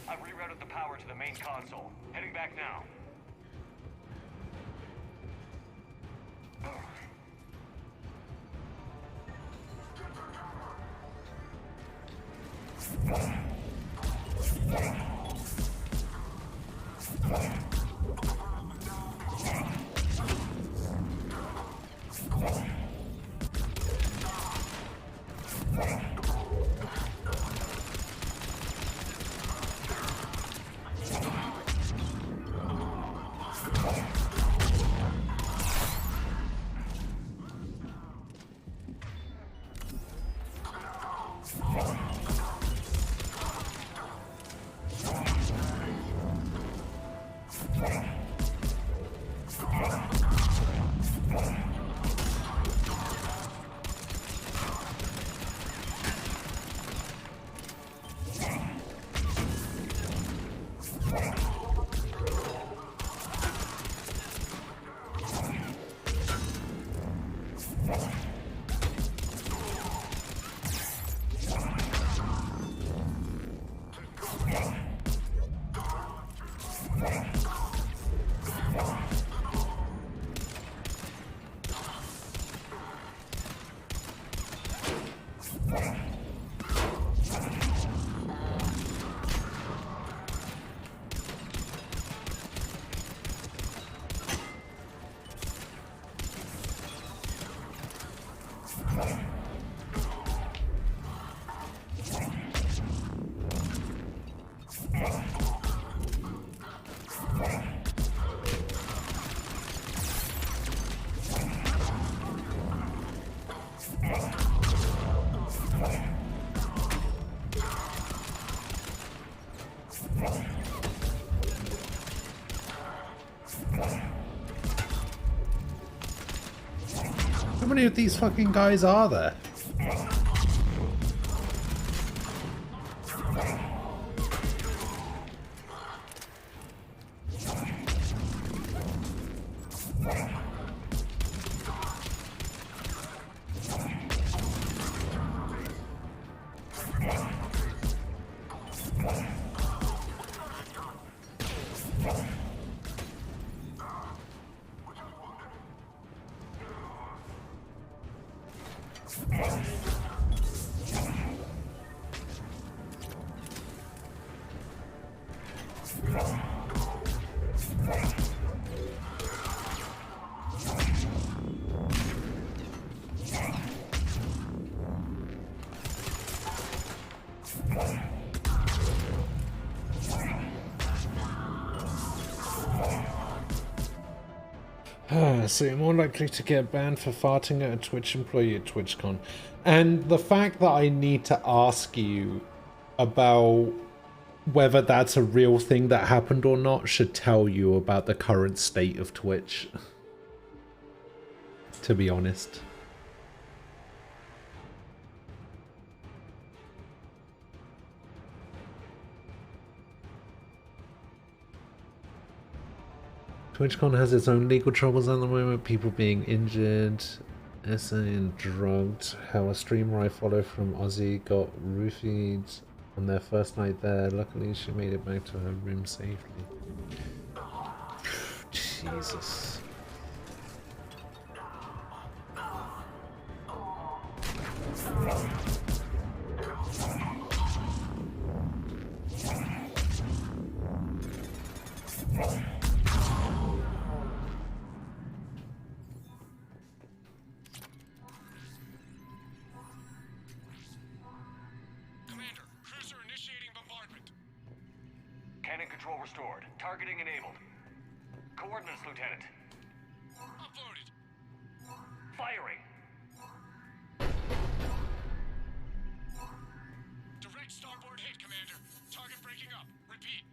Speaker 12: I've rerouted the power to the main console. Heading back now.
Speaker 1: How many of these fucking guys are there? So you're more likely to get banned for farting at a Twitch employee at TwitchCon. And the fact that I need to ask you about whether that's a real thing that happened or not should tell you about the current state of Twitch. To be honest. TwitchCon has its own legal troubles at the moment, people being injured, and drugged. How a streamer I follow from Aussie got roofied on their first night there. Luckily she made it back to her room safely. Jesus.
Speaker 8: Commander, cruiser initiating bombardment.
Speaker 12: Cannon control restored. Targeting enabled. Coordinates, Lieutenant.
Speaker 8: Uploaded.
Speaker 12: Firing.
Speaker 8: Direct starboard hit, Commander. Target breaking up. Repeat.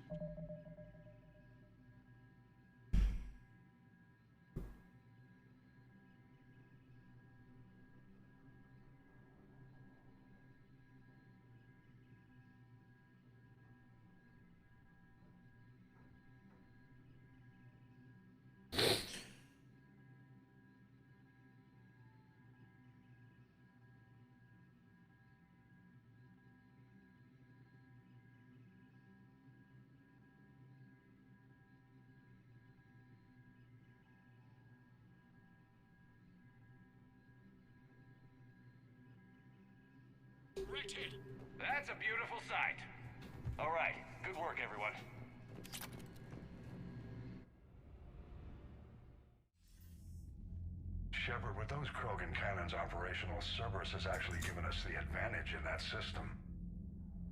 Speaker 8: Direct hit.
Speaker 12: That's a beautiful sight. All right. Good work, everyone.
Speaker 5: Shepard, with those Krogan cannons operational, Cerberus has actually given us the advantage in that system.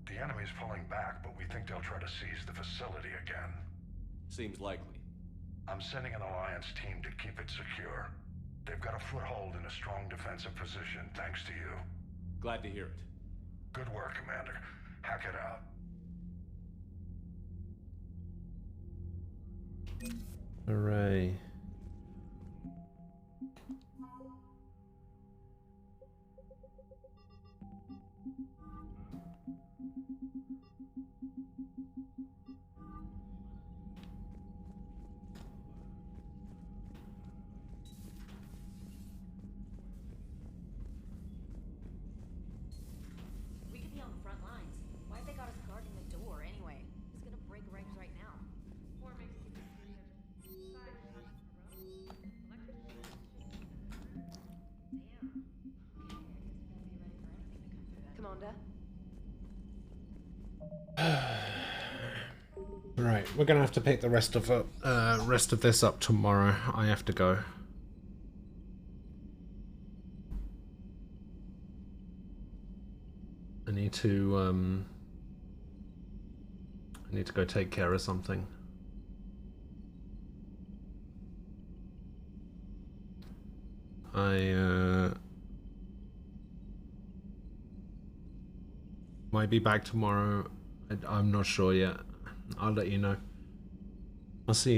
Speaker 5: The enemy's pulling back, but we think they'll try to seize the facility again.
Speaker 3: Seems likely.
Speaker 5: I'm sending an Alliance team to keep it secure. They've got a foothold in a strong defensive position, thanks to you.
Speaker 3: Glad to hear it.
Speaker 5: Good work, Commander. Hack it out.
Speaker 1: Hooray.
Speaker 7: We could be on the front lines. Why've they got us guarding the door anyway? It's gonna break ranks right now. War makes people Commander?
Speaker 1: Right, we're gonna have to pick the rest of this up tomorrow. I have to go. I need to go take care of something. I might be back tomorrow. I'm not sure yet. I'll let you know. I'll see you guys.